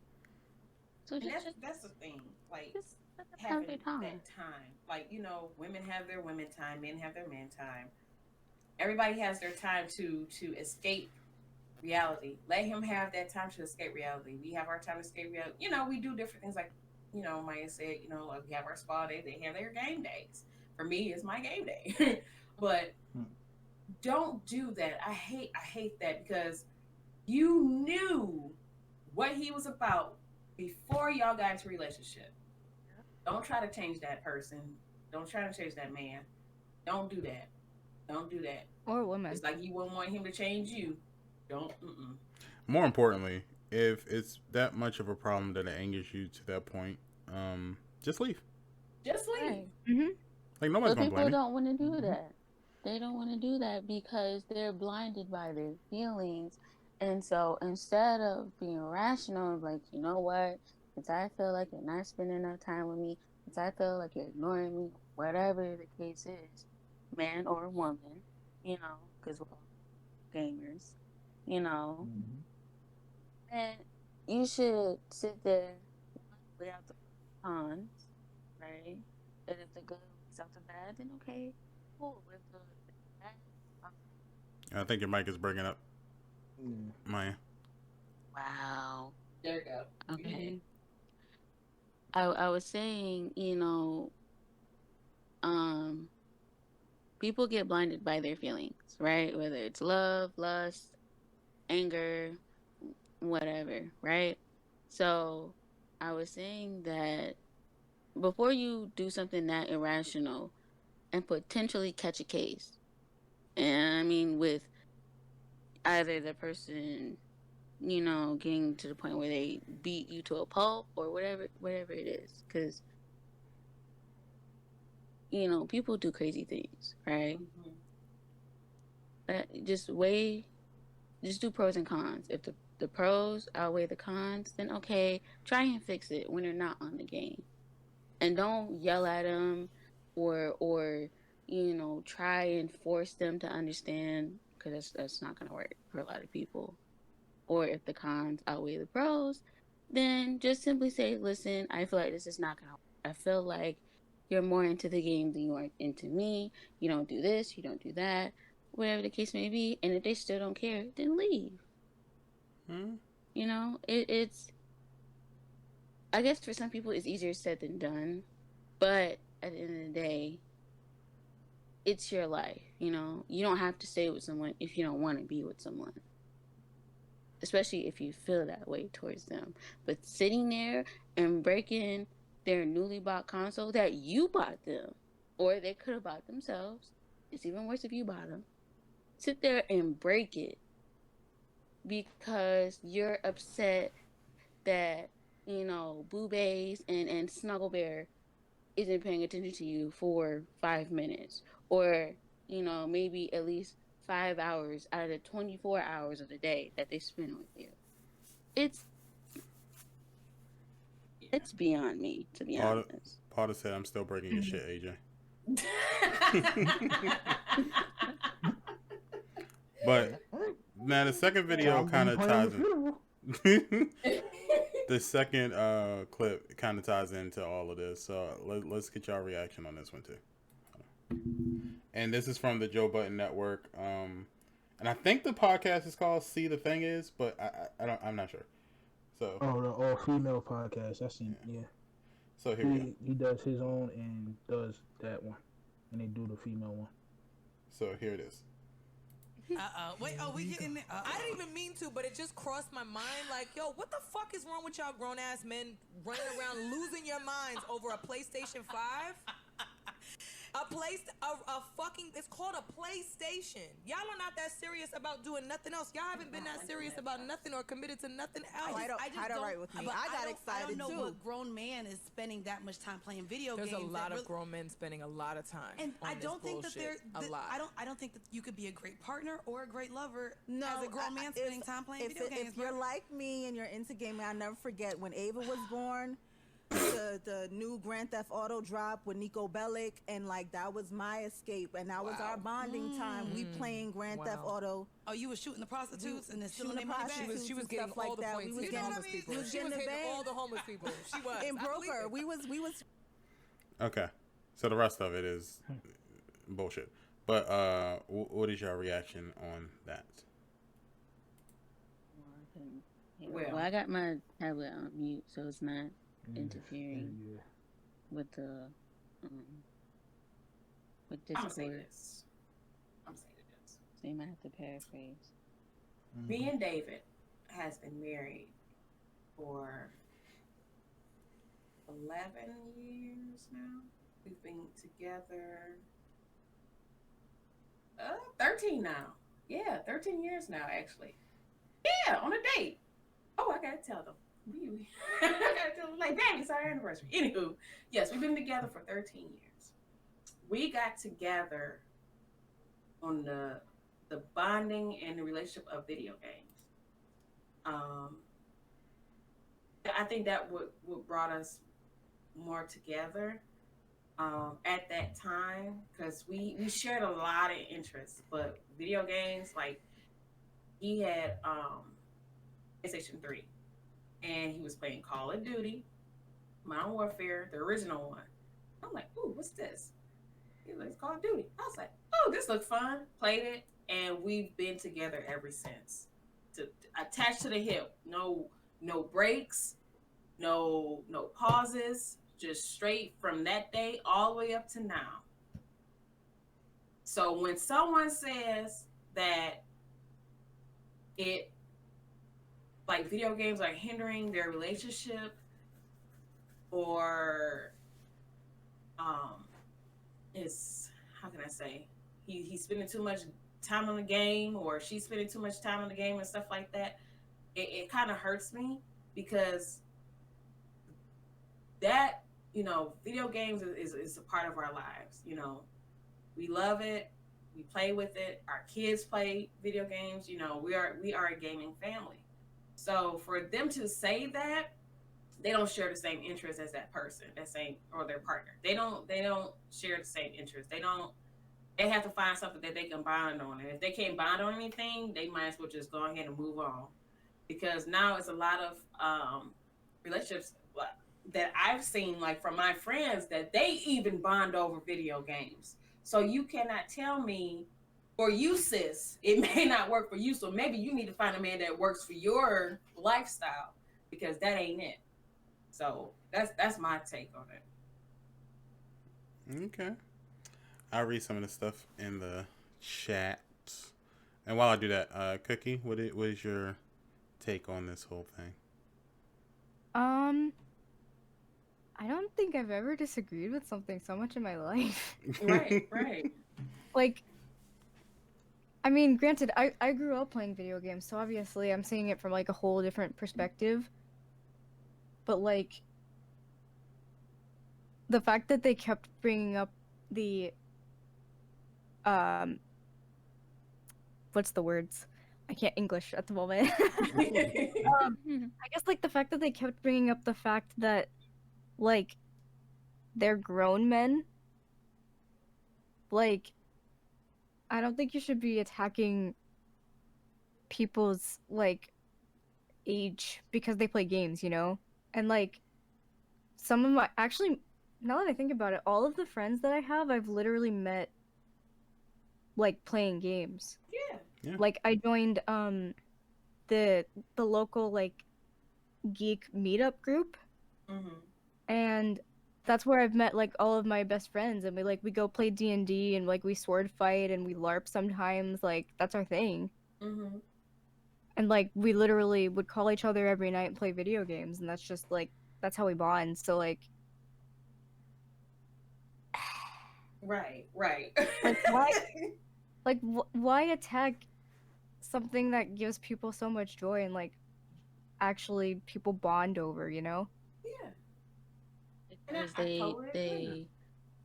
So that's the thing. Like having that time. Like, you know, women have their women time, men have their men time. Everybody has their time to escape reality. Let him have that time to escape reality. We have our time to escape reality. You know, we do different things like, you know, Maya said, you know, we have our spa day, they have their game days. For me, it's my game day. But don't do that. I hate that, because you knew what he was about before y'all got into a relationship. Don't try to change that person. Don't try to change that man. Don't do that. Don't do that. Or woman. It's like you wouldn't want him to change you. Don't. More importantly, if it's that much of a problem that it angers you to that point, just leave. Just leave. Right. Mm-hmm. Like, nobody's gonna blame you. People don't want to do that. They don't want to do that because they're blinded by their feelings. And so instead of being rational, like, you know what, since I feel like you're not spending enough time with me, since I feel like you're ignoring me, whatever the case is, man or woman, you know, because we're all gamers, you know, and you should sit there, lay out the cons, right? And if the good works out the bad, then okay, cool. If the bad, I think your mic is breaking up, Maya. wow. There you go. Okay. I was saying, you know, people get blinded by their feelings, right? Whether it's love, lust, anger, whatever, right? So I was saying that before you do something that irrational and potentially catch a case, and I mean with either the person, you know, getting to the point where they beat you to a pulp or whatever it is, because you know, people do crazy things, right? Mhm. Just do pros and cons. If the pros outweigh the cons, then okay, try and fix it when they're not on the game, and don't yell at them or you know, try and force them to understand, because that's not gonna work for a lot of people. Or if the cons outweigh the pros, then just simply say, listen, I feel like this is not gonna work. I feel like you're more into the game than you are into me. You don't do this, you don't do that, whatever the case may be. And if they still don't care, then leave. Hmm? You know, it's, I guess for some people it's easier said than done, but at the end of the day, it's your life. You know, you don't have to stay with someone if you don't want to be with someone, especially if you feel that way towards them. But sitting there and breaking their newly bought console that you bought them, or they could have bought themselves, it's even worse if you bought them. Sit there and break it because you're upset that, you know, Boo Bays and Snuggle Bear isn't paying attention to you for 5 minutes, or, you know, maybe at least 5 hours out of the 24 hours of the day that they spend with you. It's beyond me, to be honest. Potter said, "I'm still breaking your shit, AJ." But now the second video kind of ties in. The second clip kind of ties into all of this, so let's get y'all reaction on this one too. And this is from the Joe Budden Network, and I think the podcast is called "See the Thing Is," but I'm not sure. So the all female podcast. I've seen yeah. So here we go. He does his own and does that one, and they do the female one. So here it is. Wait, we getting it? I didn't even mean to, but it just crossed my mind. Like, yo, what the fuck is wrong with y'all grown ass men running around losing your minds over a PlayStation 5? A fucking, it's called a PlayStation. Y'all are not that serious about doing nothing else. Y'all haven't been that serious about nothing or committed to nothing else. I don't right with me. I got excited I don't know too. what grown man is spending that much time playing video games. There's a lot of grown men spending a lot of time. And on I don't this think that bullshit. they're a lot. I don't think that you could be a great partner or a great lover No, as a grown man spending time playing video games. If you're like me and you're into gaming, I'll never forget when Ava was born. The new Grand Theft Auto drop with Nico Bellic, and like that was my escape, and that was our bonding time. We playing Grand Theft Auto. Oh, you were shooting the prostitutes and then stealing their shooting money the back? prostitutes. She was and getting stuff all like the that. points. We was hitting getting homeless people. we was She was getting hitting the all the homeless people. She was. in Broker. We was. Okay, so the rest of it is bullshit. But what is your reaction on that? Well, I got my tablet on mute, so it's not interfering with the with Discord. I'm gonna say this. So you might have to paraphrase. Me and David has been married for 11 years now. We've been together 13 now. Yeah, 13 years now, actually. Yeah, on a date. Oh, I gotta tell them. I gotta tell them, like, dang, it's our anniversary. Anywho, yes, we've been together for 13 years. We got together on the bonding and the relationship of video games. I think that what brought us more together at that time, because we shared a lot of interests, but video games, like, he had PlayStation 3, and he was playing Call of Duty, Modern Warfare, the original one. I'm like, ooh, what's this? He was like, Call of Duty. I was like, oh, this looks fun. Played it, and we've been together ever since. Attached to the hip. No breaks, no pauses, just straight from that day all the way up to now. So when someone says that like video games are hindering their relationship, or is, how can I say, he's spending too much time on the game, or she's spending too much time on the game and stuff like that, it kind of hurts me, because that video games is a part of our lives. We love it. We play with it. Our kids play video games. We are a gaming family. So for them to say that they don't share the same interest as that person, or their partner. They don't share the same interest. They have to find something that they can bond on. And if they can't bond on anything, they might as well just go ahead and move on. Because now it's a lot of relationships that I've seen, like from my friends, that they even bond over video games. So you cannot tell me, for you, sis, it may not work for you. So maybe you need to find a man that works for your lifestyle, because that ain't it. So that's my take on it. Okay. I'll read some of the stuff in the chat. And while I do that, Cookie, what is your take on this whole thing? I don't think I've ever disagreed with something so much in my life. Right. Like, I mean, granted, I grew up playing video games, so obviously I'm seeing it from like a whole different perspective. But like, the fact that they kept bringing up the what's the words? I can't English at the moment. I guess like the fact that they kept bringing up the fact that like they're grown men. Like, I don't think you should be attacking people's like age because they play games, And like some of my actually, now that I think about it, all of the friends that I have, I've literally met like playing games. Yeah. Like I joined the local like geek meetup group. Mm-hmm. And that's where I've met like all of my best friends, and we go play D&D, and like we sword fight and we LARP sometimes. Like that's our thing. Mm-hmm. And like we literally would call each other every night and play video games, and that's just like that's how we bond. So like Right. Like why attack something that gives people so much joy and like actually people bond over, Yeah. Because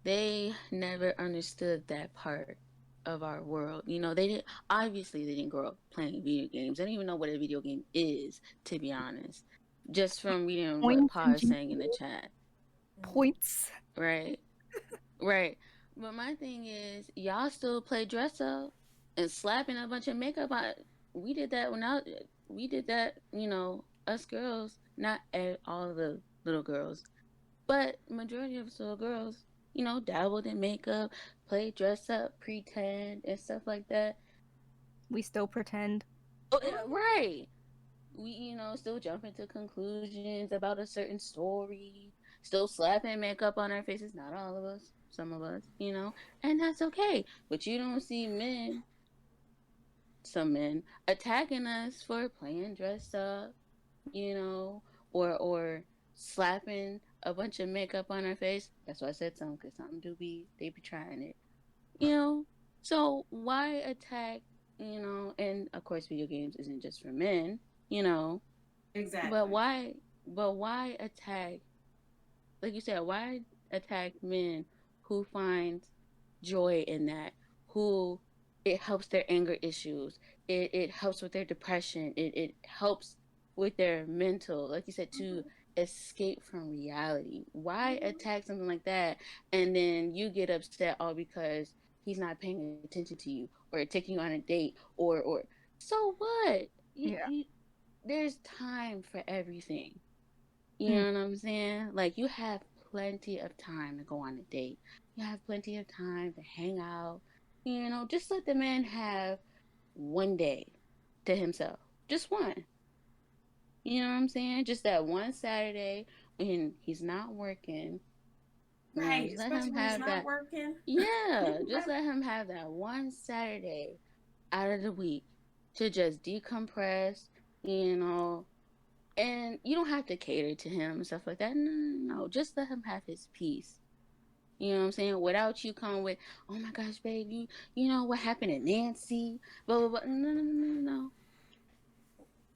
they never understood that part of our world. They didn't grow up playing video games. They don't even know what a video game is, to be honest. Just from reading what Pa is saying in the chat. Points. Right. But my thing is, y'all still play dress up and slapping a bunch of makeup on. We did that us girls, not all the little girls, but majority of us little girls, dabbled in makeup, play dress up, pretend, and stuff like that. We still pretend. Oh, yeah, right. We, still jump into conclusions about a certain story, still slapping makeup on our faces. Not all of us, some of us, and that's okay. But you don't see some men attacking us for playing dress up, or slapping a bunch of makeup on our face. That's why I said something, because they be trying it, So why attack, and of course video games isn't just for men, Exactly. But why attack, like you said, why attack men who find joy in that, who it helps their anger issues, it helps with their depression, it helps with their mental, like you said, to escape from reality. Why attack something like that and then you get upset all because he's not paying attention to you or taking you on a date or so what? There's time for everything. You know what I'm saying? Like, you have plenty of time to go on a date. You have plenty of time to hang out. Just let the man have one day to himself. Just one. You know what I'm saying? Just that one Saturday when he's not working. Right. Let him have that. Working. Yeah. Just let him have that one Saturday out of the week to just decompress, and you don't have to cater to him and stuff like that. No. Just let him have his peace. You know what I'm saying? Without you coming with, oh my gosh, babe, you know what happened to Nancy? Blah, blah, blah. No.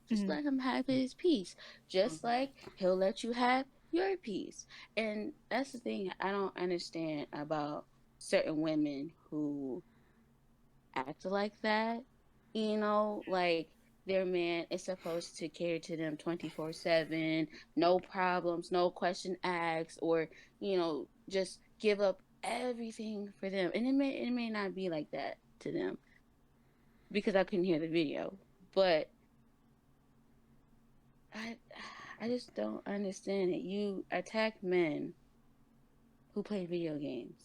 Just let him have his peace. Just like he'll let you have your piece. And that's the thing I don't understand about certain women who act like that. Like their man is supposed to cater to them 24/7, no problems, no question asked, or, just give up everything for them. And it may not be like that to them because I couldn't hear the video. But I I just don't understand it. You attack men who play video games.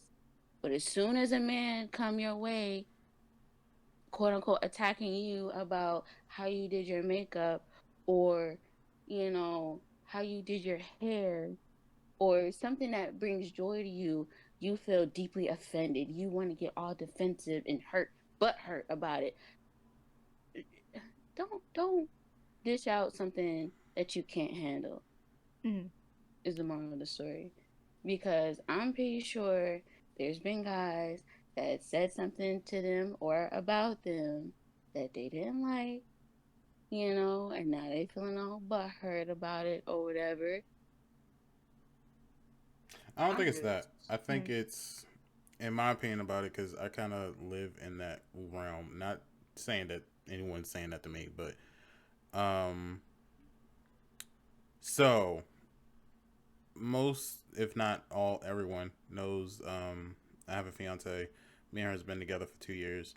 But as soon as a man come your way, quote unquote, attacking you about how you did your makeup or, how you did your hair or something that brings joy to you, you feel deeply offended. You want to get all defensive and hurt about it. Don't dish out something that you can't handle. Is the moral of the story. Because I'm pretty sure there's been guys that said something to them or about them that they didn't like, and now they feeling all butthurt about it or whatever. I don't think it's that. I think it's, in my opinion about it, because I kind of live in that realm. Not saying that anyone's saying that to me, but so most, if not all, everyone knows. I have a fiance. Me and her has been together for 2 years.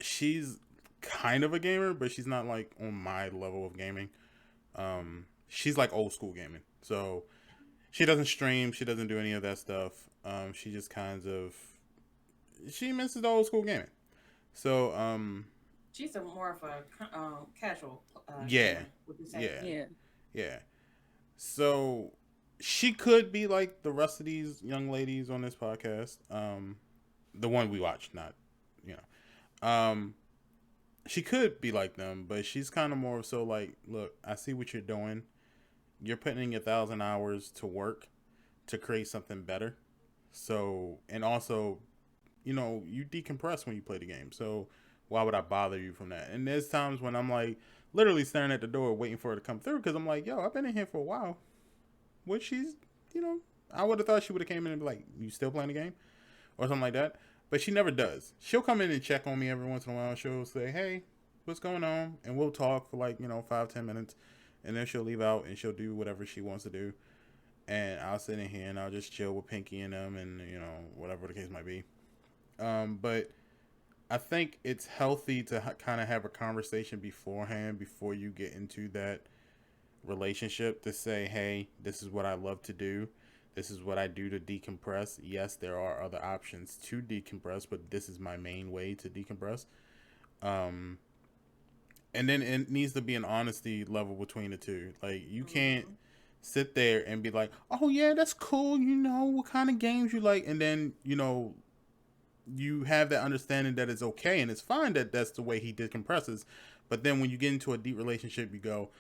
She's kind of a gamer, but she's not like on my level of gaming. She's like old school gaming, so she doesn't stream. She doesn't do any of that stuff. She just she misses the old school gaming. So she's more of a casual. Yeah. Would you say? Yeah. So she could be like the rest of these young ladies on this podcast. The one we watched, not, she could be like them, but she's kind of more so like, look, I see what you're doing. You're putting in 1,000 hours to work to create something better. So, and also, you decompress when you play the game. So why would I bother you from that? And there's times when I'm like literally staring at the door waiting for her to come through because I'm like, yo, I've been in here for a while. Which she's, I would have thought she would have came in and be like, you still playing the game? Or something like that. But she never does. She'll come in and check on me every once in a while. She'll say, hey, what's going on? And we'll talk for like, 5-10 minutes. And then she'll leave out and she'll do whatever she wants to do. And I'll sit in here and I'll just chill with Pinky and them and, whatever the case might be. But I think it's healthy to kind of have a conversation beforehand before you get into that relationship to say, hey, this is what I love to do. This is what I do to decompress. Yes, there are other options to decompress, but this is my main way to decompress. And then it needs to be an honesty level between the two. Like, you can't sit there and be like, oh, yeah, that's cool. What kind of games you like. And then, you have that understanding that it's okay and it's fine that that's the way he decompresses. But then when you get into a deep relationship, you go,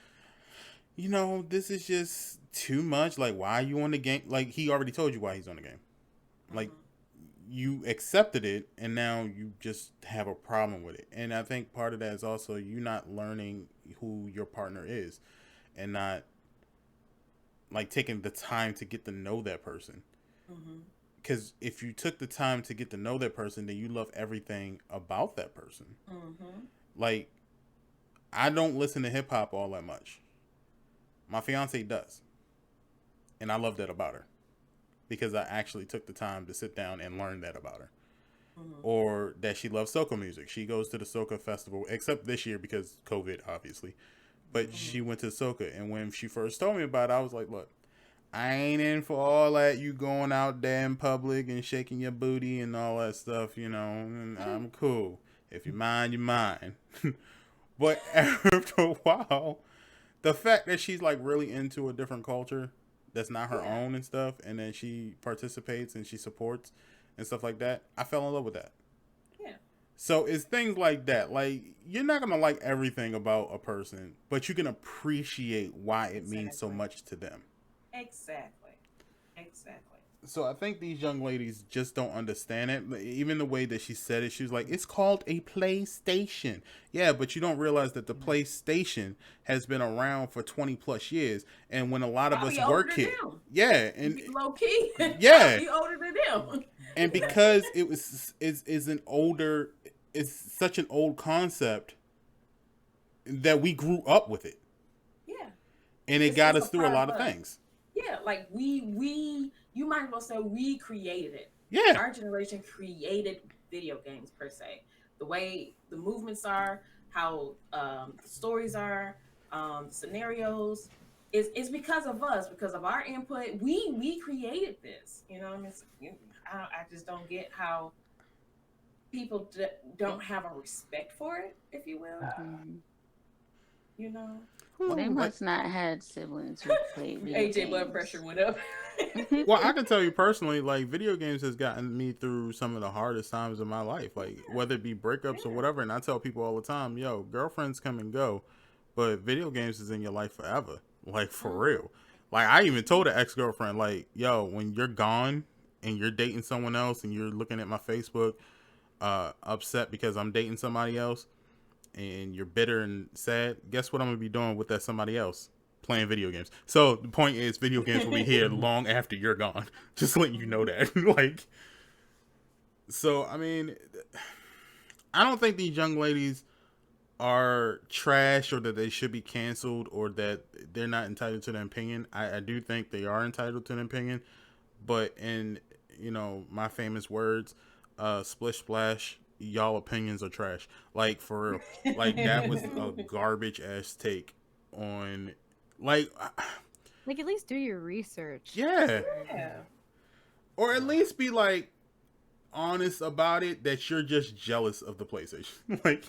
this is just too much. Like, why are you on the game? Like, he already told you why he's on the game. Like, you accepted it, and now you just have a problem with it. And I think part of that is also you not learning who your partner is and not, like, taking the time to get to know that person. Because if you took the time to get to know that person, then you love everything about that person. Like, I don't listen to hip-hop all that much. My fiance does. And I love that about her. Because I actually took the time to sit down and learn that about her. Or that she loves soca music. She goes to the soca festival, except this year because COVID, obviously. But she went to soca. And when she first told me about it, I was like, look, I ain't in for all that, you going out there in public and shaking your booty and all that stuff, and I'm cool. If you mind, you mind. But after a while, the fact that she's like really into a different culture that's not her own and stuff, and then she participates and she supports and stuff like that, I fell in love with that. Yeah. So it's things like that. Like, you're not going to like everything about a person, but you can appreciate why it means so much to them. Exactly. So I think these young ladies just don't understand it. Even the way that she said it, she was like, "It's called a PlayStation." Yeah, but you don't realize that the PlayStation has been around for 20 plus years, and when a lot of us Probably older were than kids, them. yeah, and Low key. yeah, Probably older than them. and because it was is an older, it's such an old concept that we grew up with it, Yeah. and it It's got a us through a part lot of of us. things. Yeah, like you might as well say we created it. Yeah. Our generation created video games per se. The way the movements are, how the stories are, scenarios, is because of us, because of our input. We created this. You know, I mean, I just don't get how people don't have a respect for it, if you will. You know. They must not had siblings who played video AJ games. blood pressure went up. Well, I can tell you personally, like, video games has gotten me through some of the hardest times in my life, like whether it be breakups or whatever. And I tell people all the time, yo, girlfriends come and go, but video games is in your life forever, like, for real. Like, I even told an ex-girlfriend, like, yo, when you're gone and you're dating someone else and you're looking at my Facebook upset because I'm dating somebody else and you're bitter and sad, guess what I'm gonna be doing with that somebody else? Playing video games. So the point is, video games will be here long after you're gone. Just letting you know that. Like, so I mean, I don't think these young ladies are trash or that they should be canceled or that they're not entitled to their opinion. I do think they are entitled to an opinion, but in, you know, my famous words, splish splash, y'all opinions are trash. Like, for real. Like, that was a garbage ass take on, like at least do your research. Yeah. Yeah. Or at least be like honest about it that you're just jealous of the PlayStation. Like,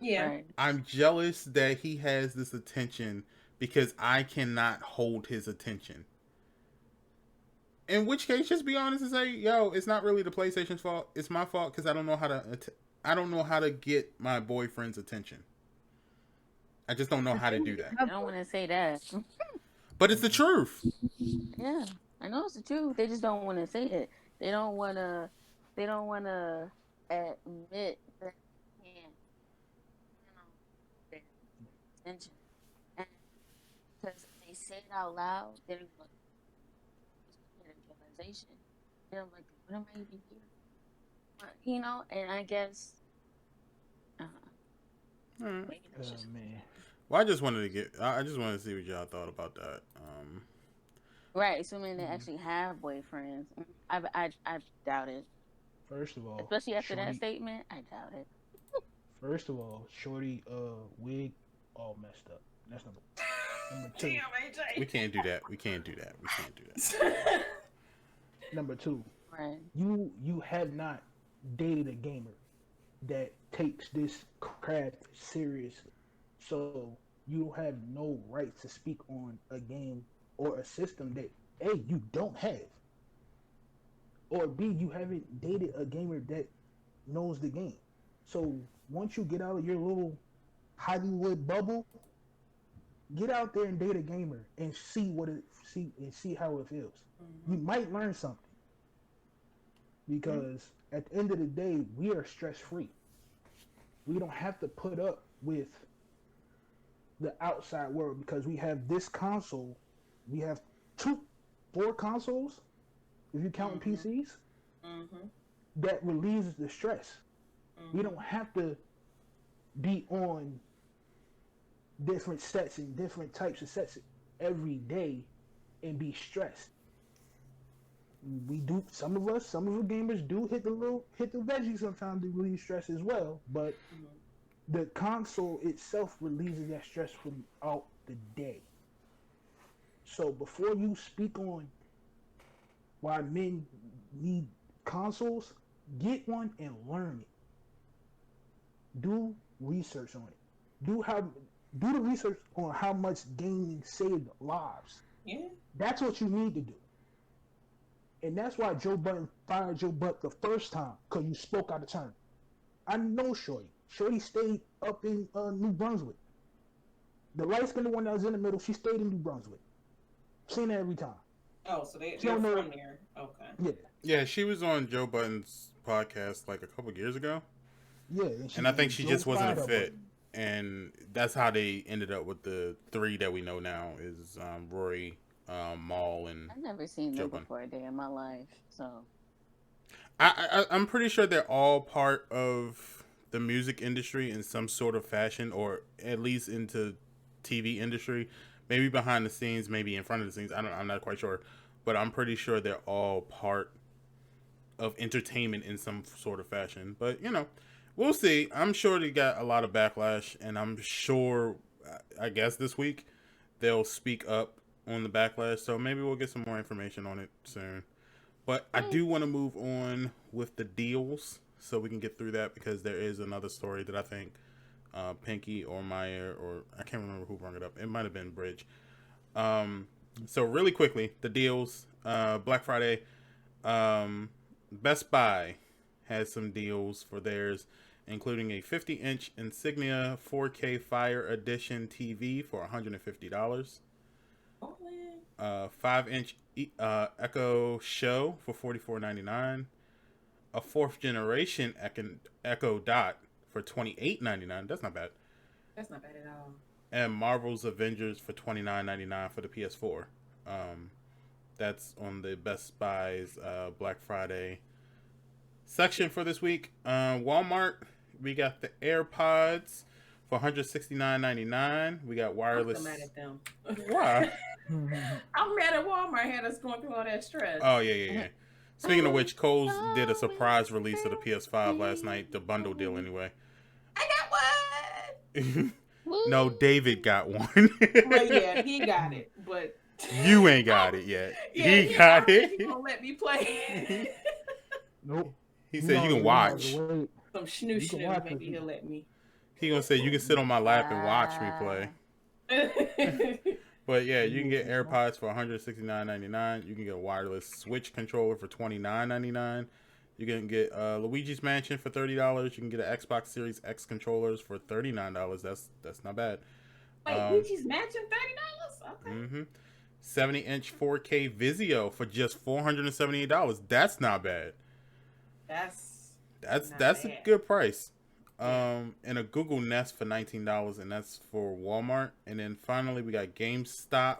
Yeah. Right. I'm jealous that he has this attention because I cannot hold his attention. In which case, just be honest and say, yo, it's not really the PlayStation's fault. It's my fault because I don't know how to get my boyfriend's attention. I just don't know how to do that. I don't want to say that. But it's the truth. Yeah, I know it's the truth. They just don't want to say it. They don't want to. They don't want to admit that they can't, their attention. And because if they say it out loud, they're like, realization. They're like, what am I even here? You know, and I guess. Maybe that's just man. Well, I just wanted to see what y'all thought about that. right. Assuming they actually have boyfriends, I doubt it. First of all, Especially after Shorty, that statement, I doubt it. First of all, Shorty wig all messed up. That's number two. Damn, AJ. We can't do that. We can't do that. Number two, Right. you have not dated a gamer that takes this craft seriously. So you have no right to speak on a game or a system that A, you don't have. Or B, you haven't dated a gamer that knows the game. So once you get out of your little Hollywood bubble, get out there and date a gamer and see how it feels. You might learn something. Because at the end of the day, we are stress free. We don't have to put up with the outside world because we have this console. We have 4 consoles, if you count PCs, that relieves the stress. We don't have to be on different sets and different types of sets every day and be stressed. We do, some of the gamers do hit the veggie sometimes to relieve stress as well, but the console itself relieves that stress throughout the day. So before you speak on why men need consoles, get one and learn it. Do research on it. Do the research on how much gaming saved lives. Yeah. That's what you need to do. And that's why Joe Budden fired Joe Butt the first time, because you spoke out of turn. I know Shorty. Shorty stayed up in New Brunswick. The light-skinned one that was in the middle, she stayed in New Brunswick. Seen her every time. Oh, so they're don't know. from there. Okay. Yeah, Yeah, she was on Joe Budden's podcast like a couple years ago, yeah. and I think she Joe just wasn't a fired her, fit, and that's how they ended up with the three that we know now is Rory, Maul, and I've never seen Joe them Budden. before a day in my life, so. I'm pretty sure they're all part of the music industry in some sort of fashion, or at least into TV industry. Maybe behind the scenes, maybe in front of the scenes. I'm not quite sure, but I'm pretty sure they're all part of entertainment in some sort of fashion. But we'll see. I'm sure they got a lot of backlash, and I'm sure, I guess this week they'll speak up on the backlash. So maybe we'll get some more information on it soon. But I do want to move on with the deals so we can get through that, because there is another story that I think Pinky or Maya, or I can't remember who brought it up. It might have been Bridge. So really quickly, the deals. Black Friday. Best Buy has some deals for theirs, including a 50-inch Insignia 4K Fire Edition TV for $150. 5-inch Echo Show for $44.99. A 4th generation Echo Dot for $28.99. That's not bad. That's not bad at all. And Marvel's Avengers for $29.99 for the PS4. That's on the Best Buy's Black Friday section for this week. Walmart, we got the AirPods for $169.99. We got wireless. I'm mad at them. Why? I'm mad at Walmart had us going through all that stress. Oh, yeah. Speaking of which, Kohl's did a surprise release of the PS5 last night, the bundle deal anyway. I got one! No, David got one. Well, yeah, he got it, but... You ain't got it yet. Yeah, he got it. He gonna let me play. Nope. He said you can watch. Some snoo, maybe he'll let me. He gonna say you can sit on my lap and watch me play. But yeah, you can get AirPods for $169.99. You can get a wireless Switch controller for $29.99. You can get Luigi's Mansion for $30. You can get an Xbox Series X controllers for $39. That's not bad. Wait, Luigi's Mansion $30? Okay. Mm-hmm. 70-inch 4K Vizio for just $478. That's not bad. That's a good price. And a Google Nest for $19, and that's for Walmart. And then finally we got GameStop.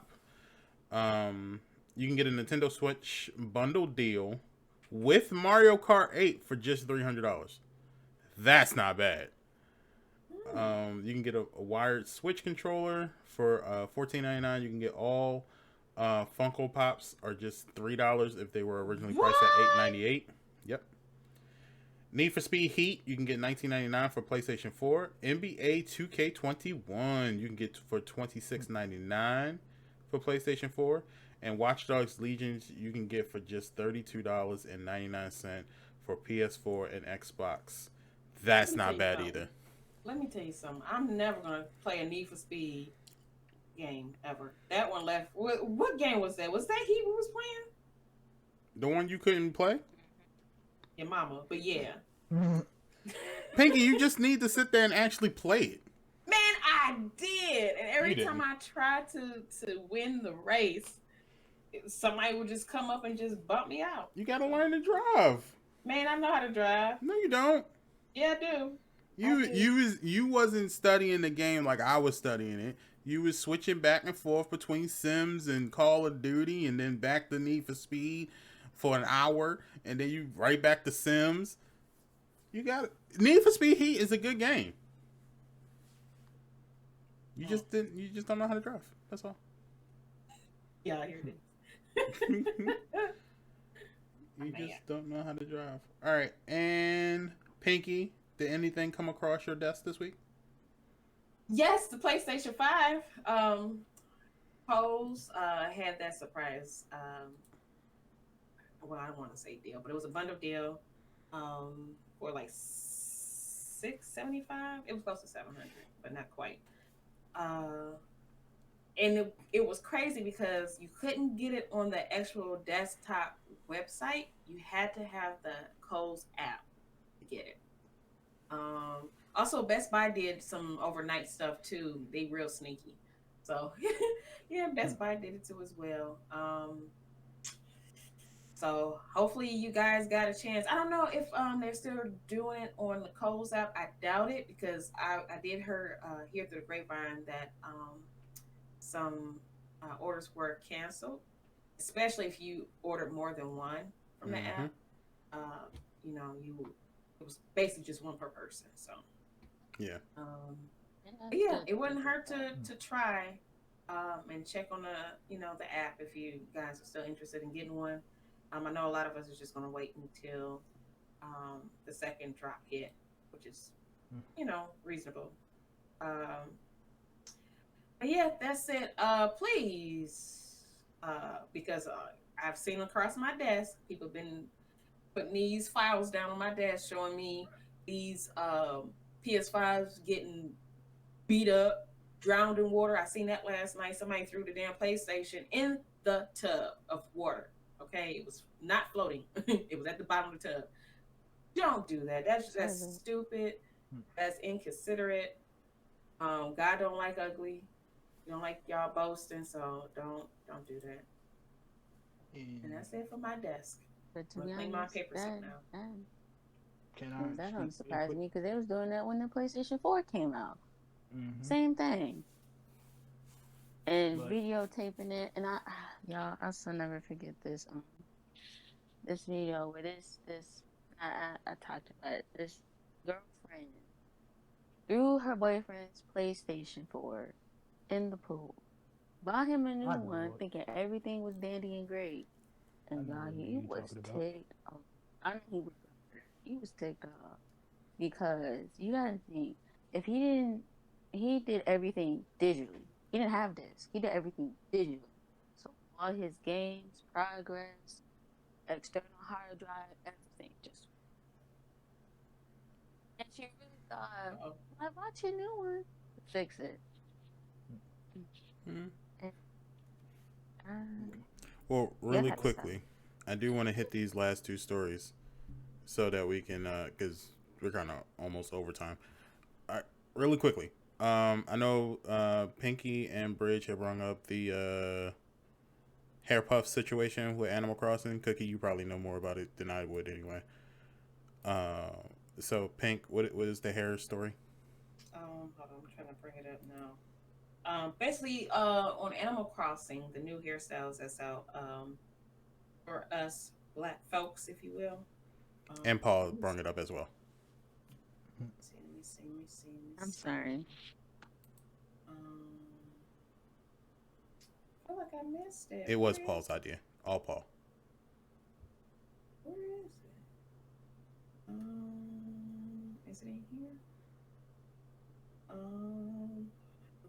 You can get a Nintendo Switch bundle deal with Mario Kart 8 for just $300. That's not bad. You can get a wired Switch controller for $14.99. You can get all Funko Pops are just $3 if they were originally priced at $8.98. Yep. Need for Speed Heat, you can get $19.99 for PlayStation 4. NBA 2K21, you can get for $26.99 for PlayStation 4. And Watch Dogs Legions, you can get for just $32.99 for PS4 and Xbox. That's not bad either. Let me tell you something. I'm never going to play a Need for Speed game ever. That one left. What game was that? Was that Heat we was playing? The one you couldn't play? Your mama, but yeah. Pinky, you just need to sit there and actually play it. Man, I did. And every time I tried to win the race, somebody would just come up and just bump me out. You gotta learn to drive. Man, I know how to drive. No, you don't. Yeah, I do. You wasn't studying the game like I was studying it. You was switching back and forth between Sims and Call of Duty, and then back to Need for Speed for an hour, and then you right back to Sims. You got it. Need for Speed Heat is a good game. You just didn't. You just don't know how to drive. That's all. Yeah, I hear it. You just don't know how to drive. All right, and Pinky, did anything come across your desk this week? Yes, the PlayStation 5. Pose had that surprise. Well, I don't want to say deal, but it was a bundle deal for like $675. It was close to $700, but not quite. And it was crazy because you couldn't get it on the actual desktop website. You had to have the Kohl's app to get it. Also, Best Buy did some overnight stuff too. They real sneaky. So, yeah, Best Buy did it too as well. So hopefully you guys got a chance. I don't know if they're still doing it on the Kohl's app. I doubt it because I did hear through the grapevine that some orders were canceled, especially if you ordered more than one from the app. Uh, it was basically just one per person. So Yeah. But yeah, it wouldn't hurt to try and check on the app if you guys are still interested in getting one. I know a lot of us are just going to wait until the second drop hit, which is reasonable. But yeah, that's it. Please, because I've seen across my desk, people have been putting these files down on my desk showing me these PS5s getting beat up, drowned in water. I seen that last night. Somebody threw the damn PlayStation in the tub of water. Okay, it was not floating. It was at the bottom of the tub. Don't do that. That's stupid. That's inconsiderate. God don't like ugly. You don't like y'all boasting, so don't do that. And that's it for my desk. But to be clean my papers up now. That don't surprise me because they was doing that when the PlayStation 4 came out. Same thing. And videotaping it, and I'll still never forget this. This video where I talked about it. This girlfriend threw her boyfriend's PlayStation 4 in the pool. Bought him a new one, thinking everything was dandy and great. And he was ticked off. I know he was ticked off because you gotta think if he did everything digitally. He didn't have this. He did everything digitally. So all his games, progress, external hard drive, everything just. And she really thought, I bought you a new one. Fix it. Well, really quickly, I do want to hit these last two stories so that we can, because we're kind of almost over time. All right, really quickly. I know Pinky and Bridge have rung up the hair puff situation with Animal Crossing. Cookie, you probably know more about it than I would anyway. So Pink, what is the hair story? Hold on, I'm trying to bring it up now. Basically, on Animal Crossing, the new hairstyles that's out for us black folks, if you will. And Paul brought it up as well. Let me see. I'm sorry. I feel like I missed it. It was Paul's idea. All Paul. Where is it? Is it in here? I'm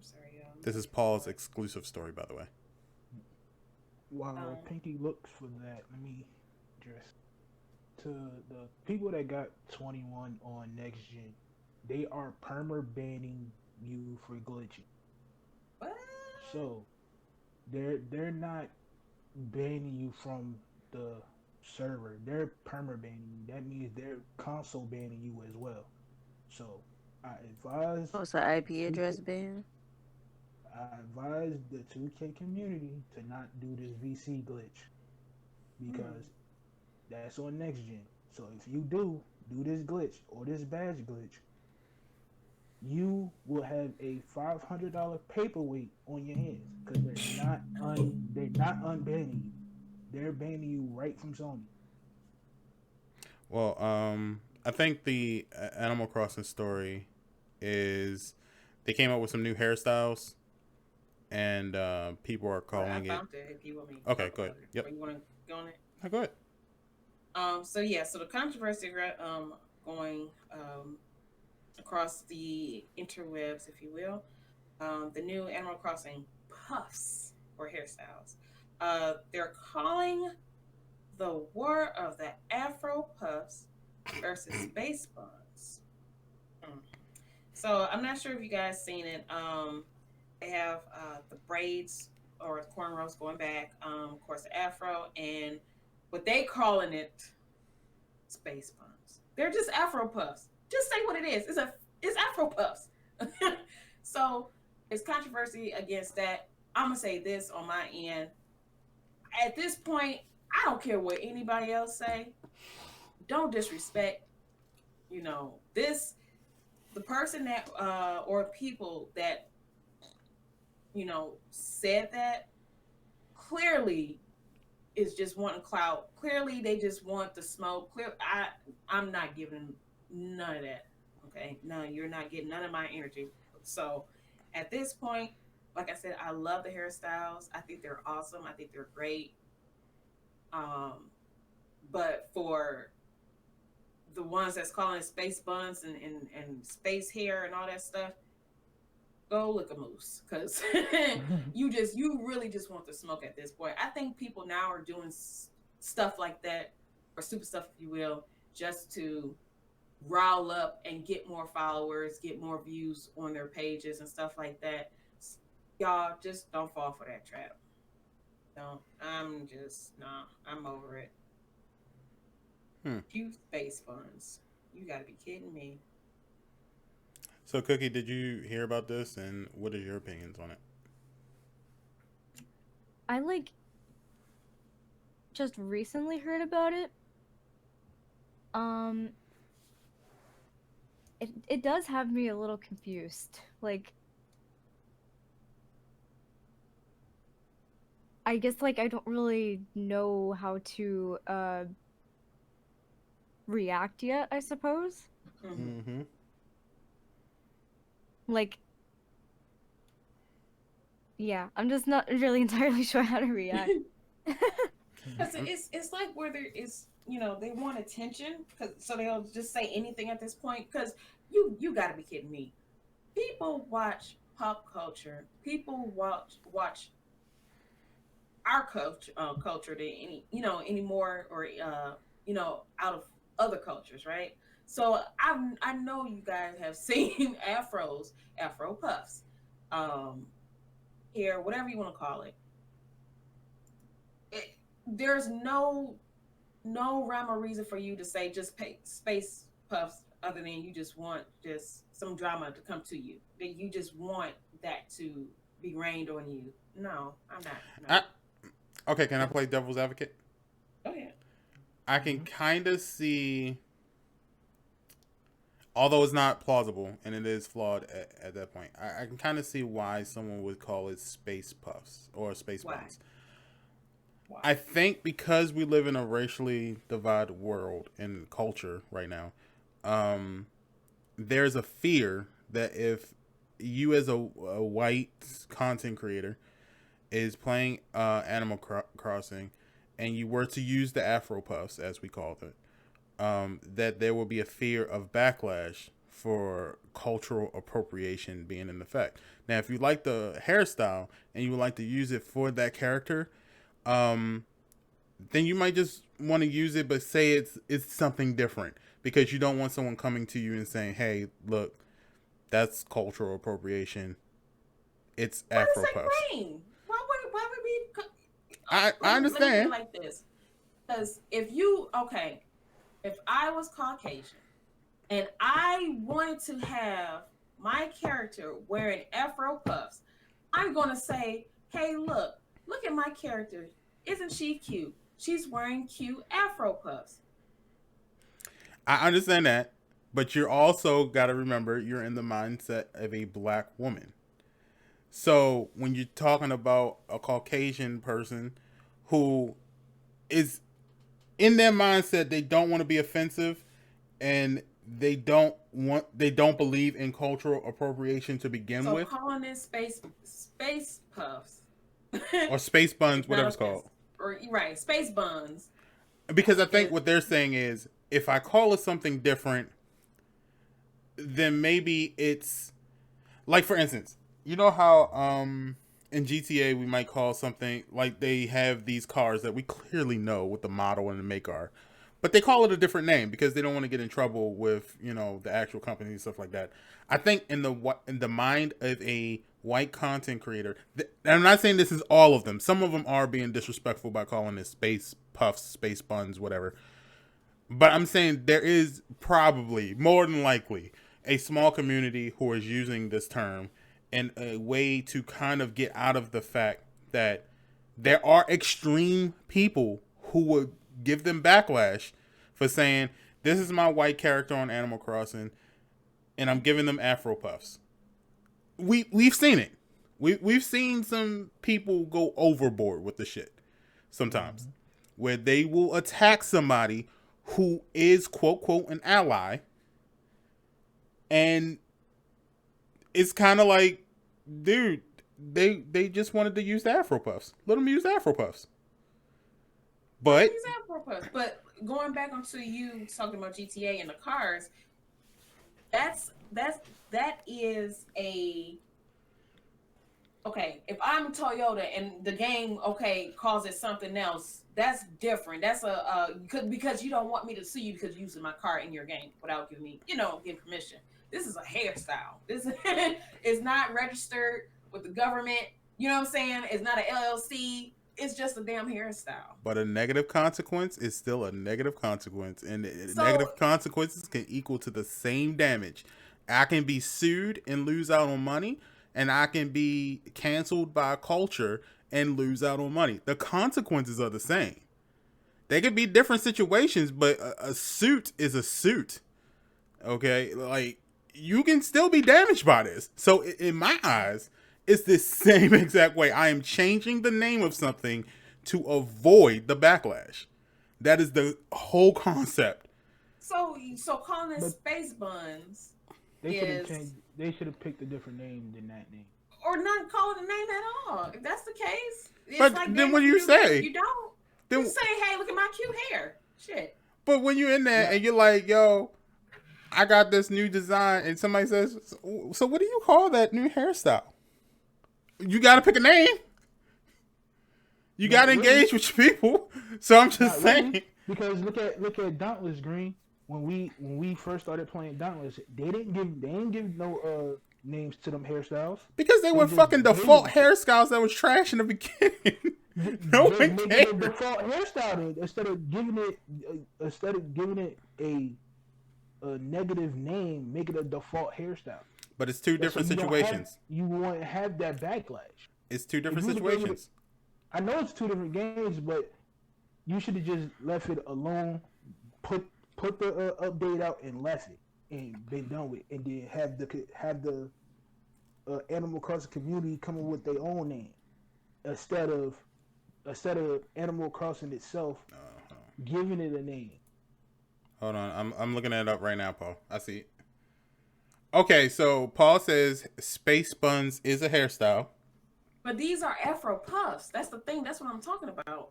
sorry, y'all. This is Paul's exclusive story, by the way. While Pinky looks for that, let me address to the people that got 21 on next gen. They are perma-banning you for glitching. What? So they're not banning you from the server. They're perma-banning you. That means they're console banning you as well. So I advise. Oh, it's an IP address ban. I advise the 2K community to not do this VC glitch because that's on next gen. So if you do this glitch or this badge glitch, you will have a $500 paperweight on your hands because they're not unbanning you. They're banning you right from Sony. Well, I think the Animal Crossing story is they came up with some new hairstyles, and people are calling I found it. If you want me. Okay, go ahead. Yep. You want to go on it? No, go ahead. So the controversy going across the interwebs, if you will, the new Animal Crossing puffs or hairstyles. They're calling the war of the Afro puffs versus space buns. So I'm not sure if you guys seen it. They have the braids or cornrows going back, of course, the Afro, and what they calling it space buns. They're just Afro puffs. Just say what it is. It's Afro puffs. So it's controversy against that. I'm gonna say this on my end. At this point, I don't care what anybody else say. Don't disrespect, the person that or people that said that clearly is just wanting clout. Clearly they just want the smoke. I'm not giving none of that. Okay, no, you're not getting none of my energy. So at this point, like I said, I love the hairstyles. I think they're awesome. I think they're great. But for the ones that's calling it space buns and space hair and all that stuff, go look a moose, because you really just want the smoke at this point. I think people now are doing stuff like that, or stupid stuff, if you will, just to rile up and get more followers, get more views on their pages and stuff like that. Y'all just don't fall for that trap. No, I'm over it. Cute space buns. You gotta be kidding me. So, Cooky, did you hear about this, and what are your opinions on it? I just recently heard about it. It does have me a little confused. I guess I don't really know how to react yet, I suppose. Mm-hmm. Yeah, I'm just not really entirely sure how to react. Because it's like where there is, they want attention, so they'll just say anything at this point. Because you got to be kidding me. People watch pop culture. People watch our culture than anymore, or out of other cultures, right? So I know you guys have seen Afro puffs, hair, whatever you want to call it. There's no rhyme or reason for you to say just pay space puffs, other than you just want just some drama to come to you. That you just want that to be rained on you. No, I'm not. Okay, can I play devil's advocate? Go ahead. I can kind of see, although it's not plausible and it is flawed at that point, I can kind of see why someone would call it space puffs or space buns. Why? I think because we live in a racially divided world and culture right now, there's a fear that if you as a white content creator is playing Animal Crossing and you were to use the Afro puffs, as we called it, that there will be a fear of backlash for cultural appropriation being in effect. Now, if you like the hairstyle and you would like to use it for that character, then you might just want to use it, but say it's something different, because you don't want someone coming to you and saying, "Hey, look, that's cultural appropriation. It's Afro puffs." Why would we? I understand. Like this, because if I was Caucasian and I wanted to have my character wearing Afro puffs, I'm gonna say, "Hey, look at my character. Isn't she cute? She's wearing cute Afro puffs." I understand that, but you're also got to remember you're in the mindset of a black woman. So when you're talking about a Caucasian person who is in their mindset, they don't want to be offensive, and they don't believe in cultural appropriation to begin with. So calling it space puffs or space buns, whatever it's called. Or right, space buns. Because I think what they're saying is, if I call it something different, then maybe it's like, for instance, you know how in GTA we might call something, like they have these cars that we clearly know what the model and the make are, but they call it a different name because they don't want to get in trouble with, the actual company and stuff like that. I think in the mind of a white content creator, and I'm not saying this is all of them. Some of them are being disrespectful by calling it space puffs, space buns, whatever. But I'm saying there is probably, more than likely, a small community who is using this term in a way to kind of get out of the fact that there are extreme people who would give them backlash for saying, this is my white character on Animal Crossing, and I'm giving them Afro puffs. We've seen it. We've seen some people go overboard with the shit sometimes, where they will attack somebody who is quote quote an ally, and it's kind of like, dude, they just wanted to use the Afro puffs. Let them use the Afro puffs. But going back onto you talking about GTA and the cars, that is a okay. If I'm Toyota and the game calls it something else, that's different. That's because you don't want me to sue you because you're using my car in your game without giving me getting permission. This is a hairstyle. This is not registered with the government. You know what I'm saying? It's not an LLC. It's just a damn hairstyle. But a negative consequence is still a negative consequence. And negative consequences can equal to the same damage. I can be sued and lose out on money. And I can be canceled by a culture and lose out on money. The consequences are the same. They could be different situations, but a suit is a suit. Okay? Like, you can still be damaged by this. So in my eyes, it's the same exact way. I am changing the name of something to avoid the backlash. That is the whole concept. So calling it Space Buns They should have picked a different name than that name. Or not call it a name at all. If that's the case. It's but like then what do you say? You don't. You say, hey, look at my cute hair. Shit. But when you're in there and you're like, yo, I got this new design, and somebody says, so what do you call that new hairstyle? You got to pick a name. You got to engage with your people. So I'm just saying. Really. Because look at Dauntless, Green. When we first started playing Dauntless, they didn't give no names to them hairstyles. Because they were fucking default hairstyles that was trash in the beginning. No one cared. The default hairstyle instead of giving it a negative name, make it a default hairstyle. But it's two different situations. You won't have that backlash. It's two different situations. I know it's two different games, but you should have just left it alone. Put the update out and left it and been done with, and then have the Animal Crossing community coming with their own name instead of Animal Crossing itself giving it a name. Hold on, I'm looking it up right now, Paul. I see it. Okay, so Paul says Space Buns is a hairstyle. But these are Afro puffs. That's the thing. That's what I'm talking about.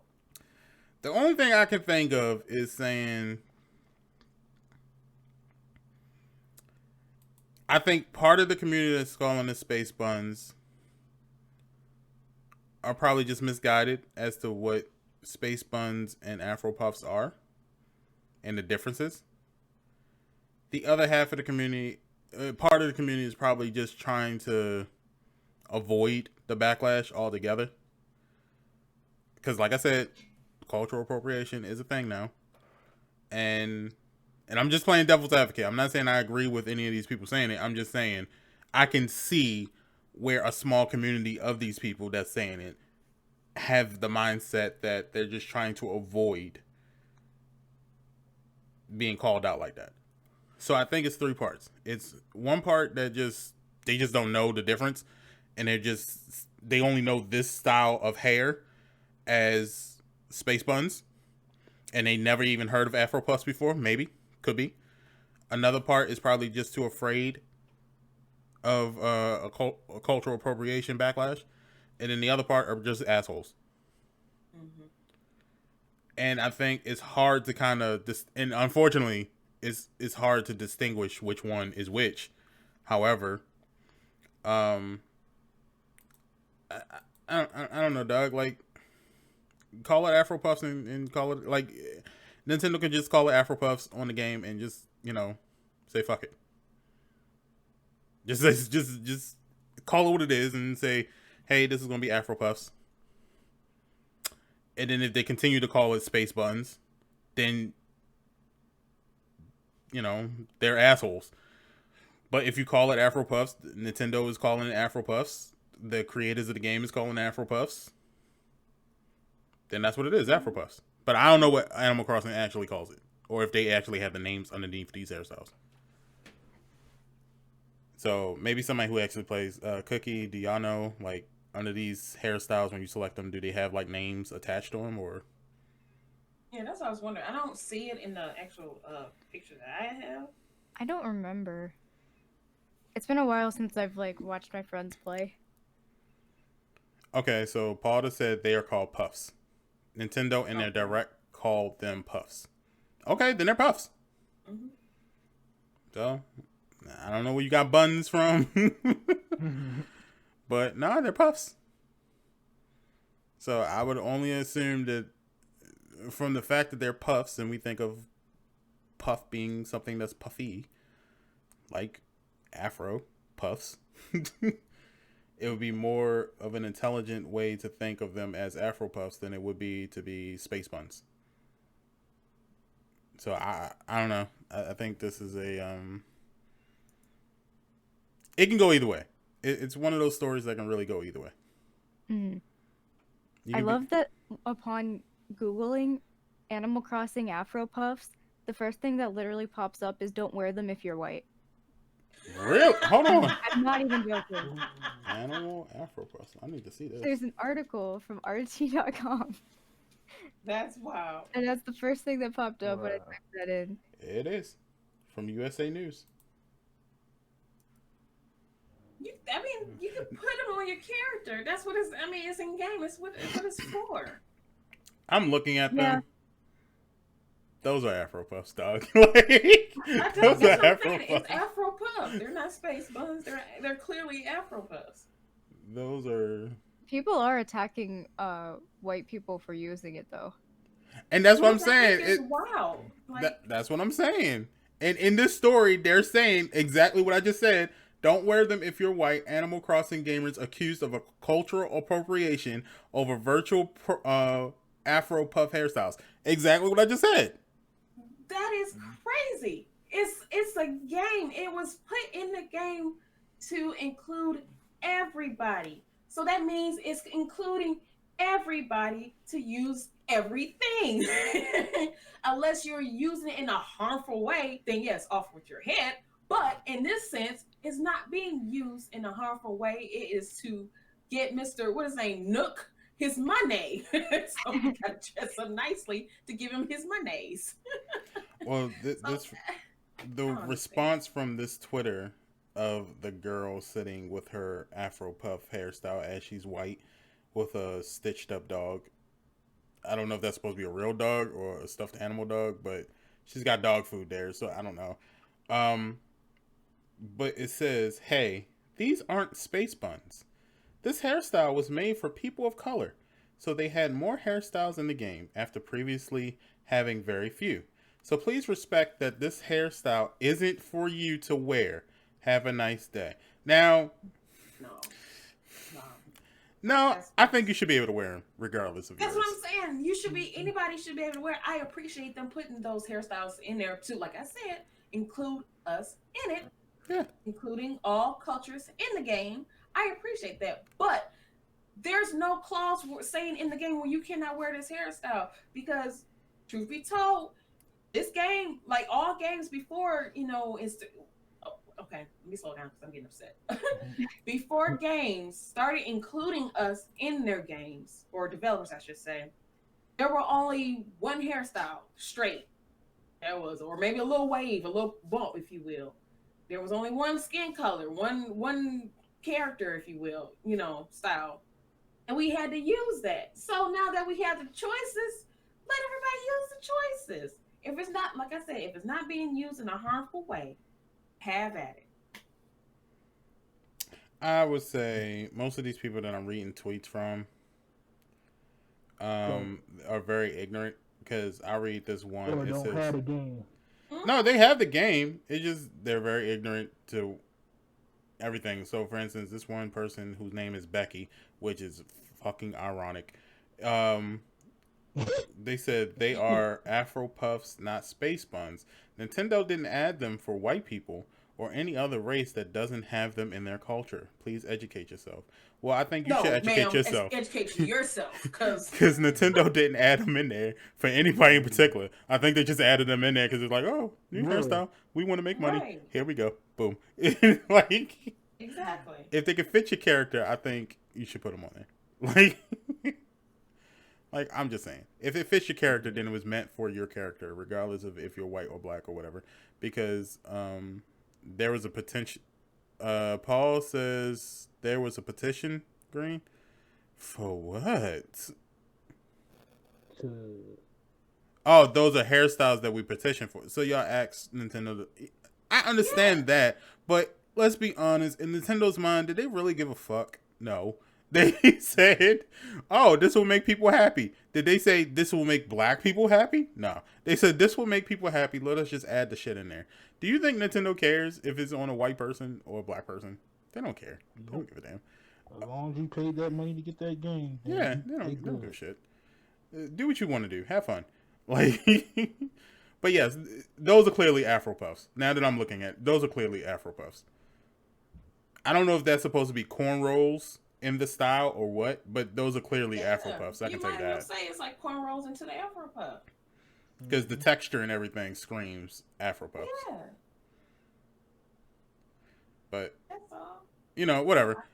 The only thing I can think of is saying, I think part of the community that's calling the Space Buns are probably just misguided as to what Space Buns and Afro Puffs are and the differences. The other half of the community, part of the community, is probably just trying to avoid the backlash altogether. Because like I said, cultural appropriation is a thing now. And I'm just playing devil's advocate. I'm not saying I agree with any of these people saying it. I'm just saying I can see where a small community of these people that's saying it have the mindset that they're just trying to avoid being called out like that. So I think it's three parts. It's one part that they just don't know the difference, and they only know this style of hair as Space Buns, and they never even heard of Afro Puffs before. Maybe, could be. Another part is probably just too afraid of a cultural appropriation backlash, and then the other part are just assholes. Mm-hmm. And I think it's hard to kind of and unfortunately, it's hard to distinguish which one is which. However, I don't know, dog. Like, call it Afro Puffs and call it, like, Nintendo can just call it Afro Puffs on the game and just, say fuck it. Just call it what it is and say, hey, this is gonna be Afro Puffs. And then if they continue to call it Space Buns, then they're assholes. But if you call it Afro Puffs, Nintendo is calling it Afro Puffs, the creators of the game is calling it Afro Puffs, then that's what it is, Afro Puffs. But I don't know what Animal Crossing actually calls it, or if they actually have the names underneath these hairstyles. So maybe somebody who actually plays Cooky, do y'all know, like, under these hairstyles, when you select them, do they have, like, names attached to them, or? Yeah, that's what I was wondering. I don't see it in the actual picture that I have. I don't remember. It's been a while since I've, like, watched my friends play. Okay, so Paula said they are called Puffs. Nintendo in their direct called them Puffs. Okay, then they're Puffs. Mm-hmm. So, I don't know where you got buns from. But, nah, they're Puffs. So, I would only assume that from the fact that they're Puffs, and we think of Puff being something that's puffy, like Afro Puffs, it would be more of an intelligent way to think of them as Afro Puffs than it would be to be space buns. So I don't know. I think this is a it can go either way. It's one of those stories that can really go either way. Mm. I love that upon Googling Animal Crossing Afro Puffs, the first thing that literally pops up is don't wear them if you're white. Real? Hold on. I'm not even joking. Animal Afro Puffs. I need to see this. There's an article from RT.com. That's wild. And that's the first thing that popped up when I typed that in. It is. From USA News. I mean, you can put them on your character. That's what it's. I mean, it's in game. It's what it's for. I'm looking at them. Yeah. Those are Afro Puffs, dog. Those are Afro Puffs. It's Afro Puffs. They're not space buns. They're clearly Afro Puffs. Those are. People are attacking white people for using it though. And that's what I'm saying. It's wild. Like, that's what I'm saying. And in this story, they're saying exactly what I just said. Don't wear them if you're white. Animal Crossing gamers accused of a cultural appropriation over virtual Afro Puff hairstyles. Exactly what I just said. that is crazy. It's a game. It was put in the game to include everybody. So that means it's including everybody to use everything. Unless you're using it in a harmful way, then yes, off with your head. But in this sense, it's not being used in a harmful way. It is to get Mr. what is his name, Nook, his money. So we gotta dress him nicely to give him his monies. Well, the response from this Twitter of the girl sitting with her Afro Puff hairstyle as she's white with a stitched up dog. I don't know if that's supposed to be a real dog or a stuffed animal dog, but she's got dog food there, so I don't know. But it says, hey, these aren't space buns. This hairstyle was made for people of color, so they had more hairstyles in the game after previously having very few. So please respect that this hairstyle isn't for you to wear. Have a nice day. Now, no, I think you should be able to wear them regardless of That's yours. what I'm saying. Anybody should be able to wear. I appreciate them putting those hairstyles in there too. Like I said, include us in it. Yeah. Including all cultures in the game. I appreciate that. But there's no clause saying in the game where you cannot wear this hairstyle because, truth be told, this game, like all games before, okay, let me slow down because I'm getting upset. Before games started including us in their games, or developers, I should say, there were only one hairstyle, straight. There was, or maybe a little wave, a little bump, if you will. There was only one skin color, one character, if you will, style. And we had to use that. So now that we have the choices, let everybody use the choices. If it's not, like I said, if it's not being used in a harmful way, have at it. I would say most of these people that I'm reading tweets from are very ignorant because I read this one. Or don't have the game. No, they have the game. It's just they're very ignorant to everything. So, for instance, this one person whose name is Becky, which is fucking ironic. They said they are Afro Puffs, not space buns. Nintendo didn't add them for white people or any other race that doesn't have them in their culture. Please educate yourself. Well, I think you No, should educate ma'am, yourself. educate yourself, because Because Nintendo didn't add them in there for anybody in particular. I think they just added them in there because it's like, oh, new hairstyle. We want to make money. Right. Here we go. Boom. Like, exactly. if they could fit your character, I think you should put them on there. Like I'm just saying, if it fits your character, then it was meant for your character, regardless of if you're white or black or whatever. Because there was a potential. Paul says there was a petition, Green, for what? Oh, those are hairstyles that we petitioned for. So y'all asked Nintendo. I understand that, but let's be honest. In Nintendo's mind, did they really give a fuck? No. They said, oh, this will make people happy. Did they say this will make black people happy? No. They said this will make people happy. Let us just add the shit in there. Do you think Nintendo cares if it's on a white person or a black person? They don't care. They don't give a damn. As long as you paid that money to get that game. Yeah, they don't give a shit. Do what you want to do. Have fun. Like, but yes, those are clearly Afro Puffs. Now that I'm looking at, those are clearly Afro Puffs. I don't know if that's supposed to be cornrows in the style or what, but those are clearly Afro Puffs. I can tell you that. You might as well say it's like cornrows into the Afro Puff. Because the texture and everything screams Afro Puffs. Yeah. But, that's all. You know, whatever.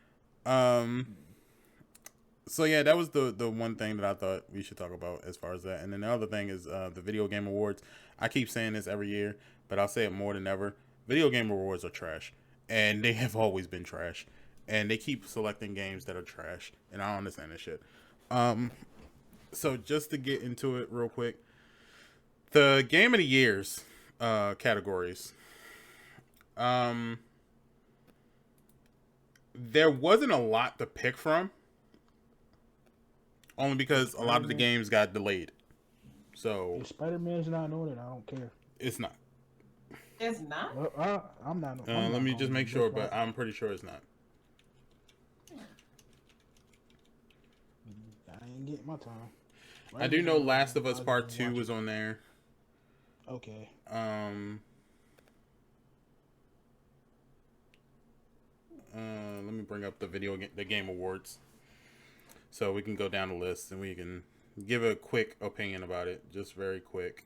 So yeah, that was the one thing that I thought we should talk about as far as that. And then the other thing is the Video Game Awards. I keep saying this every year, but I'll say it more than ever. Video Game Awards are trash. And they have always been trash. And they keep selecting games that are trash. And I don't understand this shit. So just to get into it real quick. The Game of the Year's categories. There wasn't a lot to pick from. Only because a lot of the games got delayed. So if Spider-Man's not on it, I don't care. It's not. It's not? I'm not. Let me just make sure, but I'm pretty sure it's not. I ain't getting my time. I do know Last of Us Part 2 was on there. Okay. Let me bring up the Game Awards, so we can go down the list and we can give a quick opinion about it, just very quick.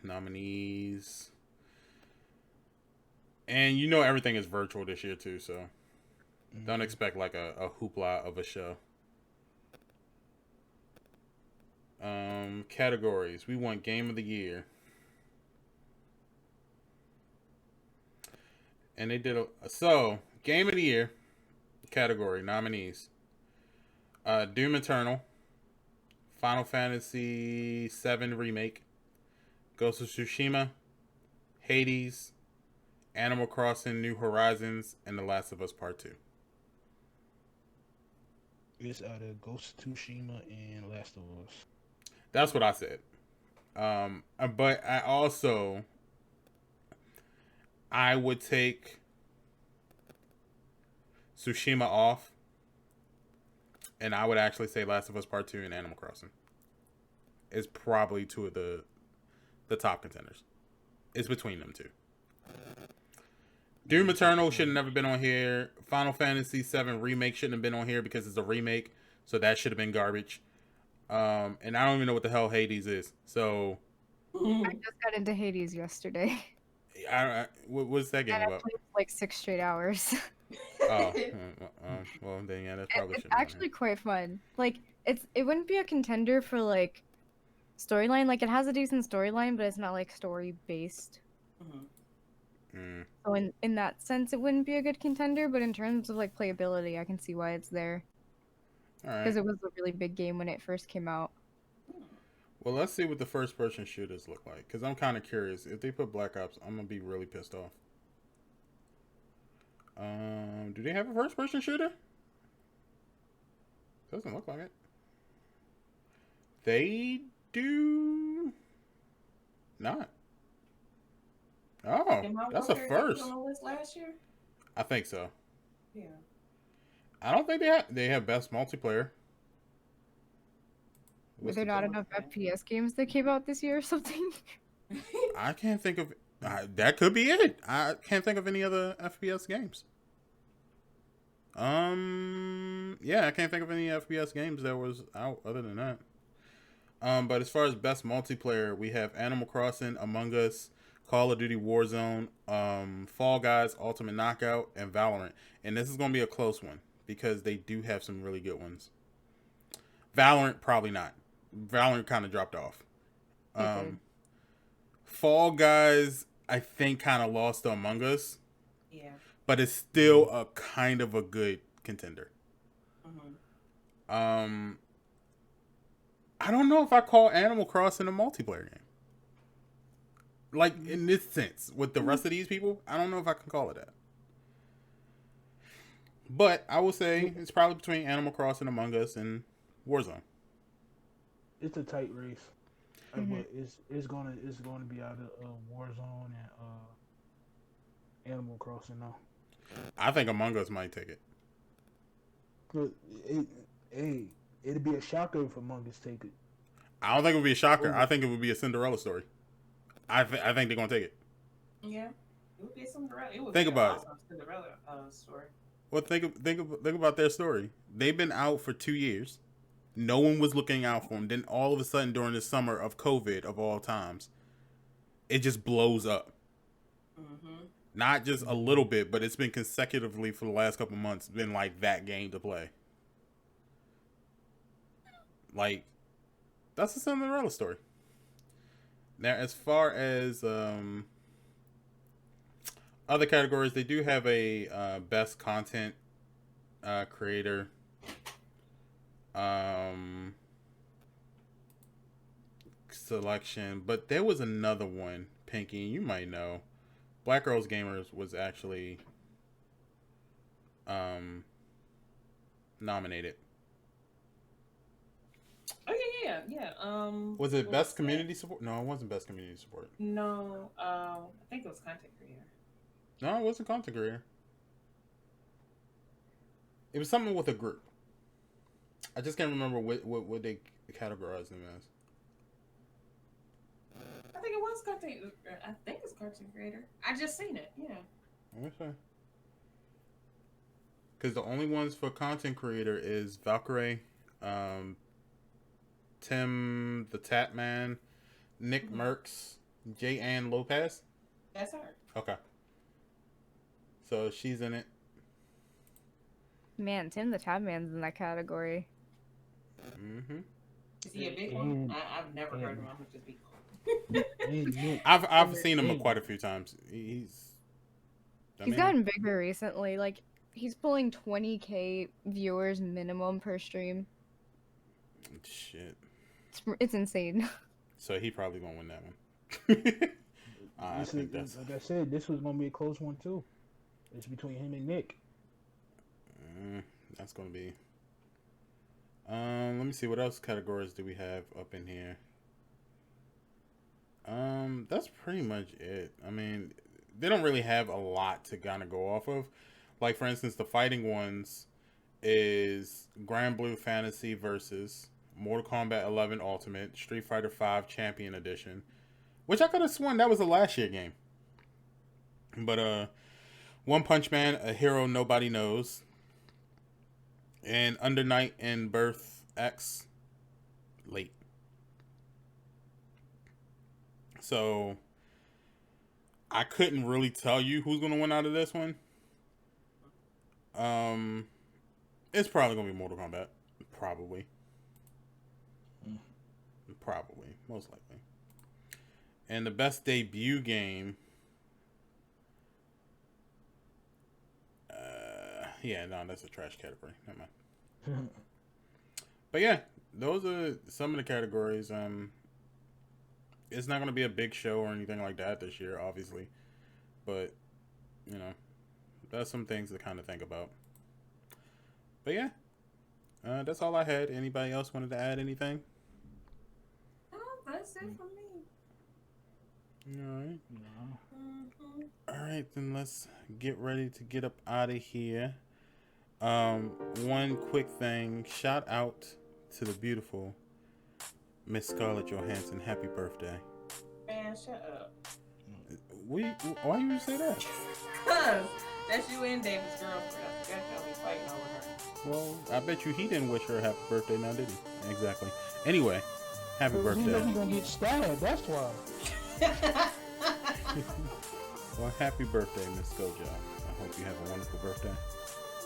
Nominees, and you know everything is virtual this year too, so don't expect like a hoopla of a show. Categories. We want Game of the Year. And they did so Game of the Year category nominees: Doom Eternal, Final Fantasy VII Remake, Ghost of Tsushima, Hades, Animal Crossing: New Horizons, and The Last of Us Part 2. It's out of Ghost of Tsushima and Last of Us. That's what I said. But I would take Tsushima off, and I would actually say Last of Us Part 2 and Animal Crossing is probably two of the top contenders. It's between them two. Doom Eternal should have never been on here. Final Fantasy VII Remake shouldn't have been on here because it's a remake, so that should have been garbage. And I don't even know what the hell Hades is. So I just got into Hades yesterday. What's that game and about? I played like 6 straight hours. Well, then yeah, that probably It's should. actually quite fun. Like it wouldn't be a contender for like storyline. Like it has a decent storyline, but it's not like story based. So in that sense, it wouldn't be a good contender. But in terms of like playability, I can see why it's there. Because it was a really big game when it first came out. Well, let's see what the first-person shooters look like. Because I'm kind of curious. If they put Black Ops, I'm going to be really pissed off. Do they have a first-person shooter? Doesn't look like it. They do not. Oh, that's a first. On the list last year? I think so. Yeah. I don't think they have best multiplayer. Were there not enough FPS games that came out this year or something? I can't think of That could be it. I can't think of any other FPS games. Yeah, I can't think of any FPS games that was out other than that. But as far as best multiplayer, we have Animal Crossing, Among Us, Call of Duty Warzone, Fall Guys, Ultimate Knockout, and Valorant. And this is going to be a close one because they do have some really good ones. Valorant, probably not. Valorant kind of dropped off. Fall Guys, I think, kind of lost to Among Us. Yeah. But it's still a kind of a good contender. Mm-hmm. I don't know if I call Animal Crossing a multiplayer game. Like, in this sense, with the rest of these people, I don't know if I can call it that. But I will say it's probably between Animal Crossing, Among Us, and Warzone. It's a tight race. But it's gonna be out of Warzone and Animal Crossing now. I think Among Us might take it. But it'd be a shocker if Among Us take it. I don't think it would be a shocker. I think it would be a Cinderella story. I think they're gonna take it. Yeah, it would be a Cinderella. It would think be about awesome Cinderella story. Well, think about their story. They've been out for 2 years. No one was looking out for them. Then all of a sudden, during the summer of COVID of all times, it just blows up. Mm-hmm. Not just a little bit, but it's been consecutively for the last couple months been like that game to play. Like, that's a Cinderella story. Now, as far as other categories, they do have a best content creator. Selection, but there was another one, Pinky, you might know. Black Girls Gamers was actually nominated. Oh yeah. Was it best community support? No, it wasn't best community support. No, I think it was content creator. No, it wasn't content creator. It was something with a group. I just can't remember what they categorized them as. I think it was content. I think it's content creator. I just seen it. Yeah. Okay. Because the only ones for content creator is Valkyrie, Tim the Tap Man, Nick Merckx, J. Ann Lopez. That's her. Okay. So she's in it. Man, Tim the Tap Man's in that category. Mm-hmm. Is he a big one? I've never heard of him. I'm just be I've seen him quite a few times. He's gotten bigger recently. Like, he's pulling 20K viewers minimum per stream. Shit. It's insane. So he probably gonna win that one. I think that's... Like I said, this was gonna be a close one too. It's between him and Nick. That's gonna be. Let me see, what else categories do we have up in here? That's pretty much it. I mean, they don't really have a lot to kind of go off of. Like, for instance, the fighting ones is Grand Blue Fantasy versus Mortal Kombat 11 Ultimate, Street Fighter 5 Champion Edition, which I could have sworn that was a last year game. But One Punch Man, A Hero Nobody Knows, and Under Night and Birth X late. So I couldn't really tell you who's gonna win out of this one. It's probably gonna be Mortal Kombat. Probably, most likely. And the best debut game. Yeah, no, that's a trash category. Never mind. But yeah, those are some of the categories. It's not going to be a big show or anything like that this year, obviously. But, you know, that's some things to kind of think about. But yeah, that's all I had. Anybody else wanted to add anything? No, that's it for me. All right. Mm-hmm. All right, then let's get ready to get up out of here. One quick thing. Shout out to the beautiful Miss Scarlett Johansson. Happy birthday. Man, shut up. Why you say that? Cause that's you and David's girlfriend. I forgot y'all be fighting over her. Well, I bet you he didn't wish her a happy birthday, now did he? Exactly. Anyway, happy He birthday. know he gonna get stabbed. That's why. Well, happy birthday, Miss Gojo. I hope you have a wonderful birthday.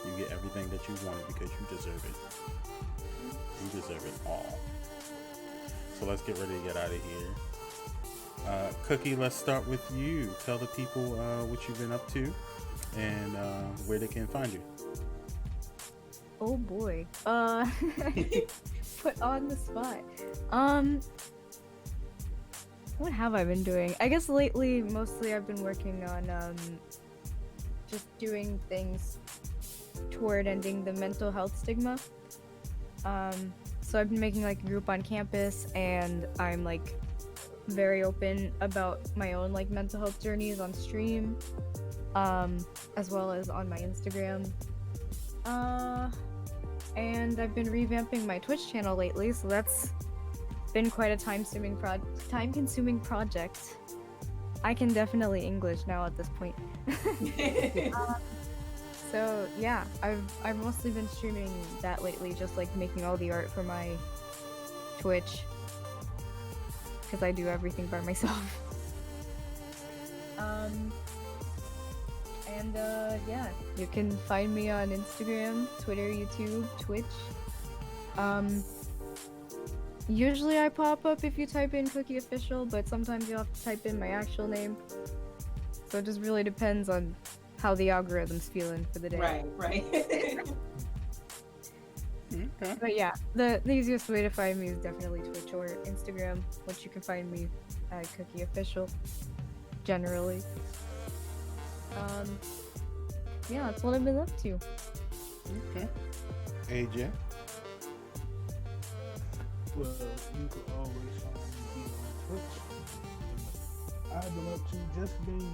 You get everything that you wanted because you deserve it. You deserve it all. So let's get ready to get out of here. Cookie, let's start with you. Tell the people what you've been up to and where they can find you. Oh boy. Put on the spot. What have I been doing? I guess lately, mostly I've been working on just doing things toward ending the mental health stigma. So I've been making like a group on campus, and I'm like very open about my own like mental health journeys on stream, as well as on my Instagram. And I've been revamping my Twitch channel lately, so that's been quite a time-consuming project. I can definitely English now at this point. So yeah, I've mostly been streaming that lately, just like making all the art for my Twitch, because I do everything by myself. Yeah, you can find me on Instagram, Twitter, YouTube, Twitch. Usually I pop up if you type in Cooky Official, but sometimes you have to type in my actual name. So it just really depends on how the algorithm's feeling for the day. Right. Okay. But yeah, the easiest way to find me is definitely Twitch or Instagram, which you can find me at Cooky Official, generally. Yeah, that's what I've been up to. Okay. AJ? Well, you could always find me on Twitch. I've been up to just been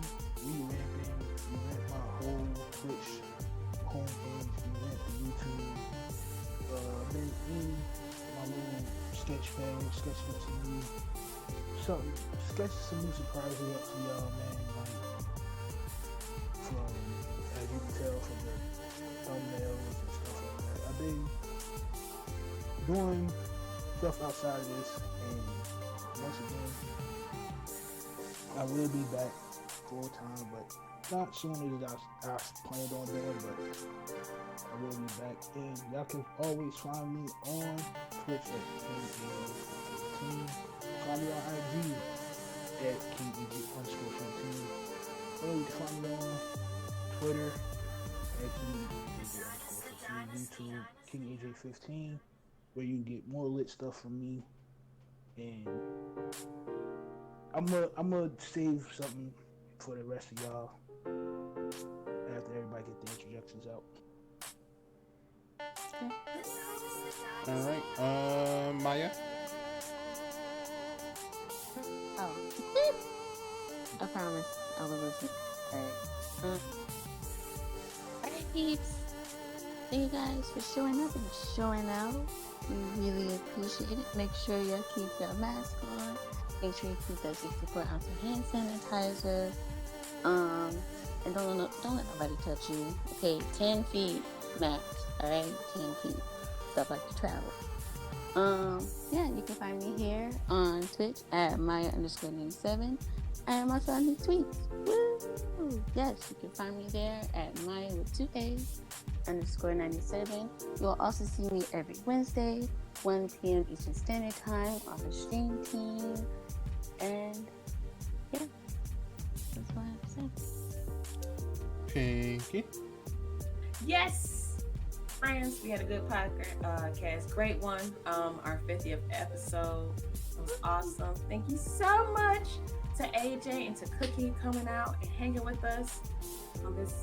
revamp my whole Twitch homepage, revamp the YouTube. Been in my little sketch pad, sketching some new surprises up to y'all, man. Like, from, as you can tell from the thumbnails and stuff like that, I've been doing stuff outside of this, and once again, I will be back full time, but not sooner than I planned on doing, but I will be back. And y'all can always find me on Twitch at KingAJ15. Find me on IG at KingAJ_15. Or you can find me on Twitter at KingAJ_15, YouTube KingAJ15, where you can get more lit stuff from me. And I'm gonna save something for the rest of y'all after everybody get the introductions out. Alright. Maya? Oh. I promise I will listen. Alright. Alright, peeps. Thank you guys for showing up and showing out. We really appreciate it. Make sure you keep your mask on. Make sure you keep that 64 ounce of hand sanitizer. And don't let nobody touch you. Okay, 10 feet max. Alright, 10 feet. Stuff like to travel. Yeah, you can find me here on Twitch at Maya_97. And also on these tweets. Woo! Yes, you can find me there at Maya with 2 A's _97. You'll also see me every Wednesday, 1 p.m. Eastern Standard Time on the stream team. And yeah, that's what I have to say. Pinky? Yes, friends, we had a good podcast. Great one. Our 50th episode was awesome. Thank you so much to AJ and to Cooky coming out and hanging with us on this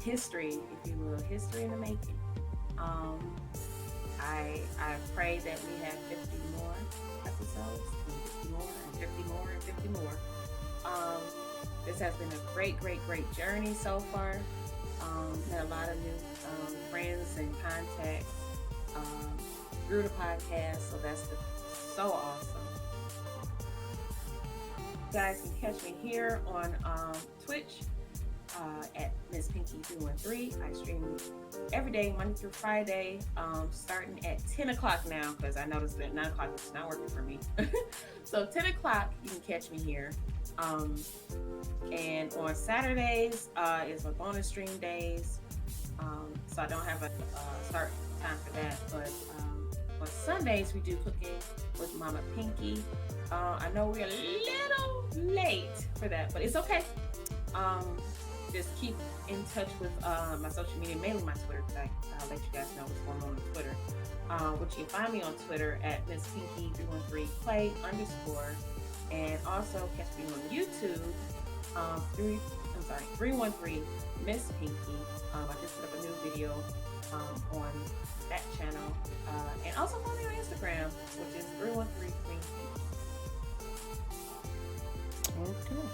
history, if you will, history in the making. I pray that we have 50 more episodes, 50 more, and 50 more, and 50 more. This has been a great journey so far. Met a lot of new friends and contacts through the podcast, so that's so awesome. guys can catch me here on Twitch at Miss Pinky 313. I stream every day, Monday through Friday, starting at 10 o'clock now, because I noticed that 9 o'clock is not working for me. So 10 o'clock, you can catch me here. And on Saturdays is my bonus stream days. So I don't have a start time for that. But on Sundays, we do cooking with Mama Pinky. I know we're a little late for that, but it's okay. Just keep in touch with my social media, mainly my Twitter, because I'll let you guys know what's going on Twitter. Which you can find me on Twitter at Miss Pinky 313play_, and also catch me on YouTube. 313 Miss Pinky. I just put up a new video on that channel, and also follow me on Instagram, which is 313 Queen Pinky. Okay.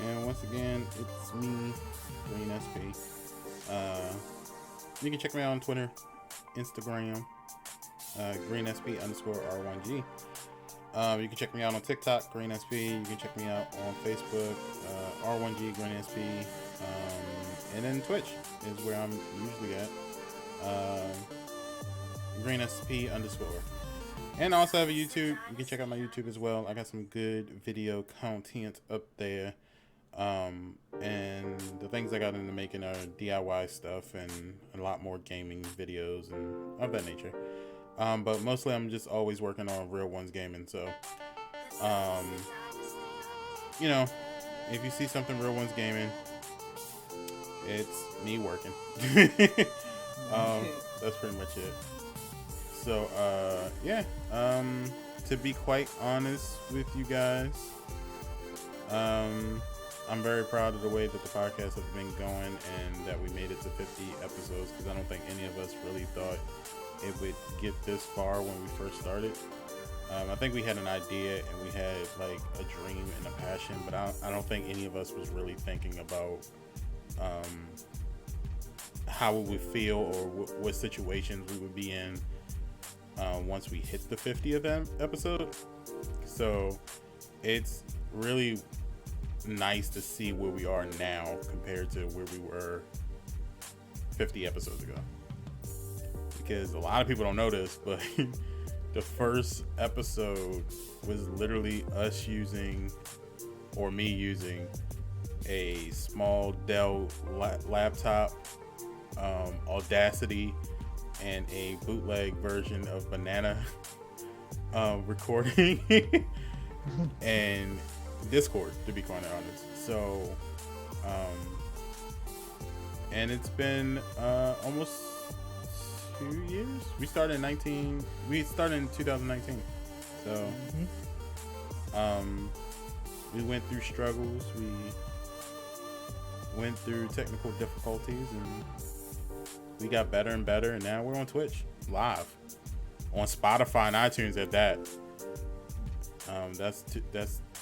And once again, it's me, Greensp. You can check me out on Twitter, Instagram, Greensp_R1G. You can check me out on TikTok, Greensp. You can check me out on Facebook, R1G Greensp. And then Twitch is where I'm usually at, Greensp_. And I also have a YouTube. You can check out my YouTube as well. I got some good video content up there. And the things I got into making are DIY stuff and a lot more gaming videos and of that nature. But mostly I'm just always working on RealOnesGaming. So, you know, if you see something RealOnesGaming, it's me working. That's pretty much it. So, yeah, to be quite honest with you guys, I'm very proud of the way that the podcast has been going and that we made it to 50 episodes, because I don't think any of us really thought it would get this far when we first started. I think we had an idea and we had like a dream and a passion, but I don't think any of us was really thinking about how we would feel or what situations we would be in once we hit the 50th episode. So it's really nice to see where we are now compared to where we were 50 episodes ago, because a lot of people don't know this, but the first episode was literally us using, or me using, a small Dell laptop, Audacity, and a bootleg version of Banana recording and Discord, to be quite honest. So and it's been almost 2 years. We started in 2019. So we went through struggles, we went through technical difficulties, and we got better and better, and now we're on Twitch live, on Spotify and iTunes at that. That's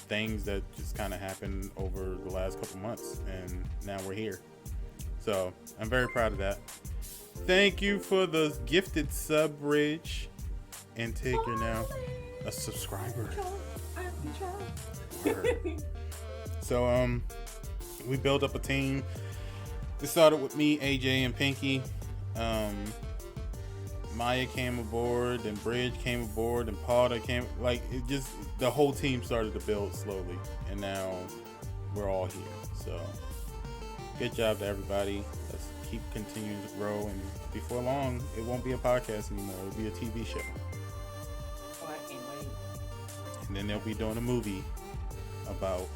things that just kind of happened over the last couple months, and now we're here. So I'm very proud of that. Thank you for the gifted sub, Ridge, and Tig, you're now a subscriber. So we built up a team. It started with me, AJ, and Pinky. Maya came aboard, and Bridge came aboard, and Potter came. Like, it just, the whole team started to build slowly, and now we're all here. So good job to everybody. Let's keep continuing to grow, and before long, it won't be a podcast anymore. It'll be a TV show. Oh, I can't wait. And then they'll be doing a movie about,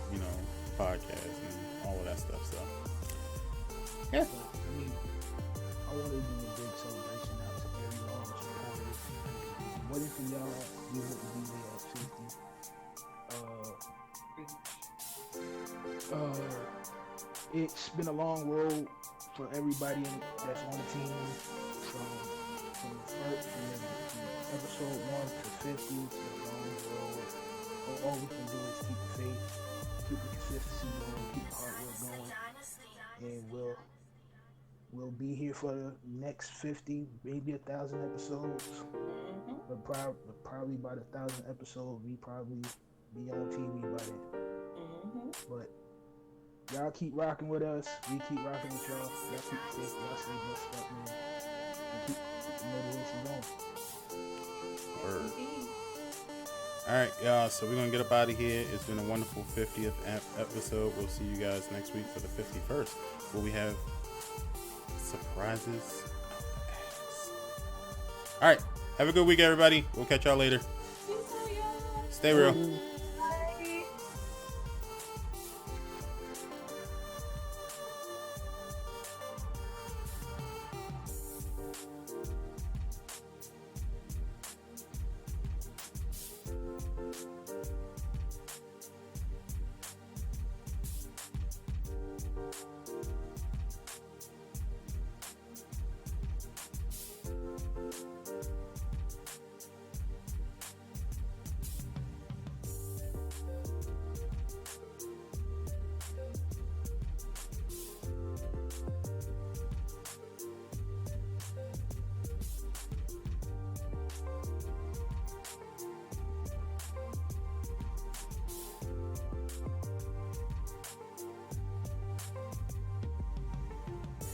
podcasts and all of that stuff. So yeah. I mean, I want to do a big celebration out to everyone supporters. What if y'all, you wouldn't be there at 50? It's been a long road for everybody that's on the team, from episode 1 to 50. It's been a long road. But all we can do is keep the faith, keep the consistency going, keep the hard work going, and we'll be here for the next 50, maybe 1,000 episodes. But probably by the 1,000th episode, we probably be on TV by then. But y'all keep rocking with us. We keep rocking with y'all. Y'all keep safe. Y'all stay blessed up, man. And keep the motivation going. Word. All right, y'all. So we're gonna get up out of here. It's been a wonderful 50th episode. We'll see you guys next week for the 51st, where we have surprises. All right. Have a good week, everybody. We'll catch y'all later. Stay real.